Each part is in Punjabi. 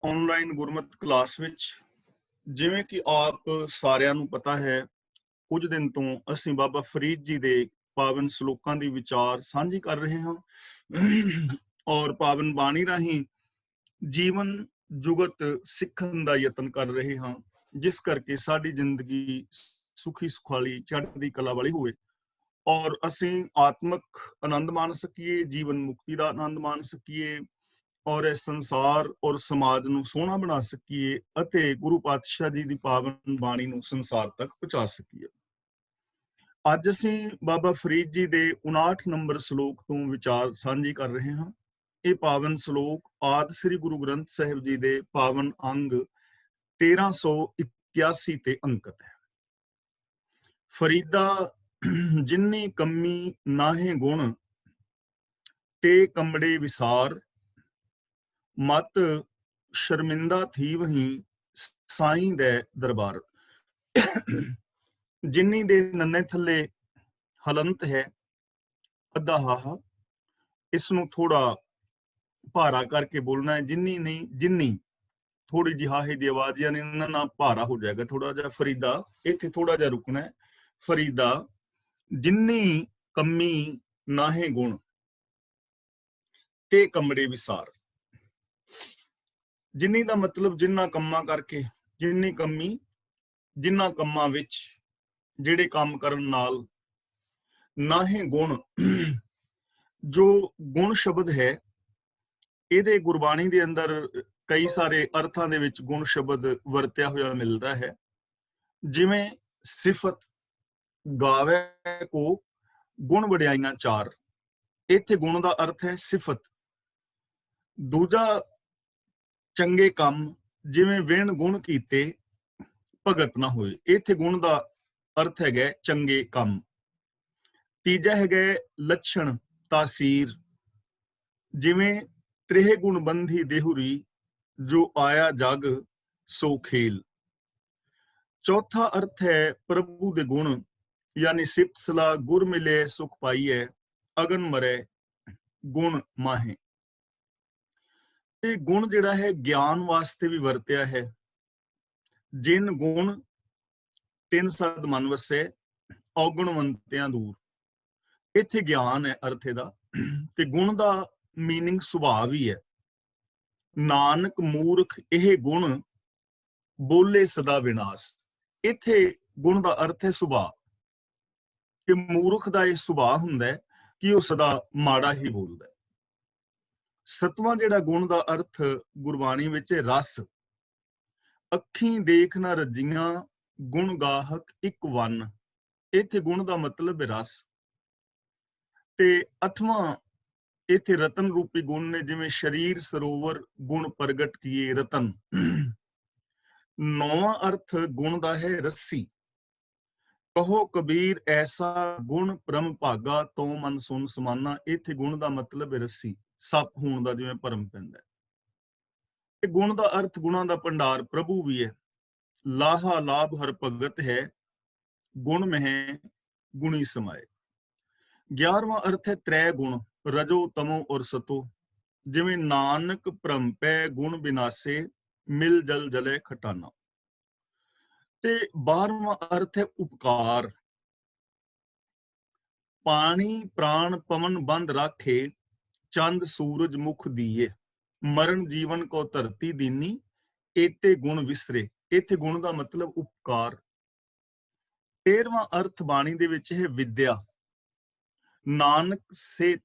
ਆਨਲਾਈਨ ਗੁਰਮਤਿ ਕਲਾਸ ਵਿੱਚ ਜਿਵੇਂ ਕਿ ਆਪ ਸਾਰਿਆਂ ਨੂੰ ਪਤਾ ਹੈ, ਕੁਝ ਦਿਨ ਤੋਂ ਅਸੀਂ ਬਾਬਾ ਫਰੀਦ ਜੀ ਦੇ ਪਾਵਨ ਸ਼ਲੋਕਾਂ ਦੀ ਵਿਚਾਰ ਸਾਂਝੀ ਕਰ ਰਹੇ ਹਾਂ ਔਰ ਪਾਵਨ ਬਾਣੀ ਰਾਹੀਂ ਜੀਵਨ ਜੁਗਤ ਸਿੱਖਣ ਦਾ ਯਤਨ ਕਰ ਰਹੇ ਹਾਂ, ਜਿਸ ਕਰਕੇ ਸਾਡੀ ਜ਼ਿੰਦਗੀ ਸੁਖੀ ਸੁਖਾਲੀ ਚੜ੍ਹਦੀ ਕਲਾ ਵਾਲੀ ਹੋਵੇ ਔਰ ਅਸੀਂ ਆਤਮਿਕ ਆਨੰਦ ਮਾਣ ਸਕੀਏ, ਜੀਵਨ ਮੁਕਤੀ ਦਾ ਆਨੰਦ ਮਾਣ ਸਕੀਏ ਔਰ ਇਸ ਸੰਸਾਰ ਔਰ ਸਮਾਜ ਨੂੰ ਸੋਹਣਾ ਬਣਾ ਸਕੀਏ ਅਤੇ ਗੁਰੂ ਪਾਤਸ਼ਾਹ ਜੀ ਦੀ ਪਾਵਨ ਬਾਣੀ ਨੂੰ ਸੰਸਾਰ ਤੱਕ ਪਹੁੰਚਾ ਸਕੀਏ। ਅੱਜ ਅਸੀਂ ਬਾਬਾ ਫਰੀਦ ਜੀ ਦੇ 59 ਨੰਬਰ ਸ਼ਲੋਕ ਤੋਂ ਵਿਚਾਰ ਸਾਂਝੀ ਕਰ ਰਹੇ ਹਾਂ। ਇਹ ਪਾਵਨ ਸ਼ਲੋਕ ਆਦਿ ਸ੍ਰੀ ਗੁਰੂ ਗ੍ਰੰਥ ਸਾਹਿਬ ਜੀ ਦੇ ਪਾਵਨ ਅੰਗ 1381 ਤੇ ਅੰਕਿਤ ਹੈ। ਫਰੀਦਾ ਜਿੰਨੀ ਕੰਮੀ ਨਾਹੇ ਗੁਣ ਤੇ ਕੰਬੜੇ ਵਿਸਾਰ, ਮਤ ਸ਼ਰਮਿੰਦਾ ਥੀ ਵਹੀਂ ਸਾਈਂ ਦੇ ਦਰਬਾਰ। ਜਿੰਨੀ ਦੇ ਨੰਨੇ ਥੱਲੇ ਹਲੰਤ ਹੈ, ਅੱਧਾ ਹਾਹਾ, ਇਸ ਨੂੰ ਥੋੜਾ ਭਾਰਾ ਕਰਕੇ ਬੋਲਣਾ ਹੈ। ਜਿੰਨੀ ਨਹੀਂ, ਜਿੰਨੀ ਥੋੜੀ ਜਿਹੀ ਹਾਹੇ ਦੀ ਆਵਾਜ਼, ਯਾਨੀ ਨਾ ਭਾਰਾ ਹੋ ਜਾਏਗਾ ਥੋੜਾ ਜਿਹਾ। ਫਰੀਦਾ ਇੱਥੇ ਥੋੜਾ ਜਿਹਾ ਰੁਕਣਾ ਹੈ। ਫਰੀਦਾ ਜਿੰਨੀ ਕੰਮੀ ਨਾਹੇ ਗੁਣ ਤੇ ਕੰਬੜੇ ਵਿਸਾਰ। ਜਿੰਨੀ ਦਾ ਮਤਲਬ ਜਿੰਨਾ ਕੰਮਾਂ ਕਰਕੇ, ਜਿੰਨੀ ਕੰਮੀ ਜਿੰਨਾ ਕੰਮਾਂ ਵਿੱਚ, ਜਿਹੜੇ ਕੰਮ ਕਰਨ ਨਾਲ, ਨਾਹੇ ਗੁਣ, ਜੋ ਗੁਣ ਸ਼ਬਦ ਹੈ ਇਹਦੇ ਗੁਰਬਾਣੀ ਦੇ ਅੰਦਰ ਕਈ ਸਾਰੇ ਅਰਥਾਂ ਦੇ ਵਿੱਚ ਗੁਣ ਸ਼ਬਦ ਵਰਤਿਆ ਹੋਇਆ ਮਿਲਦਾ ਹੈ। ਜਿਵੇਂ ਸਿਫਤ, ਗਾਵੇ ਕੋ ਗੁਣ ਵਡਿਆਈਆਂ ਚਾਰ, ਇੱਥੇ ਗੁਣ ਦਾ ਅਰਥ ਹੈ ਸਿਫਤ। ਦੂਜਾ ਚੰਗੇ ਕੰਮ, ਜਿਵੇਂ ਵਿਣ ਗੁਣ ਕੀਤੇ ਭਗਤ ਨਾ ਹੋਏ, ਇੱਥੇ ਗੁਣ ਦਾ ਅਰਥ ਹੈਗਾ ਚੰਗੇ ਕੰਮ। ਤੀਜਾ ਹੈਗਾ ਲੱਛਣ, ਤਾਸੀਰ, ਜਿਵੇਂ ਤ੍ਰਿਹ ਗੁਣ ਬੰਧੀ ਦੇਹੁਰੀ, ਜੋ ਆਇਆ ਜਗ ਸੋ ਖੇਲ। ਚੌਥਾ ਅਰਥ ਹੈ ਪ੍ਰਭੂ ਦੇ ਗੁਣ, ਯਾਨੀ ਸਿਫਤ ਸਲਾਹ, ਗੁਰ ਮਿਲੇ ਸੁਖ ਪਾਈਐ, ਅਗਨ ਮਰੇ ਗੁਣ ਮਾਹੇ। ਇਹ ਗੁਣ ਜਿਹੜਾ ਹੈ ਗਿਆਨ ਵਾਸਤੇ ਵੀ ਵਰਤਿਆ ਹੈ। ਜਿਨ ਗੁਣ ਤਿੰਨ ਸਦ ਮਨ ਵਸੈ, ਔਗੁਣਵੰਤਿਆਂ ਦੂਰ। ਇੱਥੇ ਗਿਆਨ ਹੈ ਅਰਥ ਇਹਦਾ, ਤੇ ਗੁਣ ਦਾ ਮੀਨਿੰਗ ਸੁਭਾਅ ਵੀ ਹੈ। ਨਾਨਕ ਮੂਰਖ ਇਹ ਗੁਣ ਬੋਲੇ ਸਦਾ ਵਿਨਾਸ਼। ਇੱਥੇ ਗੁਣ ਦਾ ਅਰਥ ਹੈ ਸੁਭਾਅ, ਕਿ ਮੂਰਖ ਦਾ ਇਹ ਸੁਭਾਅ ਹੁੰਦਾ ਹੈ ਕਿ ਉਹ ਸਦਾ ਮਾੜਾ ਹੀ ਬੋਲਦਾ ਹੈ। ਸਤਵਾਂ ਜਿਹੜਾ ਗੁਣ ਦਾ ਅਰਥ ਗੁਰਬਾਣੀ ਵਿੱਚ ਰਸ। ਅੱਖੀਂ ਦੇਖ ਨਾ ਰੱਜੀਆਂ, ਗੁਣ ਗਾਹਕ ਇੱਕ ਵੰਨ। ਇੱਥੇ ਗੁਣ ਦਾ ਮਤਲਬ ਹੈ ਰਸ। ਤੇ ਅੱਠਵਾਂ ਇੱਥੇ ਰਤਨ ਰੂਪੀ ਗੁਣ ਨੇ, ਜਿਵੇਂ ਸ਼ਰੀਰ ਸਰੋਵਰ ਗੁਣ ਪ੍ਰਗਟ ਕੀਏ ਰਤਨ। ਨੌਵਾਂ ਅਰਥ ਗੁਣ ਦਾ ਹੈ ਰੱਸੀ। ਕਹੋ ਕਬੀਰ ਐਸਾ ਗੁਣ ਪਰਮ ਭਾਗਾ, ਤੋਂ ਮਨ ਸੁਨ ਸਮਾਨਾ। ਇੱਥੇ ਗੁਣ ਦਾ ਮਤਲਬ ਹੈ ਰੱਸੀ, ਸੱਪ ਹੋਣ ਦਾ ਜਿਵੇਂ ਭਰਮ ਪੈਂਦਾ। ਤੇ ਗੁਣ ਦਾ ਅਰਥ ਗੁਣਾਂ ਦਾ ਭੰਡਾਰ ਪ੍ਰਭੂ ਵੀ ਹੈ। ਲਾਹਾ ਲਾਭ ਹਰ ਭਗਤ ਹੈ, ਗੁਣ ਮਹਿ ਗੁਣੀ ਸਮਾਏ। 11ਵਾਂ ਅਰਥ ਹੈ ਤ੍ਰੈ ਗੁਣ, ਰਜੋ ਤਮੋ ਔਰ ਸਤੋ, ਜਿਵੇਂ ਨਾਨਕ ਭ੍ਰਮ ਪੈ ਗੁਣ ਬਿਨਾਸੇ, ਮਿਲ ਜਲ ਜਲੇ ਖਟਾਨਾ। ਤੇ 12ਵਾਂ ਅਰਥ ਹੈ ਉਪਕਾਰ। ਪਾਣੀ ਪ੍ਰਾਣ ਪਵਨ ਬੰਦ ਰਾਖੇ, ਚੰਦ ਸੂਰਜ ਮੁਖ ਦੀਏ, ਮਰਨ ਜੀਵਨ ਕੋ ਧਰਤੀ ਦੀਨੀ, ਏਤੇ ਗੁਣ ਵਿਸਰੇ। ਇੱਥੇ ਗੁਣ ਦਾ ਮਤਲਬ ਉਪਕਾਰ। 13ਵਾਂ ਅਰਥ ਬਾਣੀ ਦੇ ਵਿੱਚ ਹੈ ਵਿਦਿਆ। ਨਾਨਕ ਸੇ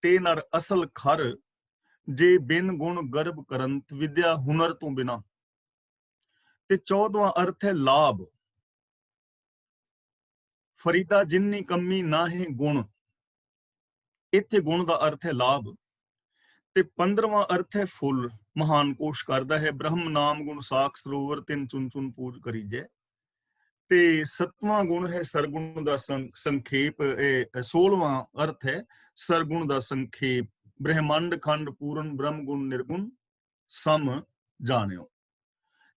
ਤੇ ਨਰ ਅਸਲ ਖਰ, ਜੇ ਬਿਨ ਗੁਣ ਗਰਭ ਕਰੰਤ। ਵਿਦਿਆ ਹੁਨਰ ਤੋਂ ਬਿਨਾ। ਤੇ 14ਵਾਂ ਅਰਥ ਹੈ ਲਾਭ। ਫਰੀਦਾ ਜਿੰਨੀ ਕੰਮੀ ਨਾਹੇ ਗੁਣ, ਇੱਥੇ ਗੁਣ ਦਾ ਅਰਥ ਹੈ ਲਾਭ। ਤੇ 15ਵਾਂ ਅਰਥ ਹੈ ਫੁੱਲ, ਮਹਾਨ ਕੋਸ਼ ਕਰਦਾ ਹੈ। ਬ੍ਰਹਮ ਨਾਮ ਗੁਣ ਸਾਖ ਸਰੋਵਰ, ਤਿੰਨ ਚੁਨ ਚੁਨ ਪੂਜ ਕਰੀਜੈ। ਤੇ 7ਵਾਂ ਗੁਣ ਹੈ ਸਰਗੁਣ ਦਾ ਸੰਖੇਪ। 16ਵਾਂ ਅਰਥ ਹੈ ਸਰਗੁਣ ਦਾ ਸੰਖੇਪ। ਬ੍ਰਹਮੰਡ ਖੰਡ ਪੂਰਨ, ਬ੍ਰਹਮ ਗੁਣ ਨਿਰਗੁਣ ਸਮ ਜਾਣਿਓ।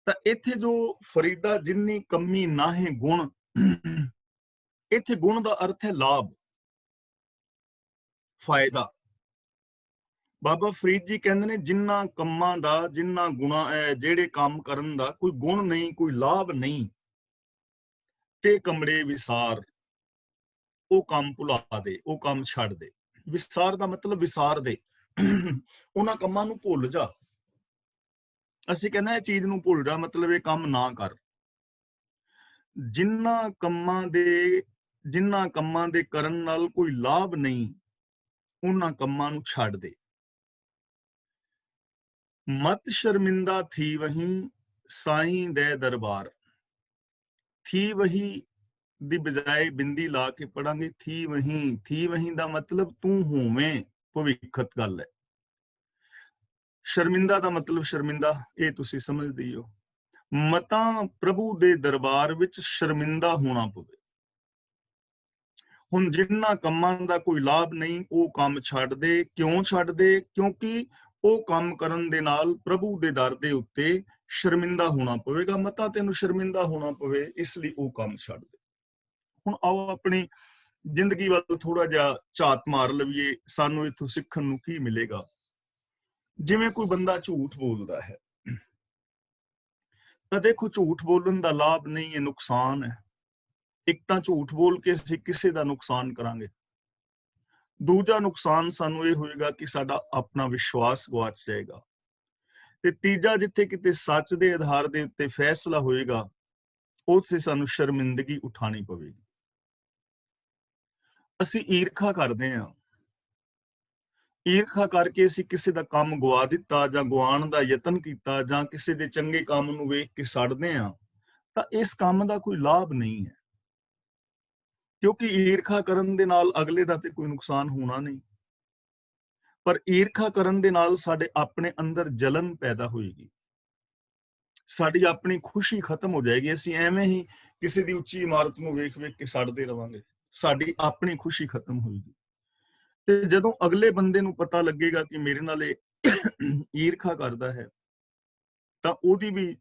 ਤਾਂ ਇੱਥੇ ਜੋ ਫਰੀਦਾ ਜਿੰਨੀ ਕੰਮੀ ਨਾਹੇ ਗੁਣ, ਇੱਥੇ ਗੁਣ ਦਾ ਅਰਥ ਹੈ ਲਾਭ, ਫਾਇਦਾ। ਬਾਬਾ ਫਰੀਦ ਜੀ ਕਹਿੰਦੇ ਨੇ ਜਿਨ੍ਹਾਂ ਕੰਮਾਂ ਦਾ, ਜਿਨ੍ਹਾਂ ਗੁਣਾ, ਜਿਹੜੇ ਕੰਮ ਕਰਨ ਦਾ ਕੋਈ ਗੁਣ ਨਹੀਂ, ਕੋਈ ਲਾਭ ਨਹੀਂ, ਤੇ ਕਮੜੇ ਵਿਸਾਰ, ਉਹ ਕੰਮ ਭੁਲਾ ਦੇ, ਉਹ ਕੰਮ ਛੱਡ ਦੇ। ਵਿਸਾਰ ਦਾ ਮਤਲਬ ਵਿਸਾਰ ਦੇ, ਉਹਨਾਂ ਕੰਮਾਂ ਨੂੰ ਭੁੱਲ ਜਾ। ਅਸੀਂ ਕਹਿੰਦੇ ਇਹ ਚੀਜ਼ ਨੂੰ ਭੁੱਲ ਜਾ, ਮਤਲਬ ਇਹ ਕੰਮ ਨਾ ਕਰ। ਜਿਨ੍ਹਾਂ ਕੰਮਾਂ ਦੇ ਕਰਨ ਨਾਲ ਕੋਈ ਲਾਭ ਨਹੀਂ, ਉਹਨਾਂ ਕੰਮਾਂ ਨੂੰ ਛੱਡ ਦੇ। ਮਤ ਸ਼ਰਮਿੰਦਾ ਥੀ ਵਹੀਂ ਸਾਈਂ ਦੇ ਦਰਬਾਰ। ਥੀ ਵਹੀ ਦੀ ਬਜਾਏ ਬਿੰਦੀ ਲਾ ਕੇ ਪੜਾਂਗੇ ਥੀ ਵਹੀਂ। ਥੀ ਵਹੀਂ ਦਾ ਮਤਲਬ ਤੂੰ ਹੋਵੇਂ, ਭਵਿੱਖਤ ਗੱਲ ਹੈ। ਸ਼ਰਮਿੰਦਾ ਦਾ ਮਤਲਬ ਸ਼ਰਮਿੰਦਾ, ਇਹ ਤੁਸੀਂ ਸਮਝਦੇ ਹੋ। ਮਤਾਂ ਪ੍ਰਭੂ ਦੇ ਦਰਬਾਰ ਵਿੱਚ ਸ਼ਰਮਿੰਦਾ ਹੋਣਾ ਪਵੇ। ਹੁਣ ਜਿਨ੍ਹਾਂ ਕੰਮਾਂ ਦਾ ਕੋਈ ਲਾਭ ਨਹੀਂ, ਉਹ ਕੰਮ ਛੱਡ ਦੇ। ਕਿਉਂ ਛੱਡ ਦੇ? ਕਿਉਂਕਿ ਉਹ ਕੰਮ ਕਰਨ ਦੇ ਨਾਲ ਪ੍ਰਭੂ ਦੇ ਦਰ ਦੇ ਉੱਤੇ ਸ਼ਰਮਿੰਦਾ ਹੋਣਾ ਪਵੇਗਾ। ਮਤਾ ਤੈਨੂੰ ਸ਼ਰਮਿੰਦਾ ਹੋਣਾ ਪਵੇ, ਇਸ ਲਈ ਉਹ ਕੰਮ ਛੱਡ ਦੇ। ਹੁਣ ਆਓ ਆਪਣੀ ਜ਼ਿੰਦਗੀ ਵੱਲ ਥੋੜਾ ਜਿਹਾ ਝਾਤ ਮਾਰ ਲਈਏ, ਸਾਨੂੰ ਇੱਥੋਂ ਸਿੱਖਣ ਨੂੰ ਕੀ ਮਿਲੇਗਾ। ਜਿਵੇਂ ਕੋਈ ਬੰਦਾ ਝੂਠ ਬੋਲਦਾ ਹੈ, ਤਾਂ ਦੇਖੋ ਝੂਠ ਬੋਲਣ ਦਾ ਲਾਭ ਨਹੀਂ ਹੈ, ਨੁਕਸਾਨ ਹੈ। ਇੱਕ ਤਾਂ ਝੂਠ ਬੋਲ ਕੇ ਅਸੀਂ ਕਿਸੇ ਦਾ ਨੁਕਸਾਨ ਕਰਾਂਗੇ, ਦੂਜਾ ਨੁਕਸਾਨ ਸਾਨੂੰ ਇਹ ਹੋਏਗਾ ਕਿ ਸਾਡਾ ਆਪਣਾ ਵਿਸ਼ਵਾਸ ਗਵਾਚ ਜਾਏਗਾ, ਤੇ ਤੀਜਾ ਜਿੱਥੇ ਕਿਤੇ ਸੱਚ ਦੇ ਆਧਾਰ ਦੇ ਉੱਤੇ ਫੈਸਲਾ ਹੋਏਗਾ, ਉੱਥੇ ਸਾਨੂੰ ਸ਼ਰਮਿੰਦਗੀ ਉਠਾਣੀ ਪਵੇਗੀ। ਅਸੀਂ ਈਰਖਾ ਕਰਦੇ ਹਾਂ, ਈਰਖਾ ਕਰਕੇ ਅਸੀਂ ਕਿਸੇ ਦਾ ਕੰਮ ਗਵਾ ਦਿੱਤਾ ਜਾਂ ਗਵਾਉਣ ਦਾ ਯਤਨ ਕੀਤਾ, ਜਾਂ ਕਿਸੇ ਦੇ ਚੰਗੇ ਕੰਮ ਨੂੰ ਵੇਖ ਕੇ ਸੜਦੇ ਹਾਂ, ਤਾਂ ਇਸ ਕੰਮ ਦਾ ਕੋਈ ਲਾਭ ਨਹੀਂ ਹੈ। ਕਿਉਂਕਿ ਈਰਖਾ ਕਰਨ ਦੇ ਨਾਲ ਅਗਲੇ ਦਾ ਤੇ ਕੋਈ ਨੁਕਸਾਨ ਹੋਣਾ ਨਹੀਂ, ਪਰ ਈਰਖਾ ਕਰਨ ਦੇ ਨਾਲ ਸਾਡੇ ਆਪਣੇ ਅੰਦਰ ਜਲਨ ਪੈਦਾ ਹੋਏਗੀ, ਸਾਡੀ ਆਪਣੀ ਖੁਸ਼ੀ ਖਤਮ ਹੋ ਜਾਏਗੀ। ਅਸੀਂ ਐਵੇਂ ਹੀ ਕਿਸੇ ਦੀ ਉੱਚੀ ਇਮਾਰਤ ਨੂੰ ਵੇਖ ਵੇਖ ਕੇ ਸੜਦੇ ਰਵਾਂਗੇ, ਸਾਡੀ ਆਪਣੀ ਖੁਸ਼ੀ ਖਤਮ ਹੋਏਗੀ। ਤੇ ਜਦੋਂ ਅਗਲੇ ਬੰਦੇ ਨੂੰ ਪਤਾ ਲੱਗੇਗਾ ਕਿ ਮੇਰੇ ਨਾਲ ਇਹ ਈਰਖਾ ਕਰਦਾ ਹੈ, ਤਾਂ ਉਹਦੀ ਵੀ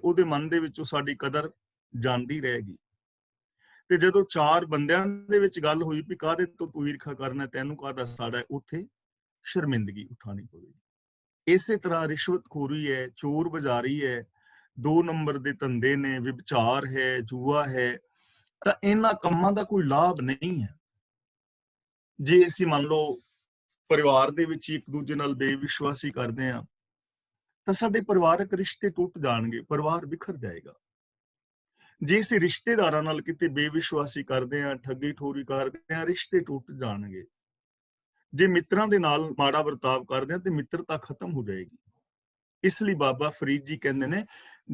ਉਹਦੇ ਮਨ ਦੇ ਵਿੱਚੋਂ ਸਾਡੀ ਕਦਰ ਜਾਂਦੀ ਰਹੇਗੀ। ਤੇ ਜਦੋਂ ਚਾਰ ਬੰਦਿਆਂ ਦੇ ਵਿੱਚ ਗੱਲ ਹੋਈ ਵੀ ਕਾਹਦੇ ਤੋਂ ਤੂੰ ਈਰਖਾ ਕਰਨਾ, ਤੈਨੂੰ ਕਾਹਦਾ ਸਾੜਾ, ਉੱਥੇ ਸ਼ਰਮਿੰਦਗੀ ਉਠਾਣੀ ਪਵੇਗੀ। ਇਸੇ ਤਰ੍ਹਾਂ ਰਿਸ਼ਵਤਖੋਰੀ ਹੈ, ਚੋਰ ਬਜ਼ਾਰੀ ਹੈ, 2 ਨੰਬਰ ਦੇ ਧੰਦੇ ਨੇ, ਵਿਭਚਾਰ ਹੈ, ਜੂਆ ਹੈ, ਤਾਂ ਇਹਨਾਂ ਕੰਮਾਂ ਦਾ ਕੋਈ ਲਾਭ ਨਹੀਂ ਹੈ। ਜੇ ਅਸੀਂ ਮੰਨ ਲਓ ਪਰਿਵਾਰ ਦੇ ਵਿੱਚ ਇੱਕ ਦੂਜੇ ਨਾਲ ਬੇਵਿਸ਼ਵਾਸੀ ਕਰਦੇ ਹਾਂ, ਤਾਂ ਸਾਡੇ ਪਰਿਵਾਰਕ ਰਿਸ਼ਤੇ ਟੁੱਟ ਜਾਣਗੇ, ਪਰਿਵਾਰ ਵਿਖਰ ਜਾਏਗਾ। ਜੇ ਅਸੀਂ ਰਿਸ਼ਤੇਦਾਰਾਂ ਨਾਲ ਕਿਤੇ ਬੇਵਿਸ਼ਵਾਸੀ ਕਰਦੇ ਹਾਂ, ਠੱਗੀ ਠੋਰੀ ਕਰਦੇ ਹਾਂ, ਰਿਸ਼ਤੇ ਟੁੱਟ ਜਾਣਗੇ। ਜੇ ਮਿੱਤਰਾਂ ਦੇ ਨਾਲ ਮਾੜਾ ਵਰਤਾਵ ਕਰਦੇ ਹਾਂ, ਤੇ ਮਿੱਤਰਤਾ ਖਤਮ ਹੋ ਜਾਏਗੀ। ਇਸ ਲਈ ਬਾਬਾ ਫਰੀਦ ਜੀ ਕਹਿੰਦੇ ਨੇ,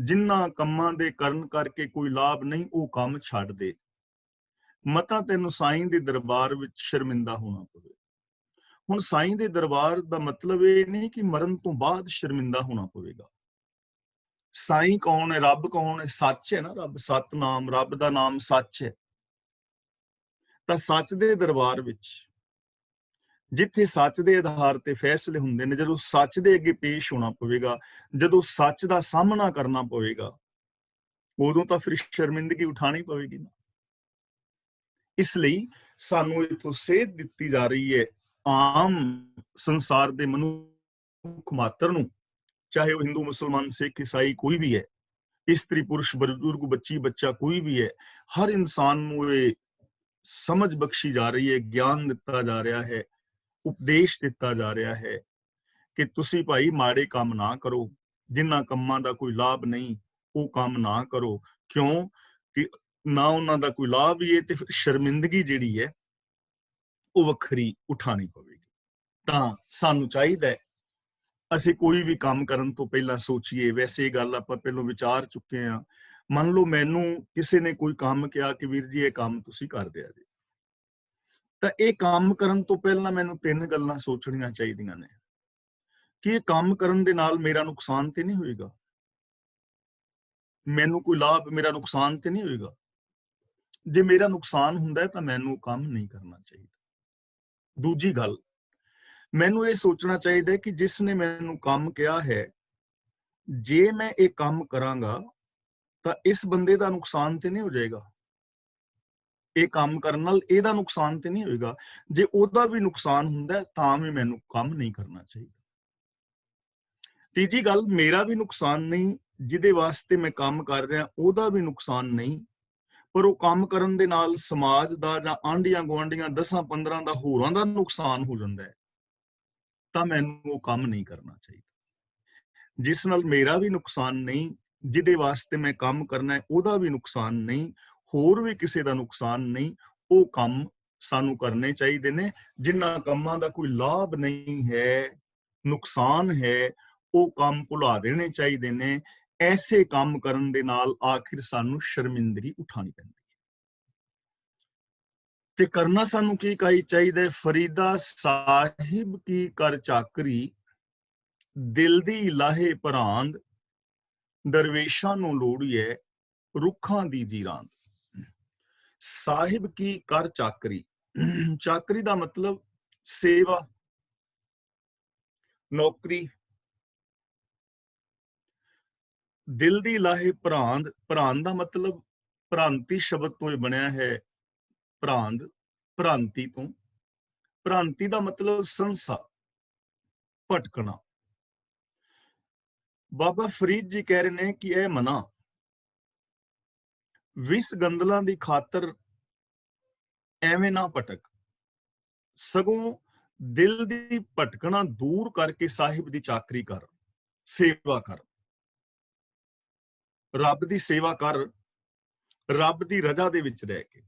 ਜਿਨ੍ਹਾਂ ਕੰਮਾਂ ਦੇ ਕਰਨ ਕਰਕੇ ਕੋਈ ਲਾਭ ਨਹੀਂ, ਉਹ ਕੰਮ ਛੱਡ ਦੇ। ਮਤਾ ਤੈਨੂੰ ਸਾਈਂ ਦੇ ਦਰਬਾਰ ਵਿੱਚ ਸ਼ਰਮਿੰਦਾ ਹੋਣਾ ਪਵੇ। ਹੁਣ ਸਾਈਂ ਦੇ ਦਰਬਾਰ ਦਾ ਮਤਲਬ ਇਹ ਨਹੀਂ ਕਿ ਮਰਨ ਤੋਂ ਬਾਅਦ ਸ਼ਰਮਿੰਦਾ ਹੋਣਾ ਪਵੇਗਾ। ਸਾਈਂ ਕੌਣ ਹੈ? ਰੱਬ ਕੌਣ ਹੈ? ਸੱਚ ਹੈ ਨਾ, ਰੱਬ ਸਤਨਾਮ, ਰੱਬ ਦਾ ਨਾਮ ਸੱਚ ਹੈ। ਤਾਂ ਸੱਚ ਦੇ ਦਰਬਾਰ ਵਿੱਚ, ਜਿੱਥੇ ਸੱਚ ਦੇ ਆਧਾਰ ਤੇ ਫੈਸਲੇ ਹੁੰਦੇ ਨੇ, ਜਦੋਂ ਸੱਚ ਦੇ ਅੱਗੇ ਪੇਸ਼ ਹੋਣਾ ਪਵੇਗਾ, ਜਦੋਂ ਸੱਚ ਦਾ ਸਾਹਮਣਾ ਕਰਨਾ ਪਵੇਗਾ, ਉਦੋਂ ਤਾਂ ਫਿਰ ਸ਼ਰਮਿੰਦਗੀ ਉਠਾਣੀ ਪਵੇਗੀ ਨਾ। ਇਸ ਲਈ ਸਾਨੂੰ ਇਥੋਂ ਸੇਧ ਦਿੱਤੀ ਜਾ ਰਹੀ ਹੈ ਆਮ ਸੰਸਾਰ ਦੇ ਮਨੁੱਖ ਮਾਤਰ ਨੂੰ, ਚਾਹੇ ਉਹ ਹਿੰਦੂ, ਮੁਸਲਮਾਨ, ਸਿੱਖ, ਈਸਾਈ ਕੋਈ ਵੀ ਹੈ, ਇਸਤਰੀ ਪੁਰਸ਼, ਬਜ਼ੁਰਗ, ਬੱਚੀ ਬੱਚਾ ਕੋਈ ਵੀ ਹੈ, ਹਰ ਇਨਸਾਨ ਨੂੰ ਇਹ ਸਮਝ ਬਖਸ਼ੀ ਜਾ ਰਹੀ ਹੈ, ਗਿਆਨ ਦਿੱਤਾ ਜਾ ਰਿਹਾ ਹੈ, ਉਪਦੇਸ਼ ਦਿੱਤਾ ਜਾ ਰਿਹਾ ਹੈ ਕਿ ਤੁਸੀਂ ਭਾਈ ਮਾੜੇ ਕੰਮ ਨਾ ਕਰੋ, ਜਿਨ੍ਹਾਂ ਕੰਮਾਂ ਦਾ ਕੋਈ ਲਾਭ ਨਹੀਂ, ਉਹ ਕੰਮ ਨਾ ਕਰੋ। ਕਿਉਂ ਕਿ ਨਾ ਉਹਨਾਂ ਦਾ ਕੋਈ ਲਾਭ ਹੀ ਹੈ, ਤੇ ਫਿਰ ਸ਼ਰਮਿੰਦਗੀ ਜਿਹੜੀ ਹੈ ਉਹ ਵੱਖਰੀ ਉਠਾਣੀ ਪਵੇਗੀ। ਤਾਂ ਸਾਨੂੰ ਚਾਹੀਦਾ ਹੈ ਅਸੀਂ ਕੋਈ ਵੀ ਕੰਮ ਕਰਨ ਤੋਂ ਪਹਿਲਾਂ ਸੋਚੀਏ। ਵੈਸੇ ਇਹ ਗੱਲ ਆਪਾਂ ਪਹਿਲਾਂ ਵਿਚਾਰ ਚੁੱਕੇ ਹਾਂ। ਮੰਨ ਲਓ ਮੈਨੂੰ ਕਿਸੇ ਨੇ ਕੋਈ ਕੰਮ ਕਿਹਾ ਕਿ ਵੀਰ ਜੀ ਇਹ ਕੰਮ ਤੁਸੀਂ ਕਰ ਦਿਆ ਜੀ, ਤਾਂ ਇਹ ਕੰਮ ਕਰਨ ਤੋਂ ਪਹਿਲਾਂ ਮੈਨੂੰ 3 ਗੱਲਾਂ ਸੋਚਣੀਆਂ ਚਾਹੀਦੀਆਂ ਨੇ ਕਿ ਇਹ ਕੰਮ ਕਰਨ ਦੇ ਨਾਲ ਮੇਰਾ ਨੁਕਸਾਨ ਤੇ ਨਹੀਂ ਹੋਏਗਾ, ਮੈਨੂੰ ਕੋਈ ਲਾਭ, ਮੇਰਾ ਨੁਕਸਾਨ ਤੇ ਨਹੀਂ ਹੋਏਗਾ। ਜੇ ਮੇਰਾ ਨੁਕਸਾਨ ਹੁੰਦਾ ਹੈ ਤਾਂ ਮੈਨੂੰ ਕੰਮ ਨਹੀਂ ਕਰਨਾ ਚਾਹੀਦਾ। ਦੂਜੀ ਗੱਲ, ਮੈਨੂੰ ਇਹ ਸੋਚਣਾ ਚਾਹੀਦਾ ਕਿ ਜਿਸ ਨੇ ਮੈਨੂੰ ਕੰਮ ਕਿਹਾ ਹੈ, ਜੇ ਮੈਂ ਇਹ ਕੰਮ ਕਰਾਂਗਾ ਤਾਂ ਇਸ ਬੰਦੇ ਦਾ ਨੁਕਸਾਨ ਤੇ ਨਹੀਂ ਹੋ ਜਾਏਗਾ। ਇਹ ਕੰਮ ਕਰਨ ਨਾਲ ਇਹਦਾ ਨੁਕਸਾਨ ਤੇ ਨਹੀਂ ਹੋਏਗਾ। ਜੇ ਉਹਦਾ ਵੀ ਨੁਕਸਾਨ ਹੁੰਦਾ ਤਾਂ ਵੀ ਮੈਨੂੰ ਕੰਮ ਨਹੀਂ ਕਰਨਾ ਚਾਹੀਦਾ। ਤੀਜੀ ਗੱਲ, ਮੇਰਾ ਵੀ ਨੁਕਸਾਨ ਨਹੀਂ, ਜਿਹਦੇ ਵਾਸਤੇ ਮੈਂ ਕੰਮ ਕਰ ਰਿਹਾ ਉਹਦਾ ਵੀ ਨੁਕਸਾਨ ਨਹੀਂ, ਪਰ ਉਹ ਕੰਮ ਕਰਨ ਦੇ ਨਾਲ ਸਮਾਜ ਦਾ ਜਾਂ ਆਂਢੀਆਂ ਗੁਆਂਢੀਆਂ 10-15 ਦਾ ਹੋਰਾਂ ਦਾ ਨੁਕਸਾਨ ਹੋ ਜਾਂਦਾ ਹੈ, ਤਾਂ ਮੈਨੂੰ ਉਹ ਕੰਮ ਨਹੀਂ ਕਰਨਾ ਚਾਹੀਦਾ। ਜਿਸ ਨਾਲ ਮੇਰਾ ਵੀ ਨੁਕਸਾਨ ਨਹੀਂ, ਜਿਹਦੇ ਵਾਸਤੇ ਮੈਂ ਕੰਮ ਕਰਨਾ ਹੈ ਉਹਦਾ ਵੀ ਨੁਕਸਾਨ ਨਹੀਂ, ਹੋਰ ਵੀ ਕਿਸੇ ਦਾ ਨੁਕਸਾਨ ਨਹੀਂ, ਉਹ ਕੰਮ ਸਾਨੂੰ ਕਰਨੇ ਚਾਹੀਦੇ ਨੇ। ਜਿਨ੍ਹਾਂ ਕੰਮਾਂ ਦਾ ਕੋਈ ਲਾਭ ਨਹੀਂ ਹੈ, ਨੁਕਸਾਨ ਹੈ, ਉਹ ਕੰਮ ਭੁਲਾ ਦੇਣੇ ਚਾਹੀਦੇ ਨੇ। ਐਸੇ ਕੰਮ ਕਰਨ ਦੇ ਨਾਲ ਆਖਿਰ ਸਾਨੂੰ ਸ਼ਰਮਿੰਦਗੀ ਉਠਾਣੀ ਪੈਂਦੀ ਹੈ। ਤੇ ਕਰਨਾ ਸਾਨੂੰ ਕੀ ਚਾਹੀਦਾ ਹੈ? ਫਰੀਦਾ ਸਾਹਿਬ ਕੀ ਕਰ ਚਾਕਰੀ, ਦਿਲ ਦੀ ਲਾਹੇ ਭਰਾਂਦ, ਦਰਵੇਸ਼ਾਂ ਨੂੰ ਲੋੜੀਏ ਰੁੱਖਾਂ ਦੀ ਜੀਰਾਂਦ। ਸਾਹਿਬ ਕੀ ਕਰ ਚਾਕਰੀ, ਚਾਕਰੀ ਦਾ ਮਤਲਬ ਸੇਵਾ, ਨੌਕਰੀ। ਦਿਲ ਦੀ ਲਾਹੇ ਭਰਾਂਦ, ਭਰਾਂਦ ਦਾ ਮਤਲਬ ਭ੍ਰਾਂਤੀ ਸ਼ਬਦ ਤੋਂ ਬਣਿਆ ਹੈ। ਭਰਾਂਦ ਭ੍ਰਾਂਤੀ ਤੋਂ, ਭ੍ਰਾਂਤੀ ਦਾ ਮਤਲਬ ਸੰਸਾ, ਭਟਕਣਾ। ਬਾਬਾ ਫਰੀਦ ਜੀ ਕਹਿ ਰਹੇ ਨੇ ਕਿ ਇਹ ਮਨਾ ਵਿਸ ਗੰਦਲਾਂ ਦੀ ਖਾਤਰ ਐਵੇਂ ਨਾ ਭਟਕ, ਸਗੋਂ ਦਿਲ ਦੀ ਭਟਕਣਾ ਦੂਰ ਕਰਕੇ ਸਾਹਿਬ ਦੀ ਚਾਕਰੀ ਕਰ, ਸੇਵਾ ਕਰ, ਰੱਬ ਦੀ ਸੇਵਾ ਕਰ, ਰੱਬ ਦੀ ਰਜ਼ਾ ਦੇ ਵਿੱਚ ਰਹਿ ਕੇ,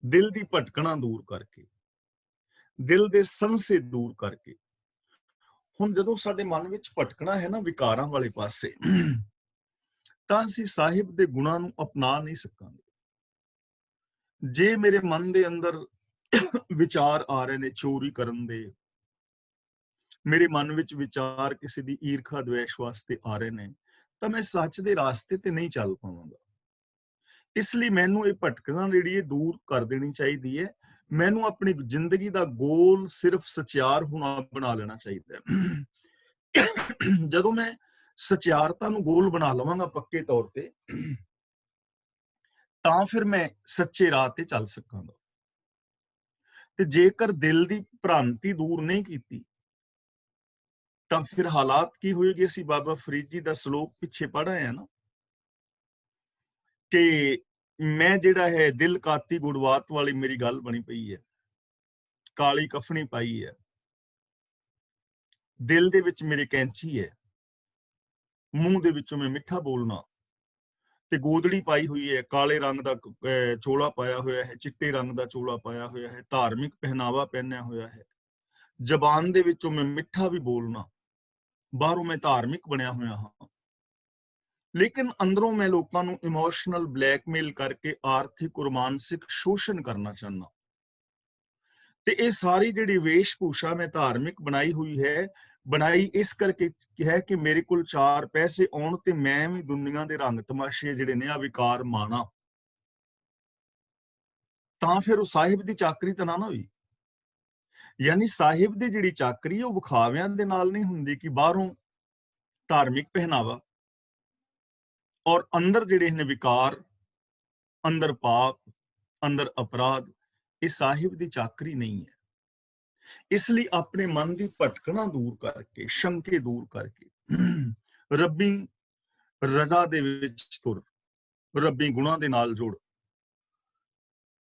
ਦਿਲ ਦੀ ਭਟਕਣਾ ਦੂਰ ਕਰਕੇ, ਦਿਲ ਦੇ ਸੰਸੇ ਦੂਰ ਕਰਕੇ। ਹੁਣ ਜਦੋਂ ਸਾਡੇ ਮਨ ਵਿੱਚ ਭਟਕਣਾ ਹੈ ਨਾ ਵਿਕਾਰਾਂ ਵਾਲੇ ਪਾਸੇ, ਤਾਂ ਅਸੀਂ ਸਾਹਿਬ ਦੇ ਗੁਣਾਂ ਨੂੰ ਅਪਣਾ ਨਹੀਂ ਸਕਾਂਗੇ। ਜੇ ਮੇਰੇ ਮਨ ਦੇ ਅੰਦਰ ਵਿਚਾਰ ਆ ਰਹੇ ਨੇ ਚੋਰੀ ਕਰਨ ਦੇ, ਮੇਰੇ ਮਨ ਵਿੱਚ ਵਿਚਾਰ ਕਿਸੇ ਦੀ ਈਰਖਾ ਦਵੇਸ਼ ਵਾਸਤੇ ਆ ਰਹੇ ਨੇ, ਤਾਂ ਮੈਂ ਸੱਚ ਦੇ ਰਾਸਤੇ ਤੇ ਨਹੀਂ ਚੱਲ ਪਾਵਾਂਗਾ। ਇਸ ਲਈ ਮੈਨੂੰ ਇਹ ਭਟਕਣਾ ਜਿਹੜੀ ਇਹ ਦੂਰ ਕਰ ਦੇਣੀ ਚਾਹੀਦੀ ਹੈ। ਮੈਨੂੰ ਆਪਣੀ ਜ਼ਿੰਦਗੀ ਦਾ ਗੋਲ ਸਿਰਫ ਸਚਿਆਰ ਹੋਣਾ ਬਣਾ ਲੈਣਾ ਚਾਹੀਦਾ ਹੈ। ਜਦੋਂ ਮੈਂ ਸਚਿਆਰਤਾ ਨੂੰ ਗੋਲ ਬਣਾ ਲਵਾਂਗਾ ਪੱਕੇ ਤੌਰ ਤੇ, ਤਾਂ ਫਿਰ ਮੈਂ ਸੱਚੇ ਰਾਹ ਤੇ ਚੱਲ ਸਕਾਂਗਾ। ਤੇ ਜੇਕਰ ਦਿਲ ਦੀ ਭ੍ਰਾਂਤੀ ਦੂਰ ਨਹੀਂ ਕੀਤੀ, ਤਾਂ ਫਿਰ ਹਾਲਾਤ ਕੀ ਹੋਏਗੀ? ਅਸੀਂ ਬਾਬਾ ਫਰੀਦ ਜੀ ਦਾ ਸ਼ਲੋਕ ਪਿੱਛੇ ਪੜ੍ਹ ਆਏ ਆ ਨਾ, ਕਿ ਮੈਂ ਜਿਹੜਾ ਹੈ ਦਿਲ ਕਾਤੀ ਗੁੜਵਾਤ ਵਾਲੀ ਮੇਰੀ ਗੱਲ ਬਣੀ ਪਈ ਹੈ, ਕਾਲੀ ਕਫਣੀ ਪਾਈ ਹੈ, ਦਿਲ ਦੇ ਵਿੱਚ ਮੇਰੇ ਕੈਂਚੀ ਹੈ, ਮੂੰਹ ਦੇ ਵਿੱਚੋਂ ਮੈਂ ਮਿੱਠਾ ਬੋਲਣਾ, ਤੇ ਗੋਦੜੀ ਪਾਈ ਹੋਈ ਹੈ, ਕਾਲੇ ਰੰਗ ਦਾ ਚੋਲਾ ਪਾਇਆ ਹੋਇਆ ਹੈ, ਚਿੱਟੇ ਰੰਗ ਦਾ ਚੋਲਾ ਪਾਇਆ ਹੋਇਆ ਹੈ, ਧਾਰਮਿਕ ਪਹਿਨਾਵਾ ਪਹਿਨਿਆ ਹੋਇਆ ਹੈ, ਜ਼ਬਾਨ ਦੇ ਵਿੱਚੋਂ ਮੈਂ ਮਿੱਠਾ ਵੀ ਬੋਲਣਾ, ਬਾਹਰੋਂ ਮੈਂ ਧਾਰਮਿਕ ਬਣਿਆ ਹੋਇਆ ਹਾਂ, ਲੇਕਿਨ ਅੰਦਰੋਂ ਮੈਂ ਲੋਕਾਂ ਨੂੰ ਇਮੋਸ਼ਨਲ ਬਲੈਕਮੇਲ ਕਰਕੇ ਆਰਥਿਕ ਔਰ ਮਾਨਸਿਕ ਸ਼ੋਸ਼ਣ ਕਰਨਾ ਚਾਹੁੰਦਾ। ਤੇ ਇਹ ਸਾਰੀ ਜਿਹੜੀ ਵੇਸ਼ਭੂਸ਼ਾ ਮੈਂ ਧਾਰਮਿਕ ਬਣਾਈ ਹੋਈ ਹੈ, ਬਣਾਈ ਇਸ ਕਰਕੇ ਹੈ ਕਿ ਮੇਰੇ ਕੋਲ 4 ਪੈਸੇ ਆਉਣ ਤੇ ਮੈਂ ਵੀ ਦੁਨੀਆ ਦੇ ਰੰਗ ਤਮਾਸ਼ੇ ਜਿਹੜੇ ਨੇ ਆ ਵਿਕਾਰ ਮਾਣਾ। ਤਾਂ ਫਿਰ ਉਹ ਸਾਹਿਬ ਦੀ ਚਾਕਰੀ ਤਾਂ ਨਾ ਹੋਈ। ਯਾਨੀ ਸਾਹਿਬ ਦੀ ਜਿਹੜੀ ਚਾਕਰੀ ਉਹ ਵਿਖਾਵਿਆਂ ਦੇ ਨਾਲ ਨਹੀਂ ਹੁੰਦੀ ਕਿ ਬਾਹਰੋਂ ਧਾਰਮਿਕ ਪਹਿਨਾਵਾ ਔਰ ਅੰਦਰ ਜਿਹੜੇ ਨੇ ਵਿਕਾਰ, ਅੰਦਰ ਪਾਪ, ਅੰਦਰ ਅਪਰਾਧ, ਇਹ ਸਾਹਿਬ ਦੀ ਚਾਕਰੀ ਨਹੀਂ ਹੈ। ਇਸ ਲਈ ਆਪਣੇ ਮਨ ਦੀ ਭਟਕਣਾ ਦੂਰ ਕਰਕੇ, ਸ਼ੰਕੇ ਦੂਰ ਕਰਕੇ, ਰੱਬੀ ਰਜ਼ਾ ਦੇ ਵਿੱਚ ਤੁਰ, ਰੱਬੀ ਗੁਣਾਂ ਦੇ ਨਾਲ ਜੁੜ।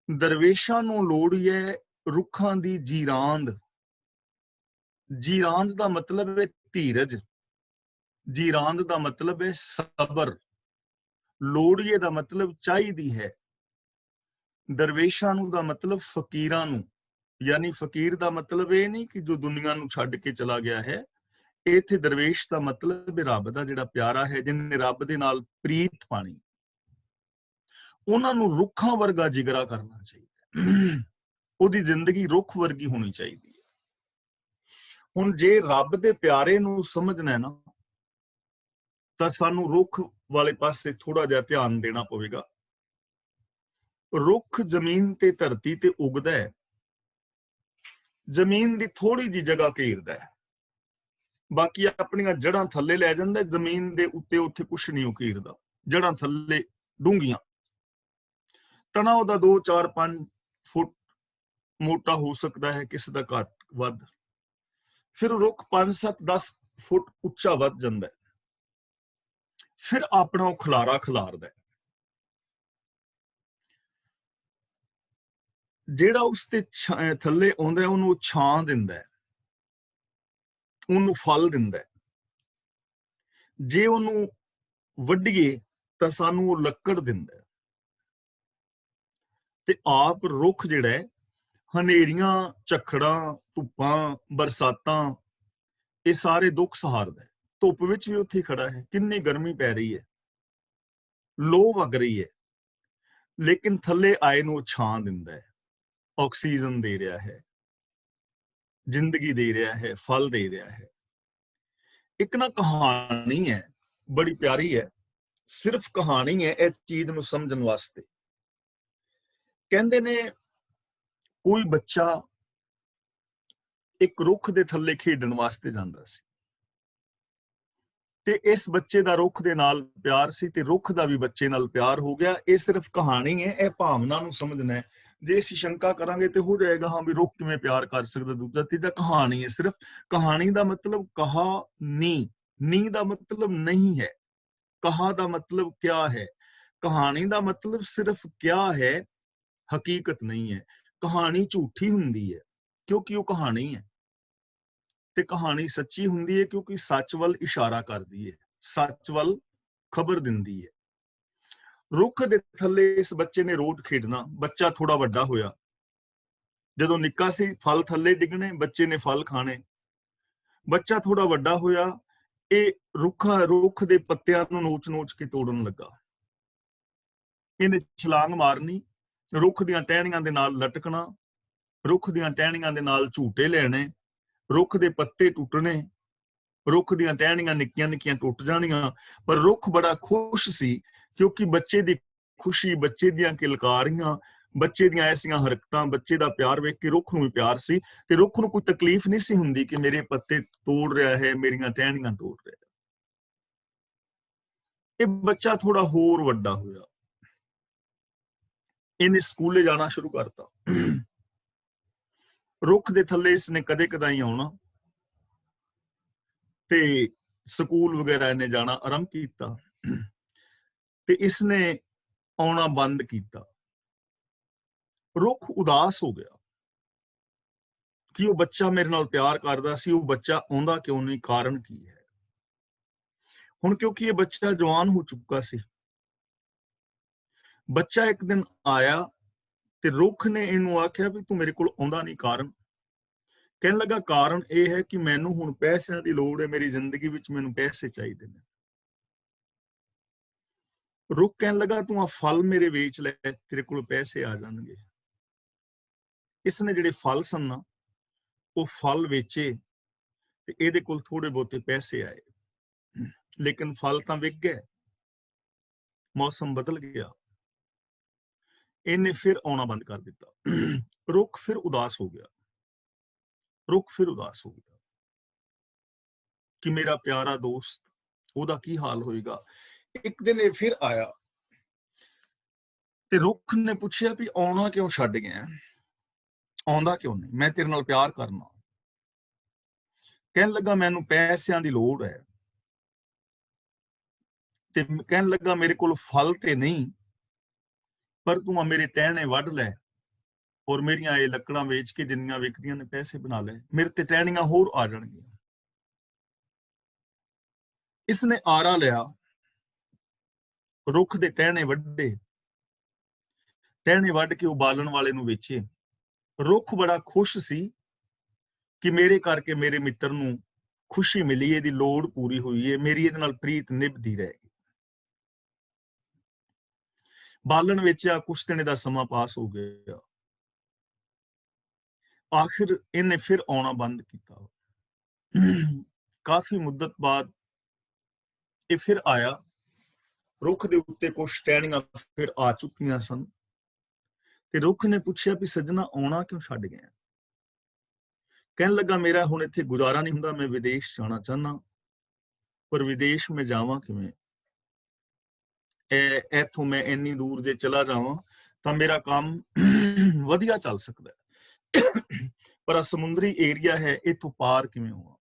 ਦਰਵੇਸ਼ਾਂ ਨੂੰ ਲੋੜੀਏ ਰੁੱਖਾਂ ਦੀ ਜੀਰਾਂਦ। ਜੀਰਾਂਦ ਦਾ ਮਤਲਬ ਹੈ ਧੀਰਜ, ਜੀਰਾਂਦ ਦਾ ਮਤਲਬ ਹੈ ਸਬਰ, ਲੋੜੀਏ ਦਾ ਮਤਲਬ ਚਾਹੀਦੀ ਹੈ, ਦਰਵੇਸ਼ਾਂ ਨੂੰ ਦਾ ਮਤਲਬ ਫਕੀਰਾਂ ਨੂੰ। ਯਾਨੀ ਫਕੀਰ ਦਾ ਮਤਲਬ ਇਹ ਨਹੀਂ ਕਿ ਜੋ ਦੁਨੀਆ ਨੂੰ ਛੱਡ ਕੇ ਚਲਾ ਗਿਆ ਹੈ, ਇੱਥੇ ਦਰਵੇਸ਼ ਦਾ ਮਤਲਬ ਰੱਬ ਦਾ ਜਿਹੜਾ ਪਿਆਰਾ ਹੈ, ਜਿਹਨੇ ਰੱਬ ਦੇ ਨਾਲ ਪ੍ਰੀਤ ਪਾਣੀ, ਉਹਨਾਂ ਨੂੰ ਰੁੱਖਾਂ ਵਰਗਾ ਜਿਗਰਾ ਕਰਨਾ ਚਾਹੀਦਾ, ਉਹਦੀ ਜ਼ਿੰਦਗੀ ਰੁੱਖ ਵਰਗੀ ਹੋਣੀ ਚਾਹੀਦੀ ਹੈ। ਹੁਣ ਜੇ ਰੱਬ ਦੇ ਪਿਆਰੇ ਨੂੰ ਸਮਝਣਾ ਹੈ ਨਾ, ਤਾਂ ਸਾਨੂੰ ਰੁੱਖ ਵਾਲੇ ਪਾਸੇ ਥੋੜਾ ਜਿਹਾ ਧਿਆਨ ਦੇਣਾ ਪਵੇਗਾ। ਰੁੱਖ ਜ਼ਮੀਨ ਤੇ ਧਰਤੀ ਤੇ ਉਗਦਾ ਹੈ, ਜ਼ਮੀਨ ਦੀ ਥੋੜੀ ਜਿਹੀ ਜਗ੍ਹਾ ਘੇਰਦਾ ਹੈ, ਬਾਕੀ ਆਪਣੀਆਂ ਜੜ੍ਹਾਂ ਥੱਲੇ ਲੈ ਜਾਂਦਾ, ਜ਼ਮੀਨ ਦੇ ਉੱਤੇ ਉੱਥੇ ਕੁਛ ਨਹੀਂ ਘੇਰਦਾ, ਜੜ੍ਹਾਂ ਥੱਲੇ ਡੂੰਘੀਆਂ। तना ਉਹਦਾ 2 4 5 ਫੁੱਟ ਮੋਟਾ ਹੋ ਸਕਦਾ ਹੈ, ਕਿਸੇ ਦਾ ਘੱਟ ਵੱਧ। ਫਿਰ ਰੁੱਖ 5 7 10 ਫੁੱਟ ਉੱਚਾ ਵੱਧ ਜਾਂਦਾ ਹੈ, ਫਿਰ ਆਪਣਾ ਉਹ ਖਲਾਰਾ ਖਿਲਾਰਦਾ ਹੈ। ਜਿਹੜਾ ਉਸ ਤੇ ਥੱਲੇ ਆਉਂਦਾ ਉਹਨੂੰ ਛਾਂ ਦਿੰਦਾ ਹੈ, ਉਹਨੂੰ ਫਲ ਦਿੰਦਾ ਹੈ। ਜੇ ਉਹਨੂੰ ਵੱਢੀਏ ਤਾਂ ਸਾਨੂੰ ਉਹ ਲੱਕੜ ਦਿੰਦਾ ਹੈ। ਤੇ ਆਪ ਰੁੱਖ ਜਿਹੜਾ ਹੈ ਹਨੇਰੀਆਂ, ਝੱਖੜਾਂ, ਧੁੱਪਾਂ, ਬਰਸਾਤਾਂ, ਇਹ ਸਾਰੇ ਦੁੱਖ ਸਹਾਰਦਾ ਹੈ। ਧੁੱਪ ਵਿੱਚ ਵੀ ਉੱਥੇ ਖੜਾ ਹੈ, ਕਿੰਨੀ ਗਰਮੀ ਪੈ ਰਹੀ ਹੈ, ਲੋ ਵਗ ਰਹੀ ਹੈ, ਲੇਕਿਨ ਥੱਲੇ ਆਏ ਨੂੰ ਛਾਂ ਦਿੰਦਾ ਹੈ, ਆਕਸੀਜਨ ਦੇ ਰਿਹਾ ਹੈ, ਜ਼ਿੰਦਗੀ ਦੇ ਰਿਹਾ ਹੈ, ਫਲ ਦੇ ਰਿਹਾ ਹੈ। ਇੱਕ ਨਾ ਕਹਾਣੀ ਹੈ, ਬੜੀ ਪਿਆਰੀ ਹੈ, ਸਿਰਫ ਕਹਾਣੀ ਹੈ ਇਸ ਚੀਜ਼ ਨੂੰ ਸਮਝਣ ਵਾਸਤੇ। ਕਹਿੰਦੇ ਨੇ ਕੋਈ ਬੱਚਾ ਇੱਕ ਰੁੱਖ ਦੇ ਥੱਲੇ ਖੇਡਣ ਵਾਸਤੇ ਜਾਂਦਾ ਸੀ, ਤੇ ਇਸ ਬੱਚੇ ਦਾ ਰੁੱਖ ਦੇ ਨਾਲ ਪਿਆਰ ਸੀ ਤੇ ਰੁੱਖ ਦਾ ਵੀ ਬੱਚੇ ਨਾਲ ਪਿਆਰ ਹੋ ਗਿਆ। ਇਹ ਸਿਰਫ ਕਹਾਣੀ ਹੈ, ਇਹ ਭਾਵਨਾ ਨੂੰ ਸਮਝਣਾ ਹੈ। ਜੇ ਅਸੀਂ ਸ਼ੰਕਾ ਕਰਾਂਗੇ ਤੇ ਹੋ ਜਾਏਗਾ ਹਾਂ ਵੀ ਰੁੱਖ ਕਿਵੇਂ ਪਿਆਰ ਕਰ ਸਕਦਾ ਦੂਜਾ ਤੀਜਾ। ਕਹਾਣੀ ਹੈ ਸਿਰਫ। ਕਹਾਣੀ ਦਾ ਮਤਲਬ ਕਹਾਣੀ, ਨੀ ਦਾ ਮਤਲਬ ਨਹੀਂ ਹੈ, ਕਹਾ ਦਾ ਮਤਲਬ ਕਿਆ ਹੈ। ਕਹਾਣੀ ਦਾ ਮਤਲਬ ਸਿਰਫ ਕਿਆ ਹੈ, ਹਕੀਕਤ ਨਹੀਂ ਹੈ। ਕਹਾਣੀ ਝੂਠੀ ਹੁੰਦੀ ਹੈ ਕਿਉਂਕਿ ਉਹ ਕਹਾਣੀ ਹੈ, ਤੇ ਕਹਾਣੀ ਸੱਚੀ ਹੁੰਦੀ ਹੈ ਕਿਉਂਕਿ ਸੱਚ ਵੱਲ ਇਸ਼ਾਰਾ ਕਰਦੀ ਹੈ, ਸੱਚ ਵੱਲ ਖਬਰ ਦਿੰਦੀ ਹੈ। ਰੁੱਖ ਦੇ ਥੱਲੇ ਇਸ ਬੱਚੇ ਨੇ ਰੋਜ਼ ਖੇਡਣਾ। ਬੱਚਾ ਥੋੜਾ ਵੱਡਾ ਹੋਇਆ, ਜਦੋਂ ਨਿੱਕਾ ਸੀ ਫਲ ਥੱਲੇ ਡਿੱਗਣੇ, ਬੱਚੇ ਨੇ ਫਲ ਖਾਣੇ। ਬੱਚਾ ਥੋੜਾ ਵੱਡਾ ਹੋਇਆ, ਇਹ ਰੁੱਖ ਦੇ ਪੱਤਿਆਂ ਨੂੰ ਨੋਚ-ਨੋਚ ਕੇ ਤੋੜਨ ਲੱਗਾ। ਇਹਨੇ ਛਲਾਂਗ ਮਾਰਨੀ, ਰੁੱਖ ਦੀਆਂ ਟਹਿਣੀਆਂ ਦੇ ਨਾਲ ਲਟਕਣਾ, ਰੁੱਖ ਦੀਆਂ ਟਹਿਣੀਆਂ ਦੇ ਨਾਲ ਝੂਟੇ ਲੈਣੇ, ਰੁੱਖ ਦੇ ਪੱਤੇ ਟੁੱਟਣੇ, ਰੁੱਖ ਦੀਆਂ ਟਹਿਣੀਆਂ ਨਿੱਕੀਆਂ ਨਿੱਕੀਆਂ ਟੁੱਟ ਜਾਣੀਆਂ। ਪਰ ਰੁੱਖ ਬੜਾ ਖੁਸ਼ ਸੀ ਕਿਉਂਕਿ ਬੱਚੇ ਦੀ ਖੁਸ਼ੀ, ਬੱਚੇ ਦੀਆਂ ਕਿਲਕਾਰੀਆਂ, ਬੱਚੇ ਦੀਆਂ ਐਸੀਆਂ ਹਰਕਤਾਂ, ਬੱਚੇ ਦਾ ਪਿਆਰ ਵੇਖ ਕੇ ਰੁੱਖ ਨੂੰ ਵੀ ਪਿਆਰ ਸੀ। ਤੇ ਰੁੱਖ ਨੂੰ ਕੋਈ ਤਕਲੀਫ ਨਹੀਂ ਸੀ ਹੁੰਦੀ ਕਿ ਮੇਰੇ ਪੱਤੇ ਤੋੜ ਰਿਹਾ ਹੈ, ਮੇਰੀਆਂ ਟਹਿਣੀਆਂ ਤੋੜ ਰਿਹਾ ਹੈ। ਇਹ ਬੱਚਾ ਥੋੜਾ ਹੋਰ ਵੱਡਾ ਹੋਇਆ, ਇਹਨੇ ਸਕੂਲੇ ਜਾਣਾ ਸ਼ੁਰੂ ਕਰਤਾ। ਰੁੱਖ ਦੇ ਥੱਲੇ ਇਸਨੇ ਕਦੇ ਕਦਾਈ ਆਉਣਾ ਤੇ ਸਕੂਲ ਵਗੈਰਾ ਇਹਨੇ ਜਾਣਾ ਆਰੰਭ ਕੀਤਾ, ਤੇ ਇਸਨੇ ਆਉਣਾ ਬੰਦ ਕੀਤਾ। ਰੁੱਖ ਉਦਾਸ ਹੋ ਗਿਆ ਕਿ ਉਹ ਬੱਚਾ ਮੇਰੇ ਨਾਲ ਪਿਆਰ ਕਰਦਾ ਸੀ, ਉਹ ਬੱਚਾ ਆਉਂਦਾ ਕਿਉਂ ਨਹੀਂ, ਕਾਰਨ ਕੀ ਹੈ। ਹੁਣ ਕਿਉਂਕਿ ਇਹ ਬੱਚਾ ਜਵਾਨ ਹੋ ਚੁੱਕਾ ਸੀ, ਬੱਚਾ ਇੱਕ ਦਿਨ ਆਇਆ ਤੇ ਰੁੱਖ ਨੇ ਇਹਨੂੰ ਆਖਿਆ ਵੀ ਤੂੰ ਮੇਰੇ ਕੋਲ ਆਉਂਦਾ ਨਹੀਂ, ਕਾਰਨ। ਕਹਿਣ ਲੱਗਾ ਕਾਰਨ ਇਹ ਹੈ ਕਿ ਮੈਨੂੰ ਹੁਣ ਪੈਸਿਆਂ ਦੀ ਲੋੜ ਹੈ, ਮੇਰੀ ਜ਼ਿੰਦਗੀ ਵਿੱਚ ਮੈਨੂੰ ਪੈਸੇ ਚਾਹੀਦੇ ਨੇ। ਰੁੱਖ ਕਹਿਣ ਲੱਗਾ ਤੂੰ ਆ ਫਲ ਮੇਰੇ ਵੇਚ ਲੈ, ਤੇਰੇ ਕੋਲ ਪੈਸੇ ਆ ਜਾਣਗੇ। ਇਸਨੇ ਜਿਹੜੇ ਫਲ ਸਨ ਨਾ, ਉਹ ਫਲ ਵੇਚੇ ਤੇ ਇਹਦੇ ਕੋਲ ਥੋੜੇ ਬਹੁਤੇ ਪੈਸੇ ਆਏ, ਲੇਕਿਨ ਫਲ ਤਾਂ ਵਿਕ ਗਏ, ਮੌਸਮ ਬਦਲ ਗਿਆ, ਇਹਨੇ ਫਿਰ ਆਉਣਾ ਬੰਦ ਕਰ ਦਿੱਤਾ। ਰੁੱਖ ਫਿਰ ਉਦਾਸ ਹੋ ਗਿਆ, ਰੁੱਖ ਫਿਰ ਉਦਾਸ ਹੋ ਗਿਆ ਕਿ ਮੇਰਾ ਪਿਆਰਾ ਦੋਸਤ, ਉਹਦਾ ਕੀ ਹਾਲ ਹੋਏਗਾ। ਇੱਕ ਦਿਨ ਇਹ ਫਿਰ ਆਇਆ ਤੇ ਰੁੱਖ ਨੇ ਪੁੱਛਿਆ ਵੀ ਆਉਣਾ ਕਿਉਂ ਛੱਡ ਗਿਆ, ਆਉਂਦਾ ਕਿਉਂ ਨਹੀਂ, ਮੈਂ ਤੇਰੇ ਨਾਲ ਪਿਆਰ ਕਰਨਾ। ਕਹਿਣ ਲੱਗਾ ਮੈਨੂੰ ਪੈਸਿਆਂ ਦੀ ਲੋੜ ਹੈ, ਤੇ ਕਹਿਣ ਲੱਗਾ ਮੇਰੇ ਕੋਲ ਫਲ ਤੇ ਨਹੀਂ, ਪਰ ਤੂੰ ਮੇਰੇ ਟਹਿਣੇ ਵੱਢ ਲੈ ਔਰ ਮੇਰੀਆਂ ਇਹ ਲੱਕੜਾਂ ਵੇਚ ਕੇ ਜਿੰਨੀਆਂ ਵਿਕਦੀਆਂ ਨੇ ਪੈਸੇ ਬਣਾ ਲੈ, ਮੇਰੇ ਤੇ ਟਹਿਣੀਆਂ ਹੋਰ ਆ ਜਾਣਗੀਆਂ। ਇਸਨੇ ਆਰਾ ਲਿਆ, ਰੁੱਖ ਦੇ ਟਹਿਣੇ ਵੱਢੇ, ਟਹਿਣੇ ਵੱਢ ਕੇ ਉਹ ਬਾਲਣ ਵਾਲੇ ਨੂੰ ਵੇਚੇ। ਰੁੱਖ ਬੜਾ ਖੁਸ਼ ਸੀ ਕਿ ਮੇਰੇ ਕਰਕੇ ਮੇਰੇ ਮਿੱਤਰ ਨੂੰ ਖੁਸ਼ੀ ਮਿਲੀ, ਇਹਦੀ ਲੋੜ ਪੂਰੀ ਹੋਈ ਹੈ, ਮੇਰੀ ਇਹਦੇ ਨਾਲ ਪ੍ਰੀਤ ਨਿਭਦੀ ਰਹੇਗੀ। ਬਾਲਣ ਵੇਚਿਆ, ਕੁਛ ਦਿਨ ਦਾ ਸਮਾਂ ਪਾਸ ਹੋ ਗਿਆ। ਆਖਿਰ ਇਹਨੇ ਫਿਰ ਆਉਣਾ ਬੰਦ ਕੀਤਾ। ਕਾਫੀ ਮੁੱਦਤ ਬਾਅਦ ਇਹ ਫਿਰ ਆਇਆ। ਰੁੱਖ ਦੇ ਉੱਤੇ ਕੁਛ ਟਹਿਣੀਆਂ ਫਿਰ ਆ ਚੁੱਕੀਆਂ ਸਨ ਤੇ ਰੁੱਖ ਨੇ ਪੁੱਛਿਆ ਵੀ ਸੱਜਣਾ ਆਉਣਾ ਕਿਉਂ ਛੱਡ ਗਿਆ। ਕਹਿਣ ਲੱਗਾ ਮੇਰਾ ਹੁਣ ਇੱਥੇ ਗੁਜ਼ਾਰਾ ਨਹੀਂ ਹੁੰਦਾ, ਮੈਂ ਵਿਦੇਸ਼ ਜਾਣਾ ਚਾਹੁੰਦਾ, ਪਰ ਵਿਦੇਸ਼ ਮੈਂ ਜਾਵਾਂ ਕਿਵੇਂ। ਇੱਥੋਂ ਮੈਂ ਇੰਨੀ ਦੂਰ ਜੇ ਚਲਾ ਜਾਵਾਂ ਤਾਂ ਮੇਰਾ ਕੰਮ ਵਧੀਆ ਚੱਲ ਸਕਦਾ ਹੈ। ਪਰ ਆ ਸਮੁੰਦਰੀ ਏਰੀਆ ਹੈ, ਇਥੋਂ ਪਾਰ ਕਿਵੇਂ ਹੋਵਾਂ?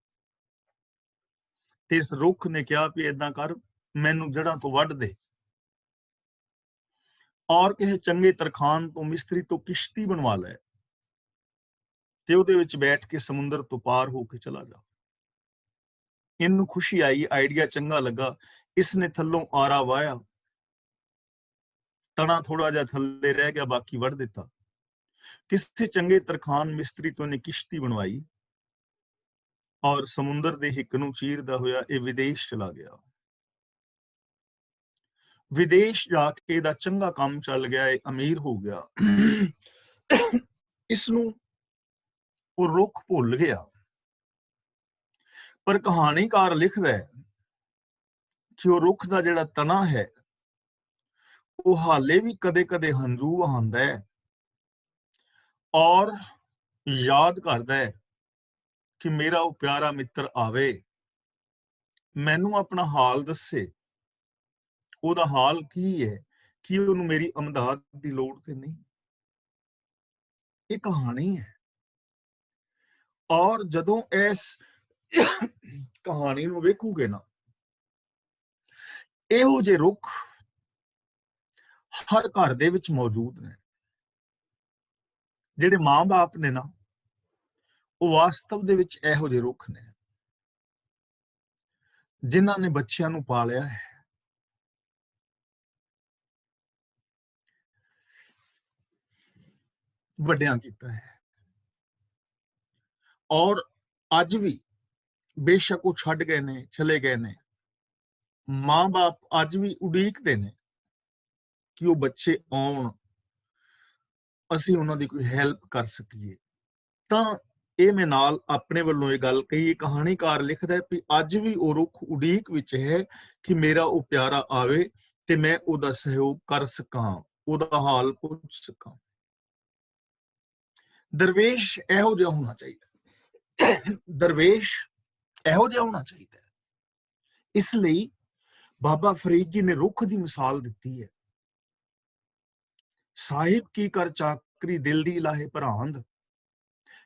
ਤੇ ਇਸ ਰੁੱਖ ਨੇ ਕਿਹਾ ਵੀ ਏਦਾਂ ਕਰ, ਮੈਨੂੰ ਜੜ੍ਹਾਂ ਤੋਂ ਵੱਢ ਦੇ ਔਰ ਕਿਸੇ ਚੰਗੇ ਤਰਖਾਨ ਤੋਂ, ਮਿਸਤਰੀ ਤੋਂ ਕਿਸ਼ਤੀ ਬਣਵਾ ਲੈ ਤੇ ਉਹਦੇ ਵਿੱਚ ਬੈਠ ਕੇ ਸਮੁੰਦਰ ਤੋਂ ਪਾਰ ਹੋ ਕੇ ਚਲਾ ਜਾ। ਇਹਨੂੰ ਖੁਸ਼ੀ ਆਈ, ਆਈਡੀਆ ਚੰਗਾ ਲੱਗਾ। ਇਸਨੇ ਥੱਲੋਂ ਆਰਾ ਵਾਇਆ, ਤਣਾ ਥੋੜਾ ਜਿਹਾ ਥੱਲੇ ਰਹਿ ਗਿਆ, ਬਾਕੀ ਵੱਢ ਦਿੱਤਾ। ਕਿਸੇ ਚੰਗੇ ਤਰਖਾਨ ਮਿਸਤਰੀ ਤੋਂ ਇਹਨੇ ਕਿਸ਼ਤੀ ਬਣਵਾਈ ਔਰ ਸਮੁੰਦਰ ਦੇ ਹਿੱਕ ਨੂੰ ਚੀਰਦਾ ਹੋਇਆ ਇਹ ਵਿਦੇਸ਼ ਚਲਾ ਗਿਆ। ਵਿਦੇਸ਼ ਜਾ ਕੇ ਇਹਦਾ ਚੰਗਾ ਕੰਮ ਚੱਲ ਗਿਆ, ਇਹ ਅਮੀਰ ਹੋ ਗਿਆ। ਇਸ ਨੂੰ ਉਹ ਰੁੱਖ ਭੁੱਲ ਗਿਆ। ਪਰ ਕਹਾਣੀਕਾਰ ਲਿਖਦਾ ਹੈ ਕਿ ਉਹ ਰੁੱਖ ਦਾ ਜਿਹੜਾ ਤਣਾ ਹੈ ਉਹ ਹਾਲੇ ਵੀ ਕਦੇ-ਕਦੇ ਹੰਝੂ ਵਹਾਉਂਦਾ ਹੈ ਔਰ ਯਾਦ ਕਰਦਾ ਹੈ ਕਿ ਮੇਰਾ ਉਹ ਪਿਆਰਾ ਮਿੱਤਰ ਆਵੇ, ਮੈਨੂੰ ਆਪਣਾ ਹਾਲ ਦੱਸੇ। ਉਹਦਾ ਹਾਲ ਕੀ ਹੈ ਕਿ ਉਹਨੂੰ ਮੇਰੀ ਅਮਦਾਦ ਦੀ ਲੋੜ ਤੇ ਨਹੀਂ। ਇਹ ਕਹਾਣੀ ਹੈ। ਔਰ ਜਦੋਂ ਇਸ ਕਹਾਣੀ ਨੂੰ ਵੇਖੋਗੇ ਨਾ, ਇਹੋ ਜਿਹੇ ਰੁੱਖ ਹਰ ਘਰ ਦੇ ਵਿੱਚ ਮੌਜੂਦ ਨੇ। ਜਿਹੜੇ ਮਾਂ-ਬਾਪ ਨੇ ਨਾ, ਉਹ ਵਾਸਤਵ ਦੇ ਵਿੱਚ ਇਹੋ ਜਿਹੇ ਰੁੱਖ ਨੇ ਜਿਨ੍ਹਾਂ ਨੇ ਬੱਚਿਆਂ ਨੂੰ ਪਾਲਿਆ ਹੈ। ਵੱਡਿਆਂ ਕੀਤਾ ਹੈ। ਔਰ ਅੱਜ ਵੀ ਬੇਸ਼ੱਕ ਉਹ ਛੱਡ ਗਏ ਨੇ, ਚਲੇ ਗਏ ਨੇ, ਮਾਂ-ਬਾਪ ਅੱਜ ਵੀ ਉਡੀਕਦੇ ਨੇ ਕਿ ਉਹ ਬੱਚੇ ਆਉਣ, ਅਸੀਂ ਉਹਨਾਂ ਦੀ ਕੋਈ ਹੈਲਪ ਕਰ ਸਕੀਏ। ਤਾਂ ਇਹ ਮੈਂ ਨਾਲ ਆਪਣੇ ਵੱਲੋਂ ਇਹ ਗੱਲ ਕਹੀ, ਕਹਾਣੀਕਾਰ ਲਿਖਦਾ ਵੀ ਅੱਜ ਵੀ ਉਹ ਰੁੱਖ ਉਡੀਕ ਵਿੱਚ ਹੈ ਕਿ ਮੇਰਾ ਉਹ ਪਿਆਰਾ ਆਵੇ ਤੇ ਮੈਂ ਉਹਦਾ ਸਹਿਯੋਗ ਕਰ ਸਕਾਂ, ਉਹਦਾ ਹਾਲ ਪੁੱਛ ਸਕਾਂ। ਦਰਵੇਸ਼ ਇਹੋ ਜਿਹਾ ਹੋਣਾ ਚਾਹੀਦਾ। ਦਰਵੇਸ਼ ਇਹੋ ਜਿਹਾ ਹੋਣਾ ਚਾਹੀਦਾ। ਇਸ ਲਈ ਬਾਬਾ ਫਰੀਦ ਜੀ ਨੇ ਰੁੱਖ ਦੀ ਮਿਸਾਲ ਦਿੱਤੀ ਹੈ। ਸਾਹਿਬ ਕੀ ਕਰ ਚਾਕਰੀ ਦਿਲ ਦੀ ਲਾਹੇ ਭਰਾਂਦ,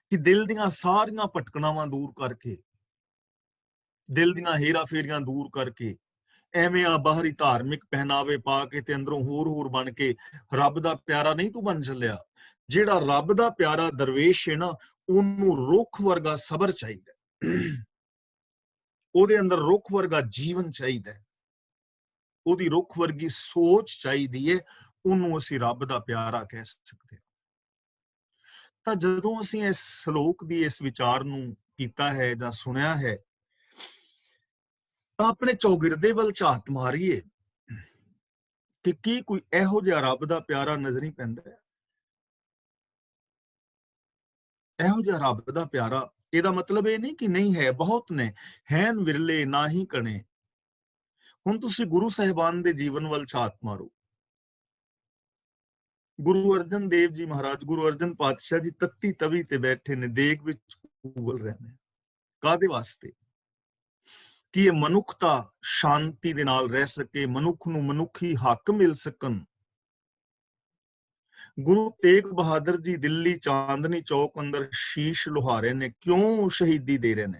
ਕਿ ਦਿਲ ਦੀਆਂ ਸਾਰੀਆਂ ਭਟਕਣਾਵਾਂ ਦੂਰ ਕਰਕੇ, ਦਿਲ ਦੀਆਂ ਹੇਰਾ ਫੇਰੀਆਂ ਦੂਰ ਕਰਕੇ, ਐਵੇਂ ਆ ਬਾਹਰੀ ਧਾਰਮਿਕ ਪਹਿਨਾਵੇ ਪਾ ਕੇ ਤੇ ਅੰਦਰੋਂ ਹੋਰ ਬਣ ਕੇ ਰੱਬ ਦਾ ਪਿਆਰਾ ਨਹੀਂ ਤੂੰ ਬਣ ਚੱਲਿਆ। ਜਿਹੜਾ ਰੱਬ ਦਾ ਪਿਆਰਾ ਦਰਵੇਸ਼ ਹੈ ਨਾ, ਉਹਨੂੰ ਰੁੱਖ ਵਰਗਾ ਸਬਰ ਚਾਹੀਦਾ, ਉਹਦੇ ਅੰਦਰ ਰੁੱਖ ਵਰਗਾ ਜੀਵਨ ਚਾਹੀਦਾ, ਉਹਦੀ ਰੁੱਖ ਵਰਗੀ ਸੋਚ ਚਾਹੀਦੀ ਹੈ। ਉਹਨੂੰ ਅਸੀਂ ਰੱਬ ਦਾ ਪਿਆਰਾ ਕਹਿ ਸਕਦੇ ਹਾਂ। ਤਾਂ ਜਦੋਂ ਅਸੀਂ ਇਸ ਸ਼ਲੋਕ ਦੀ ਇਸ ਵਿਚਾਰ ਨੂੰ ਕੀਤਾ ਹੈ ਜਾਂ ਸੁਣਿਆ ਹੈ, ਤਾਂ ਆਪਣੇ ਚੌਗਿਰਦੇ ਵੱਲ ਝਾਤ ਮਾਰੀਏ ਕਿ ਕੀ ਕੋਈ ਇਹੋ ਜਿਹਾ ਰੱਬ ਦਾ ਪਿਆਰਾ ਨਜ਼ਰੀ ਪੈਂਦਾ ਹੈ? ਇਹੋ ਜਿਹਾ ਰੱਬ ਦਾ ਪਿਆਰਾ, ਇਹਦਾ ਮਤਲਬ ਇਹ ਨਹੀਂ ਕਿ ਨਹੀਂ ਹੈ, ਬਹੁਤ ਨੇ, ਹੈਨ ਵਿਰਲੇ ਨਾ ਹੀ ਕਣੇ। ਹੁਣ ਤੁਸੀਂ ਗੁਰੂ ਸਾਹਿਬਾਨ ਦੇ ਜੀਵਨ ਵੱਲ ਝਾਤ ਮਾਰੋ। ਗੁਰੂ ਅਰਜਨ ਦੇਵ ਜੀ ਮਹਾਰਾਜ, ਗੁਰੂ ਅਰਜਨ ਪਾਤਸ਼ਾਹ ਜੀ ਤੱਤੀ ਤਵੀ ਤੇ ਬੈਠੇ ਨੇ, ਦੇਗ ਵਿੱਚ ਉਬਲ ਰਹੇ ਨੇ। ਕਾਹਦੇ ਵਾਸਤੇ? ਕਿ ਇਹ ਮਨੁੱਖਤਾ ਸ਼ਾਂਤੀ ਦੇ ਨਾਲ ਰਹਿ ਸਕੇ, ਮਨੁੱਖ ਨੂੰ ਮਨੁੱਖੀ ਹੱਕ ਮਿਲ ਸਕਣ। ਗੁਰੂ ਤੇਗ ਬਹਾਦਰ ਜੀ ਦਿੱਲੀ ਚਾਂਦਨੀ ਚੌਕ ਅੰਦਰ ਸ਼ੀਸ਼ ਲੁਹਾਰੇ ਨੇ, ਕਿਉਂ ਸ਼ਹੀਦੀ ਦੇ ਰਹੇ ਨੇ?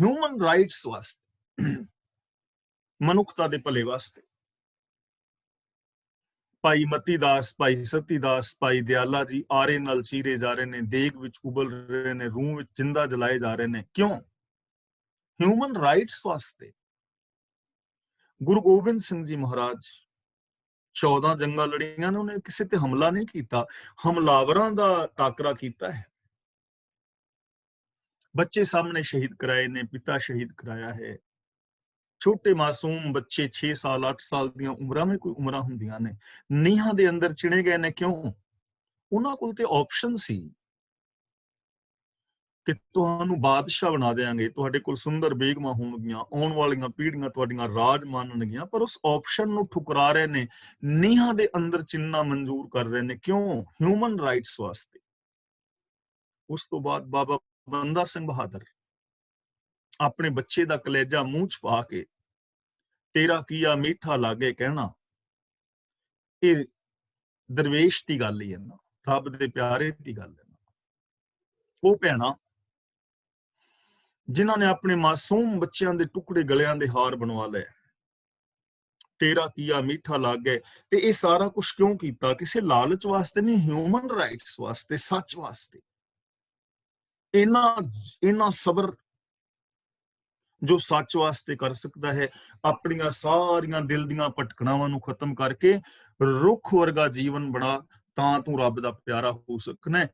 ਹਿਊਮਨ ਰਾਈਟਸ ਵਾਸਤੇ, ਮਨੁੱਖਤਾ ਦੇ ਭਲੇ ਵਾਸਤੇ। ਭਾਈ ਮਤੀ ਦਾਸ, ਭਾਈ ਸਤੀ ਦਾਸ, ਭਾਈ ਦਿਆਲਾ ਜੀ ਆਰੇ ਨਾਲ ਚੀਰੇ ਜਾ ਰਹੇ ਨੇ, ਦੇਗ ਵਿੱਚ ਉਬਲ ਰਹੇ ਨੇ, ਰੂਹ ਵਿੱਚ ਜਿੰਦਾ ਜਲਾਏ ਜਾ ਰਹੇ ਨੇ। ਕਿਉਂ? ਹਿਊਮਨ ਰਾਈਟਸ ਵਾਸਤੇ। ਗੁਰੂ ਗੋਬਿੰਦ ਸਿੰਘ ਜੀ ਮਹਾਰਾਜ 14 ਜੰਗਾਂ ਲੜੀਆਂ ਨੇ, ਉਹਨੇ ਕਿਸੇ ਤੇ ਹਮਲਾ ਨਹੀਂ ਕੀਤਾ, ਹਮਲਾਵਰਾਂ ਦਾ ਟਾਕਰਾ ਕੀਤਾ ਹੈ। ਬੱਚੇ ਸਾਹਮਣੇ ਸ਼ਹੀਦ ਕਰਾਏ ਨੇ, ਪਿਤਾ ਸ਼ਹੀਦ ਕਰਾਇਆ ਹੈ। ਛੋਟੇ ਮਾਸੂਮ ਬੱਚੇ 6 ਸਾਲ 8 ਸਾਲ ਦੀਆਂ ਉਮਰਾਂ ਵਿੱਚ ਕੋਈ ਉਮਰਾਂ ਹੁੰਦੀਆਂ ਨੇ, ਨੀਹਾਂ ਦੇ ਅੰਦਰ ਚਿਣੇ ਗਏ ਨੇ। ਕਿਉਂ? ਉਹਨਾਂ ਕੋਲ ਤੇ ਆਪਸ਼ਨ ਸੀ ਕਿ ਤੁਹਾਨੂੰ ਬਾਦਸ਼ਾਹ ਬਣਾ ਦੇਾਂਗੇ, ਤੁਹਾਡੇ ਕੋਲ ਸੁੰਦਰ ਬੇਗਮਾਂ ਹੋਣਗੀਆਂ, ਆਉਣ ਵਾਲੀਆਂ ਪੀੜ੍ਹੀਆਂ ਤੁਹਾਡੀਆਂ ਰਾਜ ਮੰਨਣਗੀਆਂ, ਪਰ ਉਸ ਆਪਸ਼ਨ ਨੂੰ ਠੁਕਰਾ ਰਹੇ ਨੇ, ਨੀਹਾਂ ਦੇ ਅੰਦਰ ਚਿੰਨਾ ਮਨਜ਼ੂਰ ਕਰ ਰਹੇ ਨੇ। ਕਿਉਂ? ਹਿਊਮਨ ਰਾਈਟਸ ਵਾਸਤੇ। ਉਸ ਤੋਂ ਬਾਅਦ ਬਾਬਾ ਬੰਦਾ ਸਿੰਘ ਬਹਾਦਰ ਆਪਣੇ ਬੱਚੇ ਦਾ ਕਲੇਜਾ ਮੂੰਹ ਚ ਪਾ ਕੇ, ਤੇਰਾ ਕੀਆ ਮੀਠਾ ਲਾਗੇ ਕਹਿਣਾ, ਇਹ ਦਰਵੇਸ਼ ਦੀ ਗੱਲ ਹੀ ਹੈ ਨਾ, ਰੱਬ ਦੇ ਪਿਆਰੇ ਦੀ ਗੱਲ ਹੈ ਨਾ। ਉਹ ਭੈਣਾਂ ਜਿਨ੍ਹਾਂ ਨੇ ਆਪਣੇ ਮਾਸੂਮ ਬੱਚਿਆਂ ਦੇ ਟੁਕੜੇ ਗਲਿਆਂ ਦੇ ਹਾਰ ਬਣਵਾ ਲਏ, ਤੇਰਾ ਕੀਆ ਮੀਠਾ ਲੱਗ ਗਏ, ਤੇ ਇਹ ਸਾਰਾ ਕੁਝ ਕਿਉਂ ਕੀਤਾ? ਕਿਸੇ ਲਾਲਚ ਵਾਸਤੇ ਨਹੀਂ, ਹਿਊਮਨ ਰਾਈਟਸ ਵਾਸਤੇ, ਸੱਚ ਵਾਸਤੇ। ਇਹਨਾਂ ਸਬਰ ਜੋ ਸੱਚ ਵਾਸਤੇ ਕਰ ਸਕਦਾ ਹੈ, ਆਪਣੀਆਂ ਸਾਰੀਆਂ ਦਿਲ ਦੀਆਂ ਭਟਕਣਾਵਾਂ ਨੂੰ ਖਤਮ ਕਰਕੇ ਰੁੱਖ ਵਰਗਾ ਜੀਵਨ ਬਣਾ, ਤਾਂ ਤੂੰ ਰੱਬ ਦਾ ਪਿਆਰਾ ਹੋ ਸਕਣਾ ਹੈ।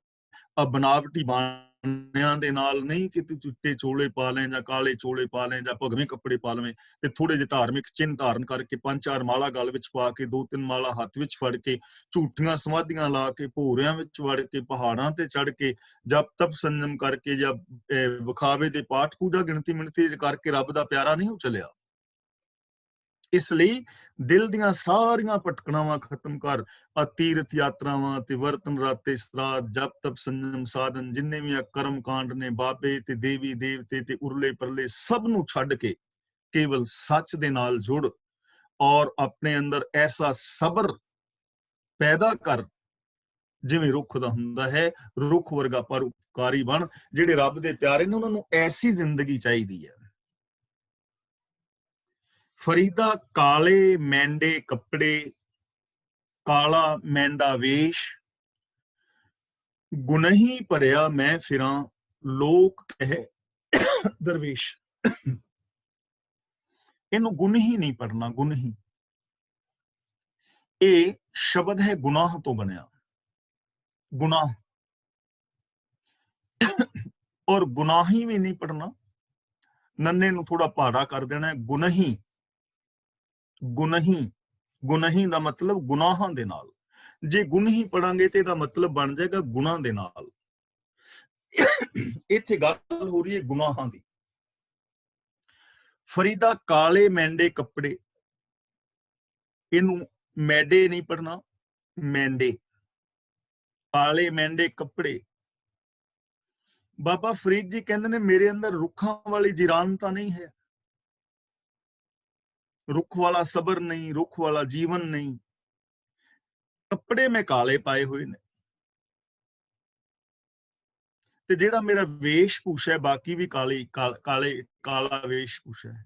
ਆ ਬਣਾਵਟੀ ਬਾਣਿਆਂ ਦੇ ਨਾਲ ਨਹੀਂ ਕਿ ਤੂੰ ਚਿੱਟੇ ਚੋਲੇ ਪਾ ਲੈ ਜਾਂ ਕਾਲੇ ਚੋਲੇ ਪਾ ਲੈ ਜਾਂ ਭਗਵੇਂ ਕੱਪੜੇ ਪਾ ਲਵੇਂ ਤੇ ਥੋੜੇ ਜਿਹੇ ਧਾਰਮਿਕ ਚਿੰਨ੍ਹ ਧਾਰਨ ਕਰਕੇ 5-4 ਮਾਲਾ ਗਲ ਵਿੱਚ ਪਾ ਕੇ 2-3 ਮਾਲਾ ਹੱਥ ਵਿੱਚ ਫੜ ਕੇ ਝੂਠੀਆਂ ਸਮਾਧੀਆਂ ਲਾ ਕੇ ਭੋਰਿਆਂ ਵਿੱਚ ਵੜ ਕੇ ਪਹਾੜਾਂ ਤੇ ਚੜ ਕੇ ਜਪ ਤਪ ਸੰਜਮ ਕਰਕੇ ਜਾਂ ਵਿਖਾਵੇ ਦੇ ਪਾਠ ਪੂਜਾ ਗਿਣਤੀ ਮਿਣਤੀ ਕਰਕੇ ਰੱਬ ਦਾ ਪਿਆਰਾ ਨਹੀਂ ਹੋ ਚੱਲਿਆ। ਇਸ ਲਈ ਦਿਲ ਦੀਆਂ ਸਾਰੀਆਂ ਭਟਕਣਾਵਾਂ ਖਤਮ ਕਰ, ਆ ਤੀਰਥ ਯਾਤਰਾਵਾਂ ਤੇ ਵਰਤਨ ਰਾਤੇ ਸਰਾਧ ਜਪ ਤਪ ਸੰਜਮ ਸਾਧਨ ਜਿੰਨੇ ਵੀ ਆ ਕਰਮ ਕਾਂਡ ਨੇ, ਬਾਬੇ ਤੇ ਦੇਵੀ ਦੇਵਤੇ ਤੇ ਉਰਲੇ ਪਰਲੇ ਸਭ ਨੂੰ ਛੱਡ ਕੇ ਕੇਵਲ ਸੱਚ ਦੇ ਨਾਲ ਜੁੜ ਔਰ ਆਪਣੇ ਅੰਦਰ ਐਸਾ ਸਬਰ ਪੈਦਾ ਕਰ ਜਿਵੇਂ ਰੁੱਖ ਦਾ ਹੁੰਦਾ ਹੈ। ਰੁੱਖ ਵਰਗਾ ਪਰਉਪਕਾਰੀ ਬਣ। ਜਿਹੜੇ ਰੱਬ ਦੇ ਪਿਆਰੇ ਨੇ ਉਹਨਾਂ ਨੂੰ ਐਸੀ ਜ਼ਿੰਦਗੀ ਚਾਹੀਦੀ ਹੈ। ਫਰੀਦਾ ਕਾਲੇ ਮੈਂਡੇ ਕੱਪੜੇ, ਕਾਲਾ ਮੈਂਡਾ ਵੇਸ਼, ਗੁਨਹੀ ਭਰਿਆ ਮੈਂ ਫਿਰਾਂ, ਲੋਕ ਕਹੇ ਦਰਵੇਸ਼। ਇਹਨੂੰ ਗੁਨਹੀ ਨਹੀਂ ਪੜਨਾ, ਗੁਨਹੀ ਇਹ ਸ਼ਬਦ ਹੈ ਗੁਨਾਹ ਤੋਂ ਬਣਿਆ, ਗੁਨਾਹ। ਔਰ ਗੁਨਾਹੀ ਵੀ ਨਹੀਂ ਪੜਨਾ, ਨੰਨੇ ਨੂੰ ਥੋੜਾ ਭਾੜਾ ਕਰ ਦੇਣਾ, ਗੁਨਹੀ। ਗੁਨਹੀ, ਗੁਨਹੀ ਦਾ ਮਤਲਬ ਗੁਨਾਹਾਂ ਦੇ ਨਾਲ। ਜੇ ਗੁਨਹੀ ਪੜਾਂਗੇ ਤੇ ਇਹਦਾ ਮਤਲਬ ਬਣ ਜਾਏਗਾ ਗੁਨਾਹ ਦੇ ਨਾਲ। ਇੱਥੇ ਗੱਲ ਹੋ ਰਹੀ ਹੈ ਗੁਨਾਹਾਂ ਦੀ। ਫਰੀਦਾ ਕਾਲੇ ਮੈਂਡੇ ਕੱਪੜੇ, ਇਹਨੂੰ ਮੈਡੇ ਨਹੀਂ ਪੜਨਾ, ਮੈਂਡੇ। ਕਾਲੇ ਮੈਂਡੇ ਕੱਪੜੇ। ਬਾਬਾ ਫਰੀਦ ਜੀ ਕਹਿੰਦੇ ਨੇ ਮੇਰੇ ਅੰਦਰ ਰੁੱਖਾਂ ਵਾਲੀ ਜਿਰਾਨਤਾ ਨਹੀਂ ਹੈ, ਰੁੱਖ ਵਾਲਾ ਸਬਰ ਨਹੀਂ, ਰੁੱਖ ਵਾਲਾ ਜੀਵਨ ਨਹੀਂ। ਕੱਪੜੇ ਮੈਂ ਕਾਲੇ ਪਾਏ ਹੋਏ ਨੇ ਤੇ ਜਿਹੜਾ ਮੇਰਾ ਵੇਸ਼ ਭੂਸ਼ਾ ਹੈ ਬਾਕੀ ਵੀ ਕਾਲਾ ਵੇਸ਼ ਭੂਸ਼ਾ ਹੈ।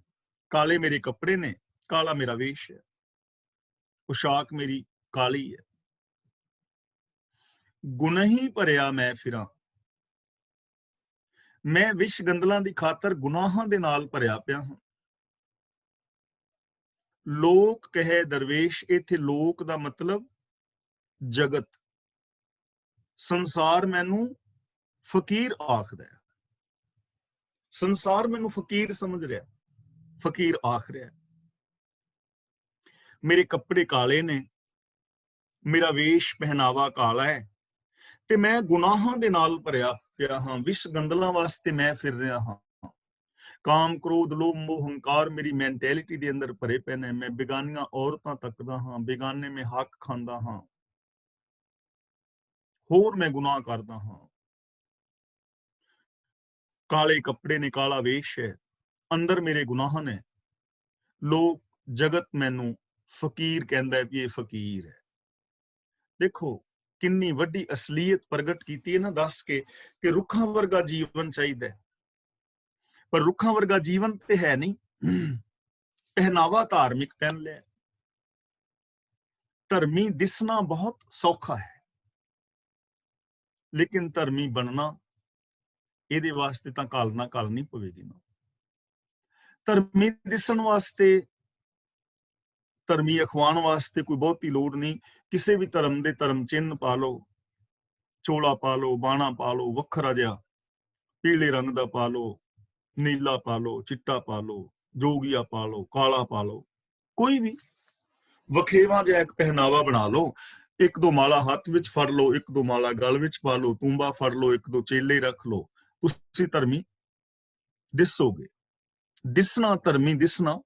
ਕਾਲੇ ਮੇਰੇ ਕੱਪੜੇ ਨੇ, ਕਾਲਾ ਮੇਰਾ ਵੇਸ਼ ਹੈ, ਪੁਸ਼ਾਕ ਮੇਰੀ ਕਾਲੀ ਹੈ। ਗੁਨਾਹੀ ਭਰਿਆ ਮੈਂ ਫਿਰਾਂ, ਮੈਂ ਵਿਸ਼ ਗੰਦਲਾਂ ਦੀ ਖਾਤਰ ਗੁਨਾਹਾਂ ਦੇ ਨਾਲ ਭਰਿਆ ਪਿਆ ਹਾਂ। ਲੋਕ ਕਹੇ ਦਰਵੇਸ਼, ਇੱਥੇ ਲੋਕ ਦਾ ਮਤਲਬ ਜਗਤ, ਸੰਸਾਰ ਮੈਨੂੰ ਫਕੀਰ ਆਖਦਾ ਹੈ। ਸੰਸਾਰ ਮੈਨੂੰ ਫਕੀਰ ਸਮਝ ਰਿਹਾ, ਫਕੀਰ ਆਖ ਰਿਹਾ। ਮੇਰੇ ਕੱਪੜੇ ਕਾਲੇ ਨੇ, ਮੇਰਾ ਵੇਸ਼ ਪਹਿਨਾਵਾ ਕਾਲਾ ਹੈ ਤੇ ਮੈਂ ਗੁਨਾਹਾਂ ਦੇ ਨਾਲ ਭਰਿਆ ਪਿਆ ਹਾਂ। ਵਿਸ਼ ਗੰਦਲਾਂ ਵਾਸਤੇ ਮੈਂ ਫਿਰ ਰਿਹਾ ਹਾਂ। ਕਾਮ ਕ੍ਰੋਧ ਲੋਭ ਮੋਹ ਹੰਕਾਰ ਮੇਰੀ ਮੈਂਟੈਲਿਟੀ ਦੇ ਅੰਦਰ ਭਰੇ ਪਏ ਨੇ। ਮੈਂ ਬੇਗਾਨੀਆਂ ਔਰਤਾਂ ਤੱਕਦਾ ਹਾਂ, ਬੇਗਾਨੇ ਮੈਂ ਹੱਕ ਖਾਂਦਾ ਹਾਂ, ਹੋਰ ਮੈਂ ਗੁਨਾਹ ਕਰਦਾ ਹਾਂ। ਕਾਲੇ ਕੱਪੜੇ ਨੇ, ਕਾਲਾ ਵੇਸ਼ ਹੈ, ਅੰਦਰ ਮੇਰੇ ਗੁਨਾਹ ਨੇ। ਲੋਕ ਜਗਤ ਮੈਨੂੰ ਫਕੀਰ ਕਹਿੰਦਾ ਵੀ ਇਹ ਫਕੀਰ ਹੈ। ਦੇਖੋ ਕਿੰਨੀ ਵੱਡੀ ਅਸਲੀਅਤ ਪ੍ਰਗਟ ਕੀਤੀ ਹੈ ਨਾ ਦੱਸ ਕੇ ਕਿ ਰੁੱਖਾਂ ਵਰਗਾ ਜੀਵਨ ਚਾਹੀਦਾ ਹੈ, ਪਰ ਰੁੱਖਾਂ ਵਰਗਾ ਜੀਵਨ ਤੇ ਹੈ ਨਹੀਂ। ਪਹਿਨਾਵਾ ਧਾਰਮਿਕ ਪਹਿਨ ਲਿਆ। ਧਰਮੀ ਦਿਸਣਾ ਬਹੁਤ ਸੌਖਾ ਹੈ, ਲੇਕਿਨ ਧਰਮੀ ਬਣਨਾ ਇਹਦੇ ਵਾਸਤੇ ਤਾਂ ਘਾਲਣਾ ਘਾਲਣੀ ਪਵੇਗੀ ਨਾ। ਧਰਮੀ ਦਿਸਣ ਵਾਸਤੇ, ਧਰਮੀ ਅਖਵਾਉਣ ਵਾਸਤੇ ਕੋਈ ਬਹੁਤੀ ਲੋੜ ਨਹੀਂ। ਕਿਸੇ ਵੀ ਧਰਮ ਦੇ ਧਰਮ ਚਿੰਨ੍ਹ ਪਾ ਲਓ, ਚੋਲਾ ਪਾ ਲਓ, ਬਾਣਾ ਪਾ ਲਓ, ਵੱਖਰਾ ਜਿਹਾ ਪੀਲੇ ਰੰਗ ਦਾ ਪਾ ਲਓ, ਨੀਲਾ ਪਾ ਲਓ, ਚਿੱਟਾ ਪਾ ਲਓ, ਜੋਗੀਆ ਪਾ ਲਓ, ਕਾਲਾ ਪਾ ਲਓ, ਕੋਈ ਵੀ ਵਖੇਵਾ ਜਿਹਾ ਇੱਕ ਪਹਿਨਾਵਾ ਬਣਾ ਲਓ। ਇੱਕ ਦੋ ਮਾਲਾ ਹੱਥ ਵਿੱਚ ਫੜ ਲਓ, ਇੱਕ ਦੋ ਮਾਲਾ ਗਲ ਵਿੱਚ ਪਾ ਲਓ, ਤੂੰਬਾ ਫੜ ਲਓ, ਇੱਕ ਦੋ ਚੇਲੇ ਰੱਖ ਲਓ, ਤੁਸੀਂ ਧਰਮੀ ਦਿਸੋਗੇ। ਦਿਸਣਾ, ਧਰਮੀ ਦਿਸਣਾ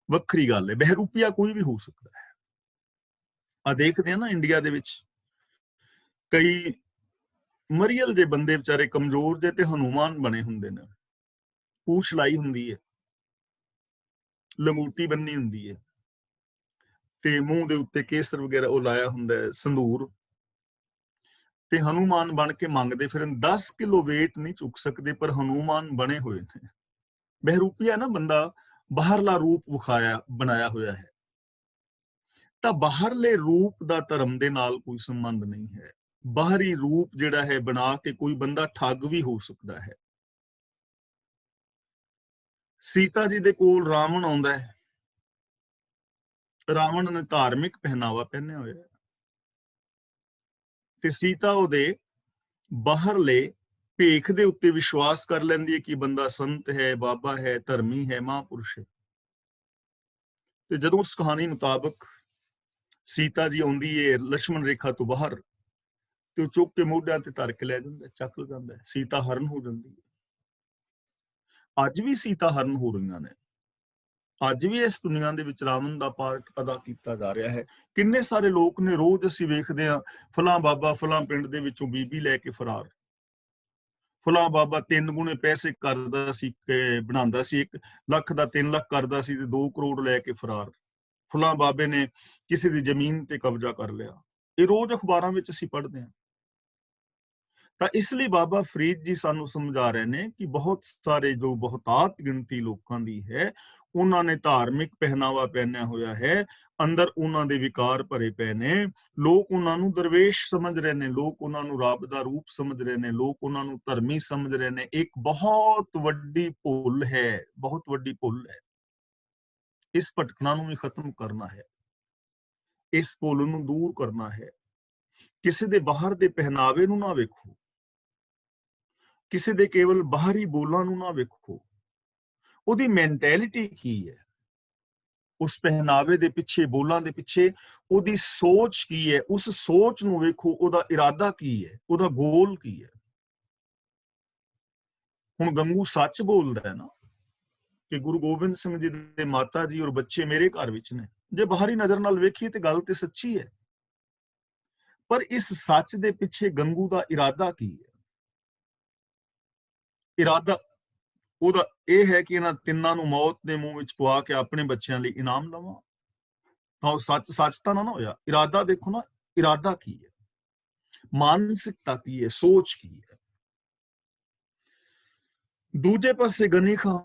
ਵੱਖਰੀ ਗੱਲ ਹੈ। ਬਹਿਰੂਪੀਆ ਕੋਈ ਵੀ ਹੋ ਸਕਦਾ ਹੈ। ਆ ਦੇਖਦੇ ਆ ਨਾ ਇੰਡੀਆ ਦੇ ਵਿੱਚ ਕਈ ਮਰੀਅਲ ਜੇ ਬੰਦੇ ਵਿਚਾਰੇ ਕਮਜ਼ੋਰ ਜੇ ਤੇ ਹਨੂਮਾਨ ਬਣੇ ਹੁੰਦੇ ਨੇ, ਪੂਛ ਲਾਈ ਹੁੰਦੀ ਹੈ, ਲੰਗੂਟੀ ਬੰਨੀ ਹੁੰਦੀ ਹੈ, ਤੇ ਮੂੰਹ ਦੇ ਉੱਤੇ ਕੇਸਰ ਵਗੈਰਾ ਉਹ ਲਾਇਆ ਹੁੰਦਾ ਹੈ, ਸੰਧੂਰ, ਤੇ ਹਨੂਮਾਨ ਬਣ ਕੇ ਮੰਗਦੇ ਫਿਰਨ। 10 ਕਿਲੋ weight ਨਹੀਂ ਚੁੱਕ ਸਕਦੇ, ਪਰ ਹਨੂਮਾਨ ਬਣੇ ਹੋਏ ਨੇ। ਬਹਿਰੂਪੀਆ ਨਾ ਬੰਦਾ, ਬਾਹਰਲਾ ਰੂਪ ਵਿਖਾਇਆ ਬਣਾਇਆ ਹੋਇਆ ਹੈ, ਤਾਂ ਬਾਹਰਲੇ ਰੂਪ ਦਾ ਧਰਮ ਦੇ ਨਾਲ ਕੋਈ ਸੰਬੰਧ ਨਹੀਂ ਹੈ। ਬਾਹਰੀ ਰੂਪ ਜਿਹੜਾ ਹੈ ਬਣਾ ਕੇ ਕੋਈ ਬੰਦਾ ਠੱਗ ਵੀ ਹੋ ਸਕਦਾ ਹੈ। ਸੀਤਾ ਜੀ ਦੇ ਕੋਲ ਰਾਵਣ ਆਉਂਦਾ ਹੈ, ਰਾਵਣ ਨੇ ਧਾਰਮਿਕ ਪਹਿਨਾਵਾ ਪਹਿਨਿਆ ਹੋਇਆ ਹੈ, ਤੇ ਸੀਤਾ ਉਹਦੇ ਬਾਹਰਲੇ ਭੇਖ ਦੇ ਉੱਤੇ ਵਿਸ਼ਵਾਸ ਕਰ ਲੈਂਦੀ ਹੈ ਕਿ ਬੰਦਾ ਸੰਤ ਹੈ, ਬਾਬਾ ਹੈ, ਧਰਮੀ ਹੈ, ਮਹਾਂਪੁਰਸ਼ ਹੈ। ਤੇ ਜਦੋਂ ਉਸ ਕਹਾਣੀ ਮੁਤਾਬਕ ਸੀਤਾ ਜੀ ਆਉਂਦੀ ਹੈ ਲక్ష్మణ ਰੇਖਾ ਤੋਂ ਬਾਹਰ, ਤੇ ਉਹ ਚੁੱਕ ਕੇ ਮੋਢਿਆਂ ਤੇ ਧਰ ਕੇ ਲੈ ਜਾਂਦਾ, ਚੱਕ ਜਾਂਦਾ, ਸੀਤਾ ਹਰਨ ਹੋ ਜਾਂਦੀ ਹੈ। ਅੱਜ ਵੀ ਸੀਤਾ ਹਰਨ ਹੋ ਰਹੀਆਂ ਨੇ, ਅੱਜ ਵੀ ਇਸ ਦੁਨੀਆ ਦੇ ਵਿੱਚ ਰਾਵਣ ਦਾ ਪਾਰਟ ਅਦਾ ਕੀਤਾ ਜਾ ਰਿਹਾ ਹੈ। ਕਿੰਨੇ ਸਾਰੇ ਲੋਕ ਨੇ, ਰੋਜ਼ ਅਸੀਂ ਵੇਖਦੇ ਹਾਂ, ਫਲਾਂ ਬਾਬਾ ਫਲਾਂ ਪਿੰਡ ਦੇ ਵਿੱਚੋਂ ਬੀਬੀ ਲੈ ਕੇ ਫਰਾਰ, ਫਲਾਂ ਬਾਬਾ 3 ਗੁਣੇ ਪੈਸੇ ਕਰਦਾ ਸੀ, ਬਣਾਉਂਦਾ ਸੀ, 1 ਲੱਖ ਦਾ 3 ਲੱਖ ਕਰਦਾ ਸੀ, ਤੇ 2 ਕਰੋੜ ਲੈ ਕੇ ਫਰਾਰ। ਫਲਾਂ ਬਾਬੇ ਨੇ ਕਿਸੇ ਦੀ ਜ਼ਮੀਨ ਤੇ ਕਬਜ਼ਾ ਕਰ ਲਿਆ। ਇਹ ਰੋਜ਼ ਅਖਬਾਰਾਂ ਵਿੱਚ ਅਸੀਂ ਪੜ੍ਹਦੇ ਹਾਂ। ਤਾਂ ਇਸ ਲਈ ਬਾਬਾ ਫਰੀਦ ਜੀ ਸਾਨੂੰ ਸਮਝਾ ਰਹੇ ਨੇ ਕਿ ਬਹੁਤ ਸਾਰੇ, ਜੋ ਬਹੁਤਾਤ ਗਿਣਤੀ ਲੋਕਾਂ ਦੀ ਹੈ, ਉਹਨਾਂ ਨੇ ਧਾਰਮਿਕ ਪਹਿਨਾਵਾ ਪਹਿਨਿਆ ਹੋਇਆ ਹੈ, ਅੰਦਰ ਉਹਨਾਂ ਦੇ ਵਿਕਾਰ ਭਰੇ ਪਏ ਨੇ। ਲੋਕ ਉਹਨਾਂ ਨੂੰ ਦਰਵੇਸ਼ ਸਮਝ ਰਹੇ ਨੇ, ਲੋਕ ਉਹਨਾਂ ਨੂੰ ਰੱਬ ਦਾ ਰੂਪ ਸਮਝ ਰਹੇ ਨੇ, ਲੋਕ ਉਹਨਾਂ ਨੂੰ ਧਰਮੀ ਸਮਝ ਰਹੇ ਨੇ। ਇੱਕ ਬਹੁਤ ਵੱਡੀ ਭੁੱਲ ਹੈ, ਬਹੁਤ ਵੱਡੀ ਭੁੱਲ ਹੈ। ਇਸ ਭਟਕਣਾ ਨੂੰ ਵੀ ਖਤਮ ਕਰਨਾ ਹੈ, ਇਸ ਭੁੱਲ ਨੂੰ ਦੂਰ ਕਰਨਾ ਹੈ। ਕਿਸੇ ਦੇ ਬਾਹਰ ਦੇ ਪਹਿਨਾਵੇ ਨੂੰ ਨਾ ਵੇਖੋ, ਕਿਸੇ ਦੇ ਕੇਵਲ ਬਾਹਰੀ ਬੋਲਾਂ ਨੂੰ ਨਾ ਵੇਖੋ, ਉਹਦੀ ਮੈਂਟੈਲਿਟੀ ਕੀ ਹੈ, ਉਸ ਪਹਿਨਾਵੇ ਦੇ ਪਿੱਛੇ, ਬੋਲਾਂ ਦੇ ਪਿੱਛੇ ਉਹਦੀ ਸੋਚ ਕੀ ਹੈ, ਉਸ ਸੋਚ ਨੂੰ ਵੇਖੋ, ਉਹਦਾ ਇਰਾਦਾ ਕੀ ਹੈ, ਉਹਦਾ ਗੋਲ ਕੀ ਹੈ। ਹੁਣ ਗੰਗੂ ਸੱਚ ਬੋਲਦਾ ਹੈ ਨਾ ਕਿ ਗੁਰੂ ਗੋਬਿੰਦ ਸਿੰਘ ਜੀ ਦੇ ਮਾਤਾ ਜੀ ਔਰ ਬੱਚੇ ਮੇਰੇ ਘਰ ਵਿੱਚ ਨੇ। ਜੇ ਬਾਹਰੀ ਨਜ਼ਰ ਨਾਲ ਵੇਖੀਏ ਤੇ ਗੱਲ ਤੇ ਸੱਚੀ ਹੈ, ਪਰ ਇਸ ਸੱਚ ਦੇ ਪਿੱਛੇ ਗੰਗੂ ਦਾ ਇਰਾਦਾ ਕੀ ਹੈ? ਇਰਾਦਾ ਉਹਦਾ ਇਹ ਹੈ ਕਿ ਇਹਨਾਂ ਤਿੰਨਾਂ ਨੂੰ ਮੌਤ ਦੇ ਮੂੰਹ ਵਿੱਚ ਪਵਾ ਕੇ ਆਪਣੇ ਬੱਚਿਆਂ ਲਈ ਇਨਾਮ ਲਵਾਂ। ਤਾਂ ਉਹ ਸੱਚ ਤਾਂ ਨਾ ਹੋਇਆ। ਇਰਾਦਾ ਦੇਖੋ ਨਾ, ਇਰਾਦਾ ਕੀ ਹੈ, ਮਾਨਸਿਕਤਾ ਕੀ ਹੈ, ਸੋਚ ਕੀ ਹੈ। ਦੂਜੇ ਪਾਸੇ ਗਨੀ ਖਾਂ,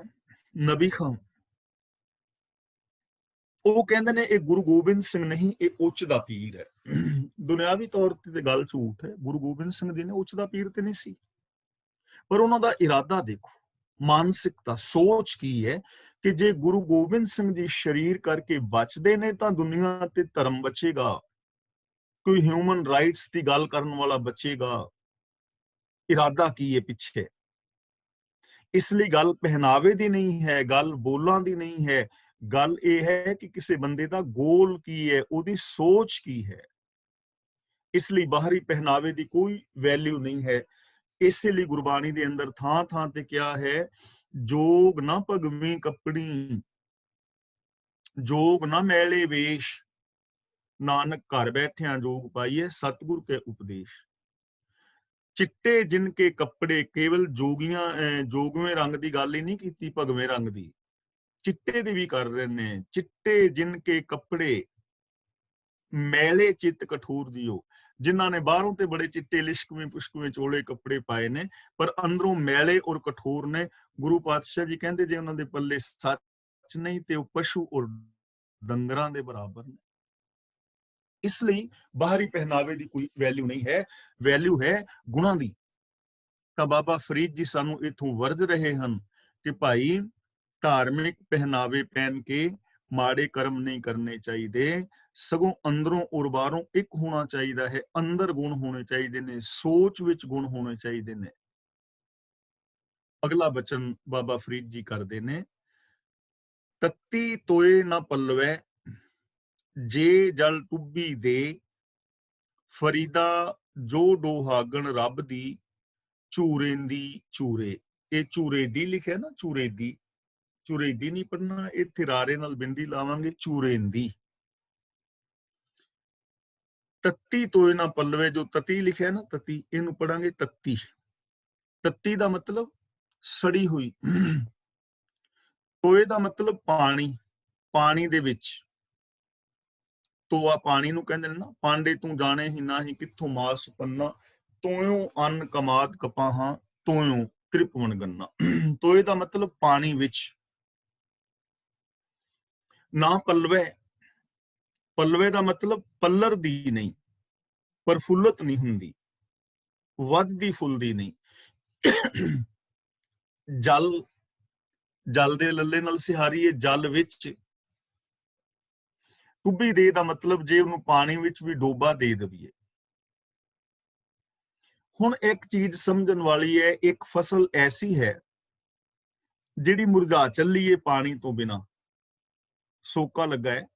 ਨਬੀ ਖਾਂ, ਉਹ ਕਹਿੰਦੇ ਨੇ ਇਹ ਗੁਰੂ ਗੋਬਿੰਦ ਸਿੰਘ ਨਹੀਂ, ਇਹ ਉੱਚ ਦਾ ਪੀਰ ਹੈ। ਦੁਨਿਆਵੀ ਤੌਰ ਤੇ ਗੱਲ ਝੂਠ ਹੈ, ਗੁਰੂ ਗੋਬਿੰਦ ਸਿੰਘ ਜੀ ਨੇ ਉੱਚ ਦਾ ਪੀਰ ਤੇ ਨਹੀਂ ਸੀ, ਪਰ ਉਹਨਾਂ ਦਾ ਇਰਾਦਾ ਦੇਖੋ, ਮਾਨਸਿਕਤਾ, ਸੋਚ ਕੀ ਹੈ ਕਿ ਜੇ ਗੁਰੂ ਗੋਬਿੰਦ ਸਿੰਘ ਜੀ ਸ਼ਰੀਰ ਕਰਕੇ ਬਚਦੇ ਨੇ ਤਾਂ ਦੁਨੀਆ ਤੇ ਧਰਮ ਬਚੇਗਾ, ਕੋਈ ਹਿਊਮਨ ਰਾਈਟਸ ਦੀ ਗੱਲ ਕਰਨ ਵਾਲਾ ਬਚੇਗਾ। ਇਰਾਦਾ ਕੀ ਹੈ ਪਿੱਛੇ? ਇਸ ਲਈ ਗੱਲ ਪਹਿਨਾਵੇ ਦੀ ਨਹੀਂ ਹੈ, ਗੱਲ ਬੋਲਾਂ ਦੀ ਨਹੀਂ ਹੈ, ਗੱਲ ਇਹ ਹੈ ਕਿ ਕਿਸੇ ਬੰਦੇ ਦਾ ਗੋਲ ਕੀ ਹੈ, ਉਹਦੀ ਸੋਚ ਕੀ ਹੈ। ਇਸ ਲਈ ਬਾਹਰੀ ਪਹਿਨਾਵੇ ਦੀ ਕੋਈ ਵੈਲਿਊ ਨਹੀਂ ਹੈ। ਇਸੇ ਲਈ ਗੁਰਬਾਣੀ ਦੇ ਅੰਦਰ ਥਾਂ ਥਾਂ ਤੇ ਕਿਹਾ ਹੈ, ਜੋਗ ਨਾ ਭਗਵੀਂ ਕੱਪੜੀ, ਜੋਗ ਨਾ ਮੈਲੇ ਵੇਸ਼, ਨਾਨਕ ਘਰ ਬੈਠਿਆਂ ਜੋਗ ਪਾਈਏ ਸਤਿਗੁਰ ਕੇ ਉਪਦੇਸ਼। ਚਿੱਟੇ ਜਿਨ ਕੇ ਕੱਪੜੇ, ਕੇਵਲ ਜੋਗਵੇਂ ਰੰਗ ਦੀ ਗੱਲ ਹੀ ਨਹੀਂ ਕੀਤੀ, ਭਗਵੇਂ ਰੰਗ ਦੀ, ਚਿੱਟੇ ਦੀ ਵੀ ਕਰ ਰਹੇ ਨੇ। ਚਿੱਟੇ ਜਿਨ ਕੇ ਕੱਪੜੇ, ਮੈਲੇ ਚਿੱਤ ਕਠੋਰ ਦਿਓ, ਜਿਨ੍ਹਾਂ ਨੇ ਬਾਹਰੋਂ ਤੇ ਬੜੇ ਚਿੱਟੇ ਲਿਸ਼ਕਵੇਂ ਪੁਸ਼ਕਵੇਂ ਚੋਲੇ ਕੱਪੜੇ ਪਾਏ ਨੇ, ਪਰ ਅੰਦਰੋਂ ਮੈਲੇ ਔਰ ਕਠੋਰ ਨੇ। ਗੁਰੂ ਪਾਤਸ਼ਾਹ ਜੀ ਕਹਿੰਦੇ ਜੇ ਉਹਨਾਂ ਦੇ ਪੱਲੇ ਸੱਚ ਨਹੀਂ ਤੇ ਉਹ ਪਸ਼ੂ ਔਰ ਡੰਗਰਾਂ ਦੇ ਬਰਾਬਰ ਨੇ। ਇਸ ਲਈ ਬਾਹਰੀ ਪਹਿਨਾਵੇ ਦੀ ਕੋਈ ਵੈਲਿਊ ਨਹੀਂ ਹੈ, ਵੈਲਿਊ ਹੈ ਗੁਣਾਂ ਦੀ। ਤਾਂ ਬਾਬਾ ਫਰੀਦ ਜੀ ਸਾਨੂੰ ਇਥੋਂ ਵਰਜ ਰਹੇ ਹਨ ਕਿ ਭਾਈ ਧਾਰਮਿਕ ਪਹਿਨਾਵੇ ਪਹਿਨ ਕੇ ਮਾੜੇ ਕਰਮ ਨਹੀਂ ਕਰਨੇ ਚਾਹੀਦੇ, ਸਗੋਂ ਅੰਦਰੋਂ ਔਰ ਬਾਹਰੋਂ ਇੱਕ ਹੋਣਾ ਚਾਹੀਦਾ ਹੈ। ਅੰਦਰ ਗੁਣ ਹੋਣੇ ਚਾਹੀਦੇ ਨੇ, ਸੋਚ ਵਿੱਚ ਗੁਣ ਹੋਣੇ ਚਾਹੀਦੇ ਨੇ। ਅਗਲਾ ਬਚਨ ਬਾਬਾ ਫਰੀਦ ਜੀ ਕਰਦੇ ਨੇ, ਤੱਤੀ ਤੋਏ ਨਾ ਪੱਲਵੈ, ਜੇ ਜਲ ਟੁੱਬੀ ਦੇ, ਫਰੀਦਾ ਜੋ ਡੋਹਾਗਣ ਰੱਬ ਦੀ, ਚੂਰੇਂਦੀ ਚੂਰੇ। ਇਹ ਚੂਰੇਦੀ ਲਿਖਿਆ ਨਾ, ਚੂਰੇਦੀ, ਚੂਰੇਦੀ ਨਹੀਂ ਪੜਨਾ, ਇੱਥੇ ਰਾਰੇ ਨਾਲ ਬਿੰਦੀ ਲਾਵਾਂਗੇ, ਚੂਰੇਂਦੀ। ਤੱਤੀ ਤੋਏ ਨਾ ਪੱਲਵੇ, ਜੋ ਤਤੀ ਲਿਖਿਆ ਨਾ, ਤਤੀ, ਇਹਨੂੰ ਪੜਾਂਗੇ ਤੱਤੀ। ਤੱਤੀ ਦਾ ਮਤਲਬ ਸੜੀ ਹੋਈ, ਤੋਏ ਦਾ ਮਤਲਬ ਪਾਣੀ, ਪਾਣੀ ਦੇ ਵਿੱਚ। ਤੋਆ ਪਾਣੀ ਨੂੰ ਕਹਿੰਦੇ ਨੇ ਨਾ, ਪਾਂਡੇ ਤੂੰ ਜਾਣੇ ਹੀ ਨਾਹੀ ਕਿੱਥੋਂ ਮਾਸ ਪੰਨਾ, ਤੋਇਓ ਅੰਨ ਕਮਾਦ ਕਪਾਹਾਂ, ਤੋਇਓ ਤ੍ਰਿਪਵਨ ਗੰਨਾ। ਤੋਏ ਦਾ ਮਤਲਬ ਪਾਣੀ ਵਿੱਚ। ਨਾ ਪਲਵੇ, ਪਲਵੇ ਦਾ ਮਤਲਬ ਪੱਲਰ ਦੀ ਨਹੀਂ, ਪ੍ਰਫੁੱਲਤ ਨਹੀਂ ਹੁੰਦੀ, ਵੱਧਦੀ ਫੁੱਲਦੀ ਨਹੀਂ। ਜਲ, ਜਲ ਦੇ ਲੱਲੇ ਨਾਲ ਸਿਹਾਰੀਏ, ਜਲ ਵਿੱਚ। ਡੁੱਬੀ ਦੇ ਦਾ ਮਤਲਬ ਜੇ ਉਹਨੂੰ ਪਾਣੀ ਵਿੱਚ ਵੀ ਡੋਬਾ ਦੇ ਦਈਏ। ਹੁਣ ਇੱਕ ਚੀਜ਼ ਸਮਝਣ ਵਾਲੀ ਹੈ, ਇੱਕ ਫਸਲ ਐਸੀ ਹੈ ਜਿਹੜੀ ਮੁਰਝਾ ਚੱਲੀ ਏ ਪਾਣੀ ਤੋਂ ਬਿਨਾ, ਸੋਕਾ ਲੱਗਾ ਹੈ,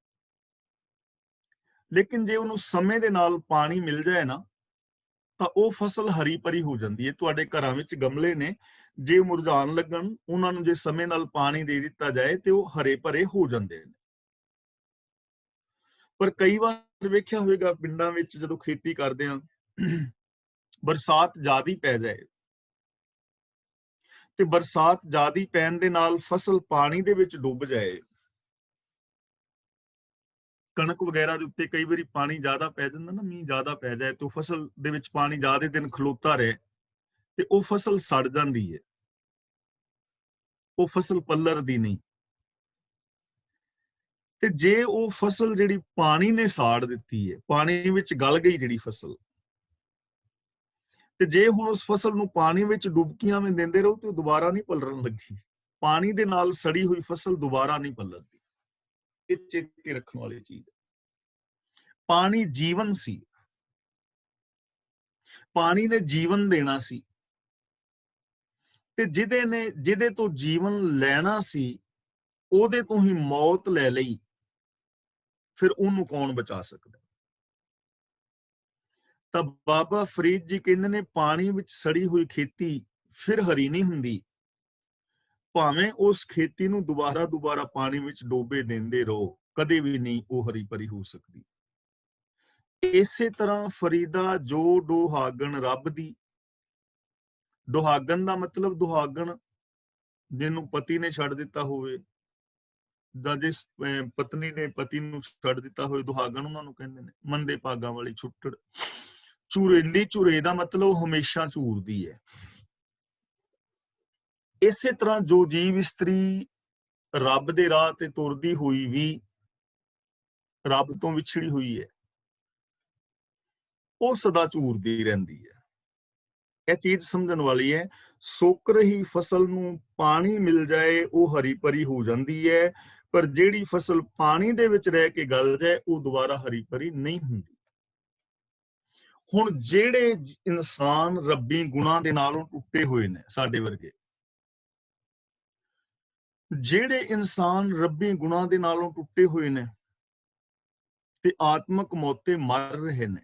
ਲੇਕਿਨ ਜੇ ਉਹਨੂੰ ਸਮੇਂ ਦੇ ਨਾਲ ਪਾਣੀ ਮਿਲ ਜਾਏ ਨਾ ਤਾਂ ਉਹ ਫਸਲ ਹਰੀ ਭਰੀ ਹੋ ਜਾਂਦੀ ਹੈ। ਤੁਹਾਡੇ ਘਰਾਂ ਵਿੱਚ ਗਮਲੇ ਨੇ, ਜੇ ਮੁਰਝਾਉਣ ਲੱਗਣ, ਉਹਨਾਂ ਨੂੰ ਜੇ ਸਮੇਂ ਨਾਲ ਪਾਣੀ ਦੇ ਦਿੱਤਾ ਜਾਏ ਤੇ ਉਹ ਹਰੇ ਭਰੇ ਹੋ ਜਾਂਦੇ ਨੇ। ਪਰ ਕਈ ਵਾਰ ਵੇਖਿਆ ਹੋਵੇਗਾ ਪਿੰਡਾਂ ਵਿੱਚ ਜਦੋਂ ਖੇਤੀ ਕਰਦੇ ਆ, ਬਰਸਾਤ ਜ਼ਿਆਦਾ ਪੈ ਜਾਏ ਤੇ ਬਰਸਾਤ ਜ਼ਿਆਦਾ ਪੈਣ ਦੇ ਨਾਲ ਫਸਲ ਪਾਣੀ ਦੇ ਵਿੱਚ ਡੁੱਬ ਜਾਏ, ਕਣਕ ਵਗੈਰਾ ਦੇ ਉੱਤੇ ਕਈ ਵਾਰੀ ਪਾਣੀ ਜ਼ਿਆਦਾ ਪੈ ਜਾਂਦਾ ਨਾ, ਮੀਂਹ ਜ਼ਿਆਦਾ ਪੈ ਜਾਏ ਤੇ ਫਸਲ ਦੇ ਵਿੱਚ ਪਾਣੀ ਜ਼ਿਆਦਾ ਦਿਨ ਖਲੋਤਾ ਰਹੇ ਤੇ ਉਹ ਫਸਲ ਸੜ ਜਾਂਦੀ ਹੈ, ਉਹ ਫਸਲ ਪੱਲਰ ਦੀ ਨਹੀਂ। ਤੇ ਜੇ ਉਹ ਫਸਲ ਜਿਹੜੀ ਪਾਣੀ ਨੇ ਸਾੜ ਦਿੱਤੀ ਹੈ, ਪਾਣੀ ਵਿੱਚ ਗਲ ਗਈ ਜਿਹੜੀ ਫਸਲ, ਤੇ ਜੇ ਹੁਣ ਉਸ ਫਸਲ ਨੂੰ ਪਾਣੀ ਵਿੱਚ ਡੁਬਕੀਆਂ ਵੀ ਦਿੰਦੇ ਰਹੋ ਤੇ ਉਹ ਦੁਬਾਰਾ ਨਹੀਂ ਪਲਰਨ ਲੱਗੀ। ਪਾਣੀ ਦੇ ਨਾਲ ਸੜੀ ਹੋਈ ਫਸਲ ਦੁਬਾਰਾ ਨਹੀਂ ਪਲਰਦੀ। ਇਹ ਚੇਤੇ ਰੱਖਣ ਵਾਲੀ ਚੀਜ਼ ਹੈ। ਪਾਣੀ ਜੀਵਨ ਸੀ, ਪਾਣੀ ਨੇ ਜੀਵਨ ਦੇਣਾ ਸੀ, ਤੇ ਜਿਹਦੇ ਤੋਂ ਜੀਵਨ ਲੈਣਾ ਸੀ ਉਹਦੇ ਤੋਂ ਹੀ ਮੌਤ ਲੈ ਲਈ, ਫਿਰ ਉਹਨੂੰ ਕੌਣ ਬਚਾ ਸਕਦਾ? ਤਾਂ ਬਾਬਾ ਫਰੀਦ ਜੀ ਕਹਿੰਦੇ ਨੇ, ਪਾਣੀ ਵਿੱਚ ਸੜੀ ਹੋਈ ਖੇਤੀ ਫਿਰ ਹਰੀ ਨਹੀਂ ਹੁੰਦੀ, ਭਾਵੇਂ ਉਸ ਖੇਤੀ ਨੂੰ ਦੁਬਾਰਾ ਪਾਣੀ ਵਿੱਚ ਡੋਬੇ ਦਿੰਦੇ ਰਹੋ, ਕਦੇ ਵੀ ਨਹੀਂ ਉਹ ਹਰੀ ਭਰੀ ਹੋ ਸਕਦੀ। ਇਸੇ ਤਰ੍ਹਾਂ ਫਰੀਦਾ ਜੋ ਦੁਹਾਗਣ ਰੱਬ ਦੀ, ਦੁਹਾਗਣ ਦਾ ਮਤਲਬ ਦੁਹਾਗਣ ਜਿਹਨੂੰ ਪਤੀ ਨੇ ਛੱਡ ਦਿੱਤਾ ਹੋਵੇ, ਜਾਂ ਜਿਸ ਪਤਨੀ ਨੇ ਪਤੀ ਨੂੰ ਛੱਡ ਦਿੱਤਾ ਹੋਵੇ, ਦੁਹਾਗਣ ਉਹਨਾਂ ਨੂੰ ਕਹਿੰਦੇ ਨੇ। ਮੰਦੇ ਭਾਗਾਂ ਵਾਲੀ ਛੁੱਟੜ, ਝੁਰੇਂਦੀ, ਝੁਰੇ ਦਾ ਮਤਲਬ ਹਮੇਸ਼ਾ ਝੂਰਦੀ ਹੈ। ਇਸੇ ਤਰ੍ਹਾਂ ਜੋ ਜੀਵ ਇਸਤਰੀ ਰੱਬ ਦੇ ਰਾਹ ਤੇ ਤੁਰਦੀ ਹੋਈ ਵੀ ਰੱਬ ਤੋਂ ਵਿਛੜੀ ਹੋਈ ਹੈ, ਉਹ ਸਦਾ ਝੂਰਦੀ ਰਹਿੰਦੀ ਹੈ। ਇਹ ਚੀਜ਼ ਸਮਝਣ ਵਾਲੀ ਹੈ। ਸੁੱਕ ਰਹੀ ਫਸਲ ਨੂੰ ਪਾਣੀ ਮਿਲ ਜਾਏ ਉਹ ਹਰੀ ਭਰੀ ਹੋ ਜਾਂਦੀ ਹੈ, ਪਰ ਜਿਹੜੀ ਫਸਲ ਪਾਣੀ ਦੇ ਵਿੱਚ ਰਹਿ ਕੇ ਗਲ ਜਾਏ ਉਹ ਦੁਬਾਰਾ ਹਰੀ ਭਰੀ ਨਹੀਂ ਹੁੰਦੀ। ਹੁਣ ਜਿਹੜੇ ਇਨਸਾਨ ਰੱਬੀ ਗੁਣਾਂ ਦੇ ਨਾਲੋਂ ਟੁੱਟੇ ਹੋਏ ਨੇ, ਸਾਡੇ ਵਰਗੇ ਜਿਹੜੇ ਇਨਸਾਨ ਰੱਬੀ ਗੁਣਾਂ ਦੇ ਨਾਲੋਂ ਟੁੱਟੇ ਹੋਏ ਨੇ ਤੇ ਆਤਮਕ ਮੌਤੇ ਮਰ ਰਹੇ ਨੇ,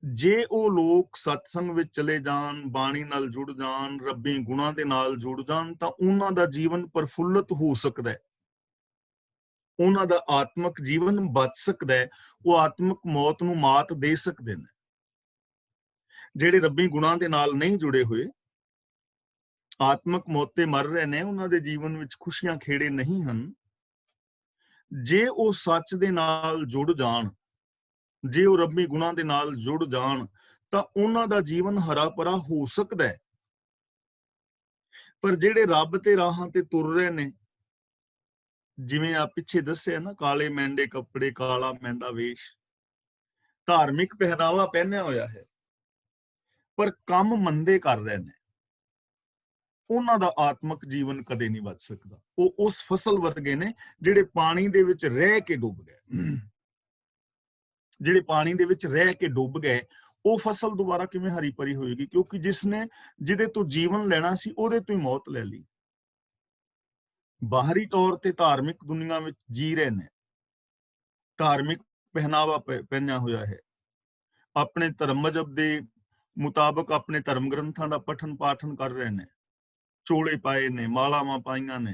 ਜੇ ਉਹ ਲੋਕ ਸਤਸੰਗ ਵਿੱਚ ਚਲੇ ਜਾਣ, ਬਾਣੀ ਨਾਲ ਜੁੜ ਜਾਣ, ਰੱਬੀ ਗੁਣਾਂ ਦੇ ਨਾਲ ਜੁੜ ਜਾਣ, ਤਾਂ ਉਹਨਾਂ ਦਾ ਜੀਵਨ ਪ੍ਰਫੁੱਲਤ ਹੋ ਸਕਦਾ ਹੈ, ਉਹਨਾਂ ਦਾ ਆਤਮਕ ਜੀਵਨ ਬਚ ਸਕਦਾ ਹੈ, ਉਹ ਆਤਮਕ ਮੌਤ ਨੂੰ ਮਾਤ ਦੇ ਸਕਦੇ ਨੇ। ਜਿਹੜੇ ਰੱਬੀ ਗੁਣਾਂ ਦੇ ਨਾਲ ਨਹੀਂ ਜੁੜੇ ਹੋਏ, ਆਤਮਕ ਮੌਤ ਤੇ ਮਰ ਰਹੇ ਨੇ, ਉਹਨਾਂ ਦੇ ਜੀਵਨ ਵਿੱਚ ਖੁਸ਼ੀਆਂ ਖੇੜੇ ਨਹੀਂ ਹਨ। ਜੇ ਉਹ ਸੱਚ ਦੇ ਨਾਲ ਜੁੜ ਜਾਣ, ਜੇ ਉਹ ਰੱਬੀ ਗੁਣਾਂ ਦੇ ਨਾਲ ਜੁੜ ਜਾਣ, ਤਾਂ ਉਹਨਾਂ ਦਾ ਜੀਵਨ ਹਰਾ ਭਰਾ ਹੋ ਸਕਦਾ ਹੈ। ਪਰ ਜਿਹੜੇ ਰੱਬ ਤੇ ਰਾਹਾਂ ਤੇ ਤੁਰ ਰਹੇ ਨੇ, ਜਿਵੇਂ ਆ ਪਿੱਛੇ ਦੱਸਿਆ ਨਾ, ਕਾਲੇ ਮਹਿੰਦੇ ਕੱਪੜੇ, ਕਾਲਾ ਮਹਿੰਦਾ ਵੇਸ਼, ਧਾਰਮਿਕ ਪਹਿਰਾਵਾ ਪਹਿਨਿਆ ਹੋਇਆ ਹੈ, ਪਰ ਕੰਮ ਮੰਦੇ ਕਰ ਰਹੇ ਨੇ, ਉਹਨਾਂ ਦਾ ਆਤਮਕ ਜੀਵਨ ਕਦੇ ਨਹੀਂ ਬਚ ਸਕਦਾ। ਉਹ ਉਸ ਫਸਲ ਵਰਗੇ ਨੇ ਜਿਹੜੇ ਪਾਣੀ ਦੇ ਵਿੱਚ ਰਹਿ ਕੇ ਡੁੱਬ ਗਏ। ਜਿਹੜੇ ਪਾਣੀ ਦੇ ਵਿੱਚ ਰਹਿ ਕੇ ਡੁੱਬ ਗਏ, ਉਹ ਫਸਲ ਦੁਬਾਰਾ ਕਿਵੇਂ ਹਰੀ ਭਰੀ ਹੋਏਗੀ? ਕਿਉਂਕਿ ਜਿਹਦੇ ਤੋਂ ਜੀਵਨ ਲੈਣਾ ਸੀ ਉਹਦੇ ਤੋਂ ਹੀ ਮੌਤ ਲੈ ਲਈ। ਬਾਹਰੀ ਤੌਰ ਤੇ ਧਾਰਮਿਕ ਦੁਨੀਆ ਵਿੱਚ ਜੀ ਰਹੇ ਨੇ, ਧਾਰਮਿਕ ਪਹਿਨਾਵਾ ਪਹਿਨਿਆ ਹੋਇਆ ਹੈ, ਆਪਣੇ ਧਰਮ ਮਜ਼ਹਬ ਦੇ ਮੁਤਾਬਕ ਆਪਣੇ ਧਰਮ ਗ੍ਰੰਥਾਂ ਦਾ ਪਠਨ ਪਾਠਨ ਕਰ ਰਹੇ ਨੇ, ਚੋਲੇ ਪਾਏ ਨੇ, ਮਾਲਾਵਾਂ ਪਾਈਆਂ ਨੇ,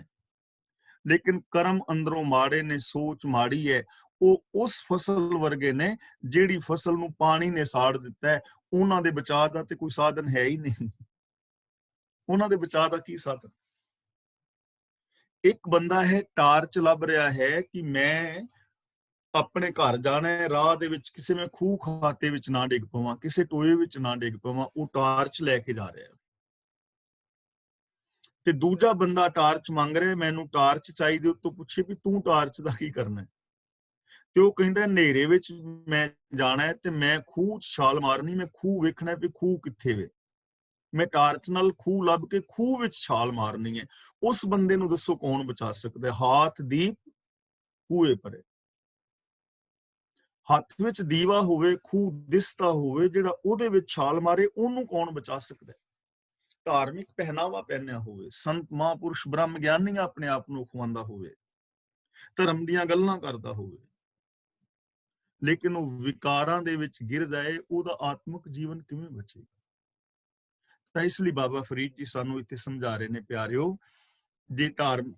ਲੇਕਿਨ ਕਰਮ ਅੰਦਰੋਂ ਮਾੜੇ ਨੇ, ਸੋਚ ਮਾੜੀ ਹੈ। ਉਹ ਉਸ ਫਸਲ ਵਰਗੇ ਨੇ ਜਿਹੜੀ ਫਸਲ ਨੂੰ ਪਾਣੀ ਨੇ ਸਾੜ ਦਿੱਤਾ ਹੈ। ਉਹਨਾਂ ਦੇ ਬਚਾਅ ਦਾ ਤੇ ਕੋਈ ਸਾਧਨ ਹੈ ਹੀ ਨਹੀਂ। ਉਹਨਾਂ ਦੇ ਬਚਾਅ ਦਾ ਕੀ ਸਾਧਨ? ਇੱਕ ਬੰਦਾ ਹੈ, ਟਾਰਚ ਲੱਭ ਰਿਹਾ ਹੈ ਕਿ ਮੈਂ ਆਪਣੇ ਘਰ ਜਾਣਾ ਹੈ, ਰਾਹ ਦੇ ਵਿੱਚ ਕਿਸੇ ਮੈਂ ਖੂਹ ਖਾਤੇ ਵਿੱਚ ਨਾ ਡਿੱਗ ਪਵਾਂ, ਕਿਸੇ ਟੋਏ ਵਿੱਚ ਨਾ ਡਿੱਗ ਪਵਾਂ, ਉਹ ਟਾਰਚ ਲੈ ਕੇ ਜਾ ਰਿਹਾ। ਤੇ ਦੂਜਾ ਬੰਦਾ ਟਾਰਚ ਮੰਗ ਰਿਹਾ, ਮੈਨੂੰ ਟਾਰਚ ਚਾਹੀਦੀ, ਉਹ ਤੋਂ ਪੁੱਛੇ ਵੀ ਤੂੰ ਟਾਰਚ ਦਾ ਕੀ ਕਰਨਾ ਹੈ? ਤੇ ਉਹ ਕਹਿੰਦਾ ਹਨੇਰੇ ਵਿੱਚ ਮੈਂ ਜਾਣਾ ਹੈ ਤੇ ਮੈਂ ਖੂਹ 'ਚ ਛਾਲ ਮਾਰਨੀ, ਮੈਂ ਖੂਹ ਵੇਖਣਾ ਵੀ ਖੂਹ ਕਿੱਥੇ ਵੇ, ਮੈਂ ਟਾਰਚ ਨਾਲ ਖੂਹ ਲੱਭ ਕੇ ਖੂਹ ਵਿੱਚ ਛਾਲ ਮਾਰਨੀ ਹੈ। ਉਸ ਬੰਦੇ ਨੂੰ ਦੱਸੋ ਕੌਣ ਬਚਾ ਸਕਦਾ? ਹਾਥ ਦੀਪ ਕੂਏ ਪਰੇ। ਹੱਥ ਵਿੱਚ ਦੀਵਾ ਹੋਵੇ, ਖੂਹ ਦਿਸਦਾ ਹੋਵੇ, ਜਿਹੜਾ ਉਹਦੇ ਵਿੱਚ ਛਾਲ ਮਾਰੇ ਉਹਨੂੰ ਕੌਣ ਬਚਾ ਸਕਦਾ? ਧਾਰਮਿਕ ਪਹਿਨਾਵਾ ਪਹਿਨਿਆ ਹੋਵੇ, ਸੰਤ ਮਹਾਂਪੁਰਸ਼ ਬ੍ਰਹਮ ਗਿਆਨੀ ਆਪਣੇ ਆਪ ਨੂੰ ਖਵਾਉਂਦਾ ਹੋਵੇ, ਧਰਮ ਦੀਆਂ ਗੱਲਾਂ ਕਰਦਾ ਹੋਵੇ, ਲੇਕਿਨ ਉਹ ਵਿਕਾਰਾਂ ਦੇ ਵਿੱਚ ਗਿਰ ਜਾਏ, ਉਹਦਾ ਆਤਮਿਕ ਜੀਵਨ ਕਿਵੇਂ ਬਚੇ? ਤਾਂ ਇਸ ਲਈ ਬਾਬਾ ਫਰੀਦ ਜੀ ਸਾਨੂੰ ਇੱਥੇ ਸਮਝਾ ਰਹੇ ਨੇ, ਪਿਆਰਿਓ, ਜੇ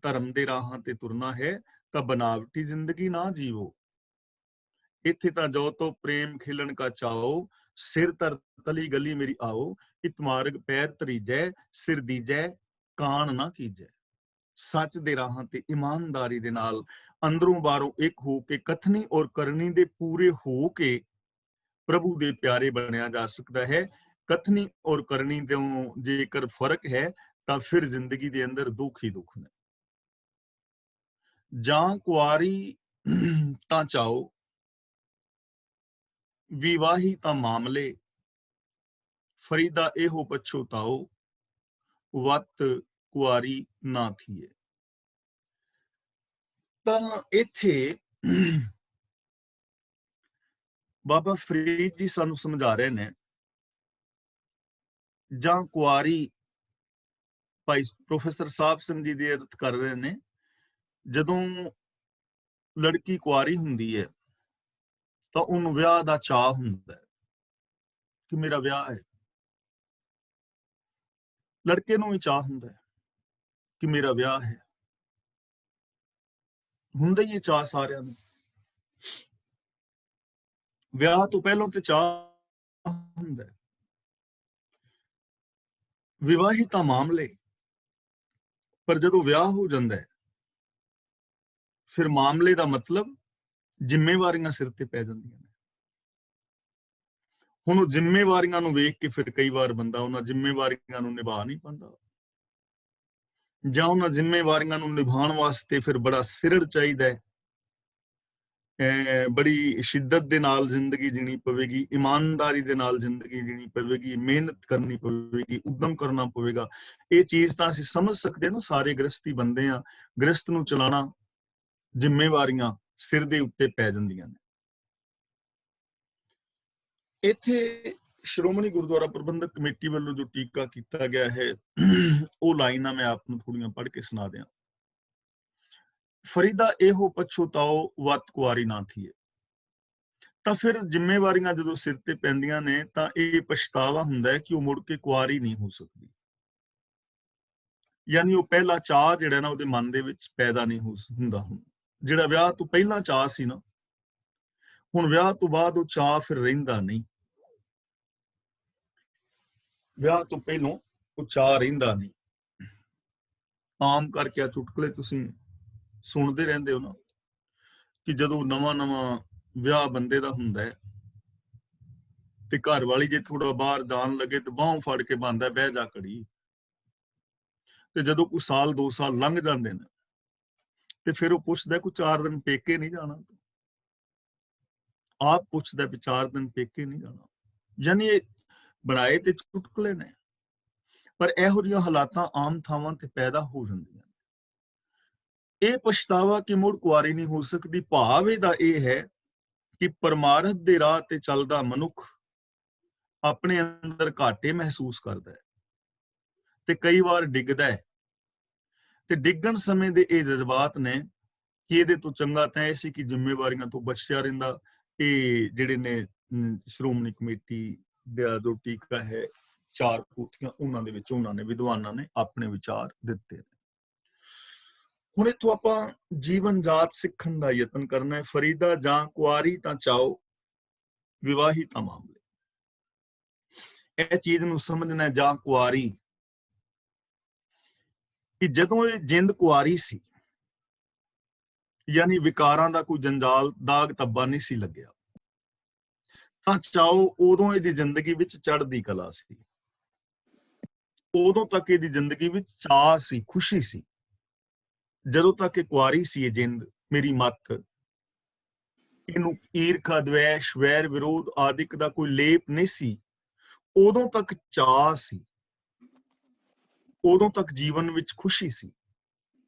ਧਰਮ ਦੇ ਰਾਹਾਂ ਤੇ ਤੁਰਨਾ ਹੈ ਤਾਂ ਬਨਾਵਟੀ ਜ਼ਿੰਦਗੀ ਨਾ ਜੀਵੋ। ਇੱਥੇ ਤਾਂ ਜੋ ਤੋ ਪ੍ਰੇਮ ਖਿਲਣ ਕਾ ਚਾਓ, ਸਿਰ ਧਰ ਤਲੀ ਗਲੀ ਮੇਰੀ ਆਓ, ਇਤ ਮਾਰਗ ਪੈਰ ਧਰੀਜੈ, ਸਿਰ ਦੀਜੈ ਕਾਣ ਨਾ ਕੀਜੈ। ਸੱਚ ਦੇ ਰਾਹਾਂ ਤੇ ਇਮਾਨਦਾਰੀ ਦੇ ਨਾਲ ਅੰਦਰੋਂ ਬਾਹਰੋਂ ਇੱਕ ਹੋ ਕੇ, ਕਥਨੀ ਔਰ ਕਰਨੀ ਦੇ ਪੂਰੇ ਹੋ ਕੇ ਪ੍ਰਭੂ ਦੇ ਪਿਆਰੇ ਬਣਿਆ ਜਾ ਸਕਦਾ ਹੈ। ਕਥਨੀ ਔਰ ਕਰਨੀ ਦੇ ਜੇਕਰ ਫਰਕ ਹੈ ਤਾਂ ਫਿਰ ਜ਼ਿੰਦਗੀ ਦੇ ਅੰਦਰ ਦੁੱਖ ਹੀ ਦੁੱਖ ਨੇ। ਜਾਂ ਕੁਆਰੀ ਤਾਂ ਚਾਓ, ਵਿਵਾਹੀ ਤਾਂ ਮਾਮਲੇ, ਫਰੀਦਾ ਇਹੋ ਪਛੋਤਾਓ, ਵਤ ਕੁਆਰੀ ਨਾ ਥੀਏ। ਤਾਂ ਇੱਥੇ ਬਾਬਾ ਫਰੀਦ ਜੀ ਸਾਨੂੰ ਸਮਝਾ ਰਹੇ ਨੇ, ਜਾਂ ਕੁਆਰੀ, ਭਾਈ ਪ੍ਰੋਫੈਸਰ ਸਾਹਿਬ ਸਿੰਘ ਜੀ ਦੀ ਅਰਥ ਕਰ ਰਹੇ ਨੇ, ਜਦੋਂ ਲੜਕੀ ਕੁਆਰੀ ਹੁੰਦੀ ਹੈ ਤਾਂ ਉਹਨੂੰ ਵਿਆਹ ਦਾ ਚਾਅ ਹੁੰਦਾ ਹੈ ਕਿ ਮੇਰਾ ਵਿਆਹ ਹੈ। ਲੜਕੇ ਨੂੰ ਵੀ ਚਾਅ ਹੁੰਦਾ ਹੈ ਕਿ ਮੇਰਾ ਵਿਆਹ ਹੈ, ਹੁੰਦਾ ਹੀ ਇਹ ਚਾਅ ਸਾਰਿਆਂ ਨੂੰ। ਵਿਆਹ ਤੋਂ ਪਹਿਲਾਂ ਤੇ ਚਾਅ ਹੁੰਦਾ ਹੈ। ਵਿਵਾਹਿਤਾ ਮਾਮਲੇ, ਪਰ ਜਦੋਂ ਵਿਆਹ ਹੋ ਜਾਂਦਾ ਹੈ ਫਿਰ ਮਾਮਲੇ ਦਾ ਮਤਲਬ ਜ਼ਿੰਮੇਵਾਰੀਆਂ ਸਿਰ ਤੇ ਪੈ ਜਾਂਦੀਆਂ ਨੇ। ਹੁਣ ਉਹ ਜ਼ਿੰਮੇਵਾਰੀਆਂ ਨੂੰ ਵੇਖ ਕੇ ਫਿਰ ਕਈ ਵਾਰ ਬੰਦਾ ਉਹਨਾਂ ਜ਼ਿੰਮੇਵਾਰੀਆਂ ਨੂੰ ਨਿਭਾ ਨਹੀਂ ਪਾਉਂਦਾ, ਜਾਂ ਉਹਨਾਂ ਜ਼ਿੰਮੇਵਾਰੀਆਂ ਨੂੰ ਨਿਭਾਉਣ ਵਾਸਤੇ ਫਿਰ ਬੜਾ ਸਿਰੜ ਚਾਹੀਦਾ ਹੈ, ਬੜੀ ਸ਼ਿੱਦਤ ਦੇ ਨਾਲ ਜ਼ਿੰਦਗੀ ਜੀਣੀ ਪਵੇਗੀ, ਇਮਾਨਦਾਰੀ ਦੇ ਨਾਲ ਜ਼ਿੰਦਗੀ ਜੀਣੀ ਪਵੇਗੀ, ਮਿਹਨਤ ਕਰਨੀ ਪਵੇਗੀ, ਉਦਮ ਕਰਨਾ ਪਵੇਗਾ। ਇਹ ਚੀਜ਼ ਤਾਂ ਅਸੀਂ ਸਮਝ ਸਕਦੇ ਨਾ, ਸਾਰੇ ਗ੍ਰਸਤੀ ਬੰਦੇ ਆ, ਗ੍ਰਸਤ ਨੂੰ ਚਲਾਉਣਾ, ਜ਼ਿੰਮੇਵਾਰੀਆਂ ਸਿਰ ਦੇ ਉੱਤੇ ਪੈ ਜਾਂਦੀਆਂ ਨੇ। ਇੱਥੇ ਸ਼੍ਰੋਮਣੀ ਗੁਰਦੁਆਰਾ ਪ੍ਰਬੰਧਕ ਕਮੇਟੀ ਵੱਲੋਂ ਜੋ ਟੀਕਾ ਕੀਤਾ ਗਿਆ ਹੈ, ਉਹ ਲਾਈਨਾਂ ਮੈਂ ਆਪ ਨੂੰ ਥੋੜੀਆਂ ਪੜ੍ਹ ਕੇ ਸੁਣਾ ਦਿਆਂ। ਫਰੀਦਾ ਇਹੋ ਪਛੋਤਾਓ, ਵਤ ਕੁਆਰੀ ਨਾ ਥੀਏ। ਤਾਂ ਫਿਰ ਜ਼ਿੰਮੇਵਾਰੀਆਂ ਜਦੋਂ ਸਿਰ ਤੇ ਪੈਂਦੀਆਂ ਨੇ ਤਾਂ ਇਹ ਪਛਤਾਵਾ ਹੁੰਦਾ ਹੈ ਕਿ ਉਹ ਮੁੜ ਕੇ ਕੁਆਰੀ ਨਹੀਂ ਹੋ ਸਕਦੀ। ਯਾਨੀ ਉਹ ਪਹਿਲਾ ਚਾਅ ਜਿਹੜਾ ਨਾ ਉਹਦੇ ਮਨ ਦੇ ਵਿੱਚ ਪੈਦਾ ਨਹੀਂ ਹੁੰਦਾ। ਹੁਣ ਜਿਹੜਾ ਵਿਆਹ ਤੋਂ ਪਹਿਲਾਂ ਚਾਅ ਸੀ ਨਾ, ਹੁਣ ਵਿਆਹ ਤੋਂ ਬਾਅਦ ਉਹ ਚਾਅ ਫਿਰ ਰਹਿੰਦਾ ਨਹੀਂ। ਵਿਆਹ ਤੋਂ ਪਹਿਲਾਂ ਉਹ ਚਾਅ ਰਹਿੰਦਾ ਨਹੀਂ। ਆਮ ਕਰਕੇ ਆ ਚੁਟਕਲੇ ਤੁਸੀਂ ਸੁਣਦੇ ਰਹਿੰਦੇ ਹੋ ਨਾ, ਕਿ ਜਦੋਂ ਨਵਾਂ ਵਿਆਹ ਬੰਦੇ ਦਾ ਹੁੰਦਾ ਹੈ ਤੇ ਘਰ ਵਾਲੀ ਜੇ ਥੋੜਾ ਬਾਹਰ ਜਾਣ ਲੱਗੇ ਤੇ ਬਾਹੋਂ ਫੜ ਕੇ ਬੰਦਾ, ਬਹਿ ਜਾ ਘੜੀ। ਤੇ ਜਦੋਂ ਕੋਈ ਸਾਲ 2 ਸਾਲ ਲੰਘ ਜਾਂਦੇ ਨੇ ਤੇ ਫਿਰ ਉਹ ਪੁੱਛਦਾ ਕੋਈ 4 ਦਿਨ ਪੇਕੇ ਨਹੀਂ ਜਾਣਾ? ਆਪ ਪੁੱਛਦਾ ਵੀ 4 ਦਿਨ ਪੇਕੇ ਨਹੀਂ ਜਾਣਾ। ਯਾਨੀ ਇਹ ਬਣਾਏ ਤੇ ਚੁਟਕਲੇ ਨੇ, ਪਰ ਇਹੋ ਜਿਹੀਆਂ ਹਾਲਾਤਾਂ ਆਮ ਥਾਵਾਂ ਤੇ ਪੈਦਾ ਹੋ ਜਾਂਦੀਆਂ। ਇਹ ਪਛਤਾਵਾ ਕਿ ਮੁੜ ਕੁਆਰੀ ਨਹੀਂ ਹੋ ਸਕਦੀ, ਭਾਵ ਇਹਦਾ ਇਹ ਹੈ ਕਿ ਪਰਮਾਰਥ ਦੇ ਰਾਹ ਤੇ ਚੱਲਦਾ ਮਨੁੱਖ ਆਪਣੇ ਅੰਦਰ ਘਾਟੇ ਮਹਿਸੂਸ ਕਰਦਾ ਹੈ ਤੇ ਕਈ ਵਾਰ ਡਿੱਗਦਾ ਹੈ, ਤੇ ਡਿੱਗਣ ਸਮੇਂ ਦੇ ਇਹ ਜਜ਼ਬਾਤ ਨੇ ਕਿ ਇਹਦੇ ਤੋਂ ਚੰਗਾ ਤਾਂ ਇਹ ਸੀ ਕਿ ਜ਼ਿੰਮੇਵਾਰੀਆਂ ਤੋਂ ਬਚਿਆ ਰਹਿੰਦਾ। ਇਹ ਜਿਹੜੇ ਨੇ ਸ਼੍ਰੋਮਣੀ ਕਮੇਟੀ ਦਾ ਜੋ ਟੀਕਾ ਹੈ 4 ਪੋਥੀਆਂ, ਉਹਨਾਂ ਦੇ ਵਿੱਚ ਉਹਨਾਂ ਨੇ, ਵਿਦਵਾਨਾਂ ਨੇ ਆਪਣੇ ਵਿਚਾਰ ਦਿੱਤੇ। ਹੁਣ ਇੱਥੋਂ ਆਪਾਂ ਜੀਵਨ ਜਾਤ ਸਿੱਖਣ ਦਾ ਯਤਨ ਕਰਨਾ ਹੈ। ਫਰੀਦਾ ਜਾਂ ਕੁਆਰੀ ਤਾਂ ਚਾਓ, ਵਿਵਾਹੀ ਤਾਂ ਮਾਮਲੇ। ਇਹ ਚੀਜ਼ ਨੂੰ ਸਮਝਣਾ, ਜਾਂ ਕੁਆਰੀ, ਕਿ ਜਦੋਂ ਇਹ ਜਿੰਦ ਕੁਆਰੀ ਸੀ ਯਾਨੀ ਵਿਕਾਰਾਂ ਦਾ ਕੋਈ ਜੰਜਾਲ ਦਾਗ ਧੱਬਾ ਨਹੀਂ ਸੀ ਲੱਗਿਆ। ਤਾਂ ਚਾਓ ਉਦੋਂ ਇਹਦੀ ਜ਼ਿੰਦਗੀ ਵਿੱਚ ਚੜ੍ਹਦੀ ਕਲਾ ਸੀ, ਉਦੋਂ ਤੱਕ ਇਹਦੀ ਜ਼ਿੰਦਗੀ ਵਿੱਚ ਚਾਅ ਸੀ, ਖੁਸ਼ੀ ਸੀ। ਜਦੋਂ ਤੱਕ ਇਹ ਕੁਆਰੀ ਸੀ ਇਹ ਜਿੰਦ, ਮੇਰੀ ਮੱਤ, ਇਹਨੂੰ ਈਰਖਾ, ਦਵੈਸ਼, ਵੈਰ, ਵਿਰੋਧ ਆਦਿਕ ਦਾ ਕੋਈ ਲੇਪ ਨਹੀਂ ਸੀ, ਉਦੋਂ ਤੱਕ ਚਾਅ ਸੀ, ਉਦੋਂ ਤੱਕ ਜੀਵਨ ਵਿੱਚ ਖੁਸ਼ੀ ਸੀ।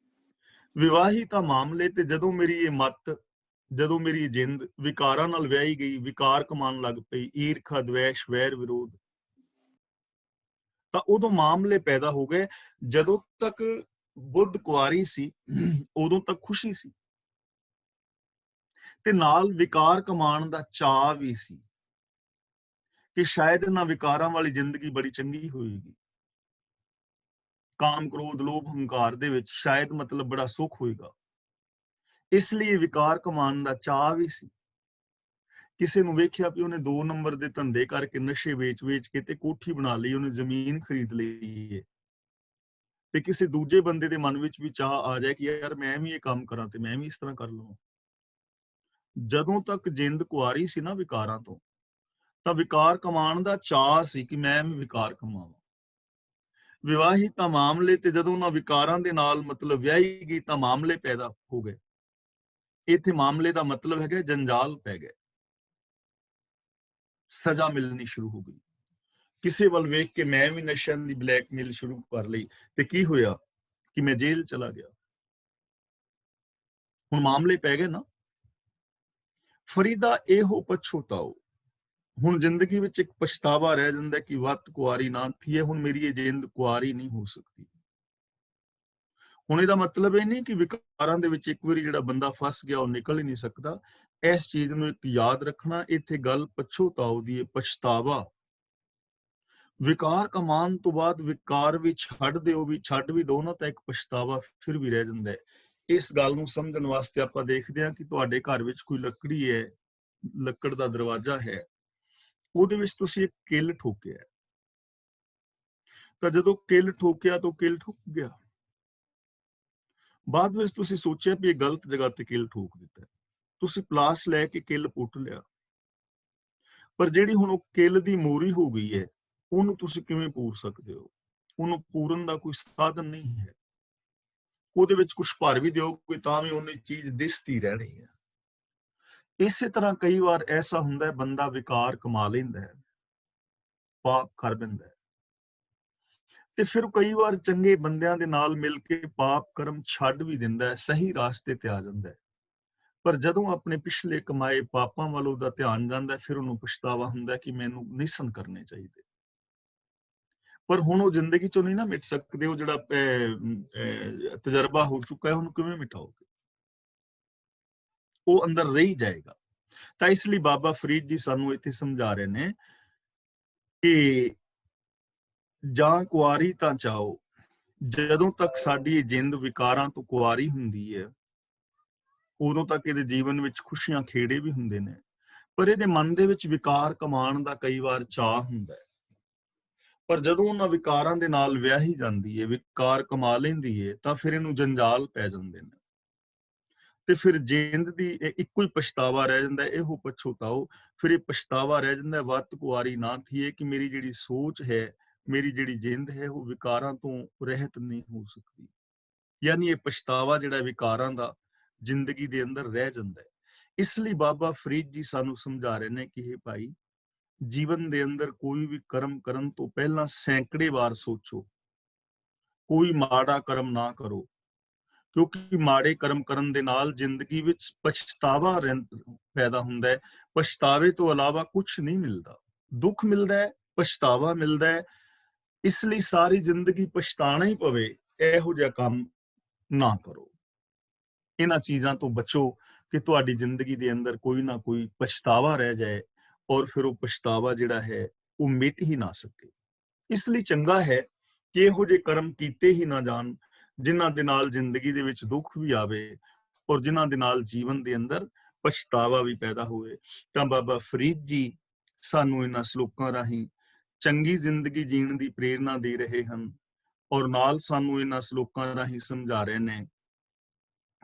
ਵਿਵਾਹਿਤਾ ਮਾਮਲੇ ਤੇ ਜਦੋਂ ਮੇਰੀ ਇਹ ਮੱਤ, ਜਦੋਂ ਮੇਰੀ ਜਿੰਦ ਵਿਕਾਰਾਂ ਨਾਲ ਵਿਆਹੀ ਗਈ, ਵਿਕਾਰ ਕਮਾਉਣ ਲੱਗ ਪਈ, ਈਰਖਾ, ਦਵੈਸ਼, ਵੈਰ, ਵਿਰੋਧ, ਤਾਂ ਉਦੋਂ ਮਾਮਲੇ ਪੈਦਾ ਹੋ ਗਏ। ਜਦੋਂ ਤੱਕ ਬੁੱਧ ਕੁਆਰੀ ਸੀ ਉਦੋਂ ਤੱਕ ਖੁਸ਼ੀ ਸੀ, ਤੇ ਨਾਲ ਵਿਕਾਰ ਕਮਾਉਣ ਦਾ ਚਾਅ ਵੀ ਸੀ ਕਿ ਸ਼ਾਇਦ ਇਹਨਾਂ ਵਿਕਾਰਾਂ ਵਾਲੀ ਜ਼ਿੰਦਗੀ ਬੜੀ ਚੰਗੀ ਹੋਏਗੀ। ਕਾਮ, ਕ੍ਰੋਧ, ਲੋਭ, ਹੰਕਾਰ ਦੇ ਵਿੱਚ ਸ਼ਾਇਦ ਮਤਲਬ ਬੜਾ ਸੁੱਖ ਹੋਏਗਾ। ਇਸ ਲਈ ਵਿਕਾਰ ਕਮਾਉਣ ਦਾ ਚਾਅ ਵੀ ਸੀ। ਕਿਸੇ ਨੂੰ ਵੇਖਿਆ ਵੀ ਉਹਨੇ 2 ਨੰਬਰ ਦੇ ਧੰਦੇ ਕਰਕੇ ਨਸ਼ੇ ਵੇਚ ਕੇ ਤੇ ਕੋਠੀ ਬਣਾ ਲਈ, ਉਹਨੇ ਜ਼ਮੀਨ ਖਰੀਦ ਲਈ ਹੈ, ਤੇ ਕਿਸੇ ਦੂਜੇ ਬੰਦੇ ਦੇ ਮਨ ਵਿੱਚ ਵੀ ਚਾਹ ਆ ਜਾਏ ਕਿ ਯਾਰ ਮੈਂ ਵੀ ਇਹ ਕੰਮ ਕਰਾਂ ਤੇ ਮੈਂ ਵੀ ਇਸ ਤਰ੍ਹਾਂ ਕਰ ਲਵਾਂ। ਜਦੋਂ ਤੱਕ ਜਿੰਦ ਕੁਆਰੀ ਸੀ ਨਾ ਵਿਕਾਰਾਂ ਤੋਂ, ਤਾਂ ਵਿਕਾਰ ਕਮਾਉਣ ਦਾ ਚਾਅ ਸੀ ਕਿ ਮੈਂ ਵੀ ਵਿਕਾਰ ਕਮਾਵਾਂ। ਵਿਵਾਹਿਤਾ ਮਾਮਲੇ ਤੇ ਜਦੋਂ ਉਹਨਾਂ ਵਿਕਾਰਾਂ ਦੇ ਨਾਲ ਮਤਲਬ ਵਿਆਹੀ ਗਈ ਤਾਂ ਮਾਮਲੇ ਪੈਦਾ ਹੋ ਗਏ। ਇੱਥੇ ਮਾਮਲੇ ਦਾ ਮਤਲਬ ਹੈਗਾ ਜੰਜਾਲ ਪੈ ਗਏ, ਸਜ਼ਾ ਮਿਲਣੀ ਸ਼ੁਰੂ ਹੋ ਗਈ। ਕਿਸੇ ਵੱਲ ਵੇਖ ਕੇ ਮੈਂ ਵੀ ਨਸ਼ਿਆਂ ਦੀ ਬਲੈਕਮੇਲ ਸ਼ੁਰੂ ਕਰ ਲਈ, ਤੇ ਕੀ ਹੋਇਆ ਕਿ ਮੈਂ ਜੇਲ੍ਹ ਚਲਾ ਗਿਆ। ਹੁਣ ਮਾਮਲੇ ਪੈ ਗਏ ਨਾ। ਫਰੀਦਾ ਇਹੋ ਪਛੋਤਾਓ, ਹੁਣ ਜ਼ਿੰਦਗੀ ਵਿੱਚ ਇੱਕ ਪਛਤਾਵਾ ਰਹਿ ਜਾਂਦਾ ਕਿ ਵੱਤ ਕੁਆਰੀ ਨਾ ਥੀਏ, ਹੁਣ ਮੇਰੀ ਇਹ ਜਿੰਦ ਕੁਆਰੀ ਨਹੀਂ ਹੋ ਸਕਦੀ। ਹੁਣ ਇਹਦਾ ਮਤਲਬ ਇਹ ਨਹੀਂ ਕਿ ਵਿਕਾਰਾਂ ਦੇ ਵਿੱਚ ਇੱਕ ਵਾਰੀ ਜਿਹੜਾ ਬੰਦਾ ਫਸ ਗਿਆ ਉਹ ਨਿਕਲ ਹੀ ਨਹੀਂ ਸਕਦਾ। ਇਸ ਚੀਜ਼ ਨੂੰ ਇੱਕ ਯਾਦ ਰੱਖਣਾ, ਇੱਥੇ ਗੱਲ ਪਛੋਤਾਓ ਦੀ ਹੈ, ਪਛਤਾਵਾ। ਵਿਕਾਰ ਕਮਾਉਣ ਤੋਂ ਬਾਅਦ ਵਿਕਾਰ ਵੀ ਛੱਡ ਦਿਓ, ਵੀ ਛੱਡ ਵੀ ਦੋ ਨਾ ਤਾਂ ਇੱਕ ਪਛਤਾਵਾ ਫਿਰ ਵੀ ਰਹਿ ਜਾਂਦਾ ਹੈ। ਇਸ ਗੱਲ ਨੂੰ ਸਮਝਣ ਵਾਸਤੇ ਆਪਾਂ ਦੇਖਦੇ ਹਾਂ ਕਿ ਤੁਹਾਡੇ ਘਰ ਵਿੱਚ ਕੋਈ ਲੱਕੜੀ ਹੈ, ਲੱਕੜ ਦਾ ਦਰਵਾਜ਼ਾ ਹੈ, ਉਹਦੇ ਵਿੱਚ ਤੁਸੀਂ ਇੱਕ ਕਿੱਲ ਠੋਕਿਆ, ਤਾਂ ਜਦੋਂ ਕਿੱਲ ਠੋਕਿਆ ਤਾਂ ਕਿੱਲ ਠੁੱਕ ਗਿਆ। ਬਾਅਦ ਵਿੱਚ ਤੁਸੀਂ ਸੋਚਿਆ ਵੀ ਇਹ ਗਲਤ ਜਗ੍ਹਾ ਤੇ ਕਿੱਲ ਠੋਕ ਦਿੱਤਾ, ਤੁਸੀਂ ਪਲਾਸ ਲੈ ਕੇ ਕਿੱਲ ਪੁੱਟ ਲਿਆ, ਪਰ ਜਿਹੜੀ ਹੁਣ ਉਹ ਕਿੱਲ ਦੀ ਮੋਰੀ ਹੋ ਗਈ ਹੈ, ਉਹਨੂੰ ਤੁਸੀਂ ਕਿਵੇਂ ਪੂਰ ਸਕਦੇ ਹੋ? ਉਹਨੂੰ ਪੂਰਨ ਦਾ ਕੋਈ ਸਾਧਨ ਨਹੀਂ ਹੈ। ਉਹਦੇ ਵਿੱਚ ਕੁਝ ਭਰ ਵੀ ਦਿਓਗੇ ਤਾਂ ਵੀ ਉਹਨੇ ਚੀਜ਼ ਦਿਸਦੀ ਰਹਿਣੀ ਹੈ। ਇਸੇ ਤਰ੍ਹਾਂ ਕਈ ਵਾਰ ਐਸਾ ਹੁੰਦਾ ਹੈ, ਬੰਦਾ ਵਿਕਾਰ ਕਮਾ ਲੈਂਦਾ ਹੈ, ਪਾਪ ਕਰ ਦਿੰਦਾ ਹੈ, ਤੇ ਫਿਰ ਕਈ ਵਾਰ ਚੰਗੇ ਬੰਦਿਆਂ ਦੇ ਨਾਲ ਮਿਲ ਕੇ ਪਾਪ ਕਰਮ ਛੱਡ ਵੀ ਦਿੰਦਾ ਹੈ, ਸਹੀ ਰਾਸਤੇ ਤੇ ਆ ਜਾਂਦਾ ਹੈ। ਪਰ ਜਦੋਂ ਆਪਣੇ ਪਿਛਲੇ ਕਮਾਏ ਪਾਪਾਂ ਵੱਲ ਉਹਦਾ ਧਿਆਨ ਜਾਂਦਾ, ਫਿਰ ਉਹਨੂੰ ਪਛਤਾਵਾ ਹੁੰਦਾ ਕਿ ਮੈਨੂੰ ਨਹੀਂ ਕਰਨੇ ਚਾਹੀਦੇ। ਪਰ ਹੁਣ ਉਹ ਜ਼ਿੰਦਗੀ ਚੋਂ ਨਹੀਂ ਨਾ ਮਿਟ ਸਕਦੇ। ਉਹ ਜਿਹੜਾ ਤਜਰਬਾ ਹੋ ਚੁੱਕਾ ਹੈ, ਉਹਨੂੰ ਕਿਵੇਂ ਮਿਟਾਓਗੇ? ਉਹ ਅੰਦਰ ਰਹੀ ਜਾਏਗਾ। ਤਾਂ ਇਸ ਲਈ ਬਾਬਾ ਫਰੀਦ ਜੀ ਸਾਨੂੰ ਇੱਥੇ ਸਮਝਾ ਰਹੇ ਨੇ ਕਿ ਜਾਂ ਕੁਆਰੀ ਤਾਂ ਚਾਹੋ, ਜਦੋਂ ਤੱਕ ਸਾਡੀ ਜਿੰਦ ਵਿਕਾਰਾਂ ਤੋਂ ਕੁਆਰੀ ਹੁੰਦੀ ਹੈ, ਉਦੋਂ ਤੱਕ ਇਹਦੇ ਜੀਵਨ ਵਿੱਚ ਖੁਸ਼ੀਆਂ ਖੇੜੇ ਵੀ ਹੁੰਦੇ ਨੇ, ਪਰ ਇਹਦੇ ਮਨ ਦੇ ਵਿੱਚ ਵਿਕਾਰ ਕਮਾਉਣ ਦਾ ਕਈ ਵਾਰ ਚਾਅ ਹੁੰਦਾ ਹੈ। ਪਰ ਜਦੋਂ ਉਹਨਾਂ ਵਿਕਾਰਾਂ ਦੇ ਨਾਲ ਵਿਆਹੀ ਜਾਂਦੀ ਹੈ, ਵਿਕਾਰ ਕਮਾ ਲੈਂਦੀ ਹੈ, ਤਾਂ ਫਿਰ ਇਹਨੂੰ ਜੰਜਾਲ ਪੈ ਜਾਂਦੇ ਨੇ, ਤੇ ਫਿਰ ਜਿੰਦ ਦੀ ਇੱਕੋ ਹੀ ਪਛਤਾਵਾ ਰਹਿ ਜਾਂਦਾ, ਇਹੋ ਪਛੋਤਾਓ। ਫਿਰ ਇਹ ਪਛਤਾਵਾ ਰਹਿ ਜਾਂਦਾ, ਵੱਤ ਕੁਆਰੀ ਨਾ ਥੀਏ, ਕਿ ਮੇਰੀ ਜਿਹੜੀ ਸੋਚ ਹੈ, ਮੇਰੀ ਜਿਹੜੀ ਜਿੰਦ ਹੈ, ਉਹ ਵਿਕਾਰਾਂ ਤੋਂ ਰਹਿਤ ਨਹੀਂ ਹੋ ਸਕਦੀ। ਯਾਨੀ ਇਹ ਪਛਤਾਵਾ ਜਿਹੜਾ ਵਿਕਾਰਾਂ ਦਾ ਜ਼ਿੰਦਗੀ ਦੇ ਅੰਦਰ ਰਹਿ ਜਾਂਦਾ ਹੈ। ਇਸ ਲਈ ਬਾਬਾ ਫਰੀਦ ਜੀ ਸਾਨੂੰ ਸਮਝਾ ਰਹੇ ਨੇ ਕਿ ਇਹ ਭਾਈ, ਜੀਵਨ ਦੇ ਅੰਦਰ ਕੋਈ ਵੀ ਕਰਮ ਕਰਨ ਤੋਂ ਪਹਿਲਾਂ ਸੈਂਕੜੇ ਵਾਰ ਸੋਚੋ, ਕੋਈ ਮਾੜਾ ਕਰਮ ਨਾ ਕਰੋ, ਕਿਉਂਕਿ ਮਾੜੇ ਕਰਮ ਕਰਨ ਦੇ ਨਾਲ ਜ਼ਿੰਦਗੀ ਵਿੱਚ ਪਛਤਾਵਾ ਪੈਦਾ ਹੁੰਦਾ ਹੈ। ਪਛਤਾਵੇ ਤੋਂ ਇਲਾਵਾ ਕੁਝ ਨਹੀਂ ਮਿਲਦਾ, ਦੁੱਖ ਮਿਲਦਾ ਹੈ, ਪਛਤਾਵਾ ਮਿਲਦਾ ਹੈ। ਇਸ ਲਈ ਸਾਰੀ ਜ਼ਿੰਦਗੀ ਪਛਤਾਣਾ ਹੀ ਪਵੇ, ਇਹੋ ਜਿਹਾ ਕੰਮ ਨਾ ਕਰੋ। ਇਹਨਾਂ ਚੀਜ਼ਾਂ ਤੋਂ ਬਚੋ ਕਿ ਤੁਹਾਡੀ ਜ਼ਿੰਦਗੀ ਦੇ ਅੰਦਰ ਕੋਈ ਨਾ ਕੋਈ ਪਛਤਾਵਾ ਰਹਿ ਜਾਏ, ਔਰ ਫਿਰ ਉਹ ਪਛਤਾਵਾ ਜਿਹੜਾ ਹੈ ਉਹ ਮਿਟ ਹੀ ਨਾ ਸਕੇ। ਇਸ ਲਈ ਚੰਗਾ ਹੈ ਕਿ ਇਹੋ ਜਿਹੇ ਕਰਮ ਕੀਤੇ ਹੀ ਨਾ ਜਾਣ, ਜਿਨ੍ਹਾਂ ਦੇ ਨਾਲ ਜ਼ਿੰਦਗੀ ਦੇ ਵਿੱਚ ਦੁੱਖ ਵੀ ਆਵੇ, ਔਰ ਜਿਨ੍ਹਾਂ ਦੇ ਨਾਲ ਜੀਵਨ ਦੇ ਅੰਦਰ ਪਛਤਾਵਾ ਵੀ ਪੈਦਾ ਹੋਵੇ। ਤਾਂ ਬਾਬਾ ਫਰੀਦ ਜੀ ਸਾਨੂੰ ਇਹਨਾਂ ਸ਼ਲੋਕਾਂ ਰਾਹੀਂ ਚੰਗੀ ਜ਼ਿੰਦਗੀ ਜੀਣ ਦੀ ਪ੍ਰੇਰਨਾ ਦੇ ਰਹੇ ਹਨ, ਔਰ ਨਾਲ ਸਾਨੂੰ ਇਹਨਾਂ ਸ਼ਲੋਕਾਂ ਰਾਹੀਂ ਸਮਝਾ ਰਹੇ ਨੇ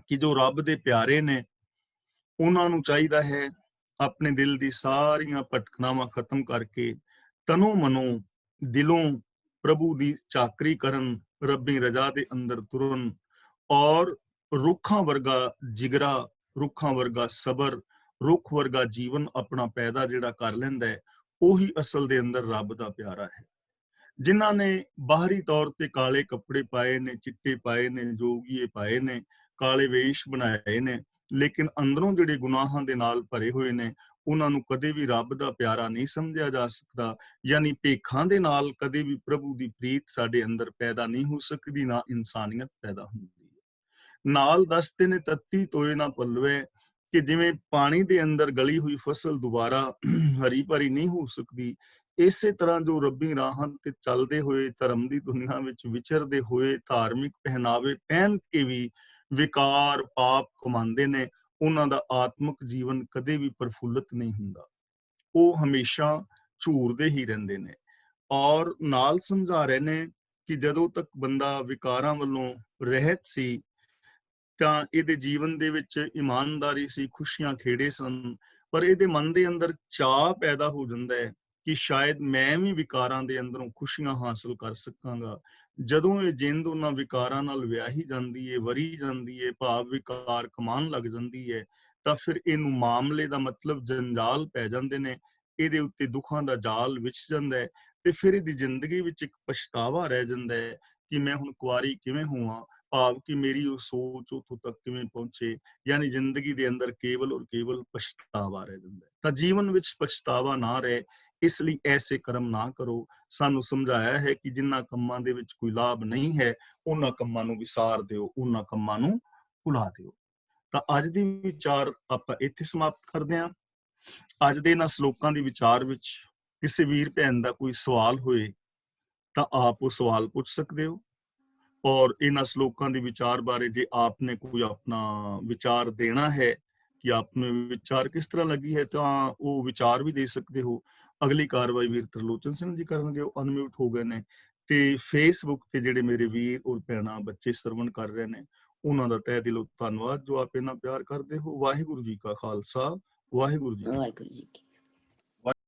ਕਿ ਜੋ ਰੱਬ ਦੇ ਪਿਆਰੇ ਨੇ ਉਹਨਾਂ ਨੂੰ ਚਾਹੀਦਾ ਹੈ ਆਪਣੇ ਦਿਲ ਦੀ ਸਾਰੀਆਂ ਭਟਕਣਾਵਾਂ ਖਤਮ ਕਰਕੇ ਤਨੋਂ ਮਨੋਂ ਦਿਲੋਂ ਪ੍ਰਭੂ ਦੀ ਚਾਕਰੀ ਕਰਨ, ਰੱਬੀ ਰਜ਼ਾ ਦੇ ਅੰਦਰ ਤੁਰਨ ਔਰ ਰੁੱਖਾਂ ਵਰਗਾ ਜਿਗਰਾ, ਰੁੱਖਾਂ ਵਰਗਾ ਸਬਰ, ਰੁੱਖ ਵਰਗਾ ਜੀਵਨ ਆਪਣਾ ਪੈਦਾ ਜਿਹੜਾ ਕਰ ਲੈਂਦਾ ਹੈ, ਉਹੀ ਅਸਲ ਦੇ ਅੰਦਰ ਰੱਬ ਦਾ ਪਿਆਰਾ ਹੈ। ਜਿਨ੍ਹਾਂ ਨੇ ਬਾਹਰੀ ਤੌਰ ਤੇ ਕਾਲੇ ਕੱਪੜੇ ਪਾਏ ਨੇ, ਚਿੱਟੇ ਪਾਏ ਨੇ, ਜੋਗੀਏ ਪਾਏ ਨੇ, ਕਾਲੇ ਵੇਸ਼ ਬਣਾਏ ਨੇ, ਲੇਕਿਨ ਅੰਦਰੋਂ ਜਿਹੜੇ ਗੁਨਾਹਾਂ ਦੇ ਨਾਲ ਭਰੇ ਹੋਏ ਨੇ, ਉਹਨਾਂ ਨੂੰ ਕਦੇ ਵੀ ਰੱਬ ਦਾ ਪਿਆਰਾ ਨਹੀਂ ਸਮਝਿਆ ਜਾ ਸਕਦਾ। ਯਾਨੀ ਭੇਖਾਂ ਦੇ ਨਾਲ ਕਦੇ ਵੀ ਪ੍ਰਭੂ ਦੀ ਪ੍ਰੀਤ ਸਾਡੇ ਅੰਦਰ ਪੈਦਾ ਨਹੀਂ ਹੋ ਸਕਦੀ, ਨਾ ਇਨਸਾਨੀਅਤ ਪੈਦਾ ਹੁੰਦੀ ਹੈ। ਨਾਲ ਦੱਸਦੇ ਨੇ ਤੱਤੀ ਤੋਏ ਨਾ ਪੱਲਵੇ, ਕਿ ਜਿਵੇਂ ਪਾਣੀ ਦੇ ਅੰਦਰ ਗਲੀ ਹੋਈ ਫਸਲ ਦੁਬਾਰਾ ਹਰੀ ਭਰੀ ਨਹੀਂ ਹੋ ਸਕਦੀ, ਇਸੇ ਤਰ੍ਹਾਂ ਜੋ ਰੱਬੀ ਰਾਹਾਂ ਤੇ ਚੱਲਦੇ ਹੋਏ ਧਰਮ ਦੀ ਦੁਨੀਆ ਵਿੱਚ ਵਿਚਰਦੇ ਹੋਏ ਧਾਰਮਿਕ ਪਹਿਨਾਵੇ ਪਹਿਨ ਕੇ ਵੀ ਵਿਕਾਰ ਪਾਪ ਕਮਾਉਂਦੇ ਨੇ, ਉਹਨਾਂ ਦਾ ਆਤਮਿਕ ਜੀਵਨ ਕਦੇ ਵੀ ਪ੍ਰਫੁੱਲਤ ਨਹੀਂ ਹੁੰਦਾ। ਉਹ ਹਮੇਸ਼ਾ ਝੂਰਦੇ ਹੀ ਰਹਿੰਦੇ ਨੇ। ਔਰ ਨਾਲ ਸਮਝਾ ਰਹੇ ਨੇ ਕਿ ਜਦੋਂ ਤੱਕ ਬੰਦਾ ਵਿਕਾਰਾਂ ਵੱਲੋਂ ਰਹਿਤ ਸੀ ਤਾਂ ਇਹਦੇ ਜੀਵਨ ਦੇ ਵਿੱਚ ਇਮਾਨਦਾਰੀ ਸੀ, ਖੁਸ਼ੀਆਂ ਖੇੜੇ ਸਨ, ਪਰ ਇਹਦੇ ਮਨ ਦੇ ਅੰਦਰ ਚਾਅ ਪੈਦਾ ਹੋ ਜਾਂਦਾ ਹੈ ਕਿ ਸ਼ਾਇਦ ਮੈਂ ਵੀ ਵਿਕਾਰਾਂ ਦੇ ਅੰਦਰੋਂ ਖੁਸ਼ੀਆਂ ਹਾਸਲ ਕਰ ਸਕਾਂਗਾ। ਜਦੋਂ ਇਹ ਜਿੰਦ ਉਹਨਾਂ ਵਿਕਾਰਾਂ ਨਾਲ ਵਿਆਹੀ ਜਾਂਦੀ ਹੈ, ਵਰੀ ਜਾਂਦੀ ਹੈ, ਭਾਵ ਵਿਕਾਰ ਕਮਾਉਣ ਲੱਗ ਜਾਂਦੀ ਹੈ, ਤਾਂ ਫਿਰ ਇਹਨੂੰ ਮਾਮਲੇ ਦਾ ਮਤਲਬ ਜੰਜਾਲ ਪੈ ਜਾਂਦੇ ਨੇ, ਇਹਦੇ ਉੱਤੇ ਦੁੱਖਾਂ ਦਾ ਜਾਲ ਵਿਛ ਜਾਂਦਾ ਹੈ, ਤੇ ਫਿਰ ਇਹਦੀ ਜ਼ਿੰਦਗੀ ਵਿੱਚ ਇੱਕ ਪਛਤਾਵਾ ਰਹਿ ਜਾਂਦਾ ਹੈ ਕਿ ਮੈਂ ਹੁਣ ਕੁਆਰੀ ਕਿਵੇਂ ਹੋਵਾਂ, ਭਾਵ ਕਿ ਮੇਰੀ ਉਹ ਸੋਚ ਉੱਥੋਂ ਤੱਕ ਕਿਵੇਂ ਪਹੁੰਚੇ। ਯਾਨੀ ਜ਼ਿੰਦਗੀ ਦੇ ਅੰਦਰ ਕੇਵਲ ਔਰ ਕੇਵਲ ਪਛਤਾਵਾ ਰਹਿ ਜਾਂਦਾ ਹੈ। ਤਾਂ ਜੀਵਨ ਵਿੱਚ ਪਛਤਾਵਾ ਨਾ ਰਹੇ, ਇਸ ਲਈ ਐਸੇ ਕਰਮ ਨਾ ਕਰੋ। ਸਾਨੂੰ ਸਮਝਾਇਆ ਹੈ ਕਿ ਜਿਨ੍ਹਾਂ ਕੰਮਾਂ ਦੇ ਵਿੱਚ ਕੋਈ ਲਾਭ ਨਹੀਂ ਹੈ, ਉਹਨਾਂ ਕੰਮਾਂ ਨੂੰ ਵਿਸਾਰ ਦਿਓ, ਉਹਨਾਂ ਕੰਮਾਂ ਨੂੰ ਭੁਲਾ ਦਿਓ। ਤਾਂ ਅੱਜ ਦੀ ਵਿਚਾਰ ਆਪਾਂ ਇੱਥੇ ਸਮਾਪਤ ਕਰਦੇ ਹਾਂ। ਅੱਜ ਦੇ ਇਹਨਾਂ ਸ਼ਲੋਕਾਂ ਦੇ ਵਿਚਾਰ ਵਿੱਚ ਕਿਸੇ ਵੀਰ ਭੈਣ ਦਾ ਕੋਈ ਸਵਾਲ ਹੋਏ ਤਾਂ ਆਪ ਉਹ ਸਵਾਲ ਪੁੱਛ ਸਕਦੇ ਹੋ। ਔਰ ਇਹਨਾਂ ਸ਼ਲੋਕਾਂ ਦੇ ਵਿਚਾਰ ਬਾਰੇ ਜੇ ਆਪਨੇ ਕੋਈ ਆਪਣਾ ਵਿਚਾਰ ਦੇਣਾ ਹੈ ਕਿ ਆਪਨੇ ਵਿਚਾਰ ਕਿਸ ਤਰ੍ਹਾਂ ਲੱਗੀ ਹੈ, ਤਾਂ ਉਹ ਵਿਚਾਰ ਵੀ ਦੇ ਸਕਦੇ ਹੋ। ਅਗਲੀ ਕਾਰਵਾਈ ਵੀਰ ਤਰਲੋਚਨ ਸਿੰਘ ਜੀ ਕਰਨਗੇ, ਉਹ ਅਨਮਿਊਟ ਹੋ ਗਏ ਨੇ। ਤੇ ਫੇਸਬੁੱਕ ਤੇ ਜਿਹੜੇ ਮੇਰੇ ਵੀਰ ਔਰ ਭੈਣਾਂ ਬੱਚੇ ਸਰਵਣ ਕਰ ਰਹੇ ਨੇ, ਉਹਨਾਂ ਦਾ ਤਹਿ ਦਿਲੋਂ ਧੰਨਵਾਦ ਜੋ ਆਪ ਇਹਨਾਂ ਪਿਆਰ ਕਰਦੇ ਹੋ। ਵਾਹਿਗੁਰੂ ਜੀ ਕਾ ਖਾਲਸਾ, ਵਾਹਿਗੁਰੂ ਜੀ ਕੀ ਫਤਿਹ।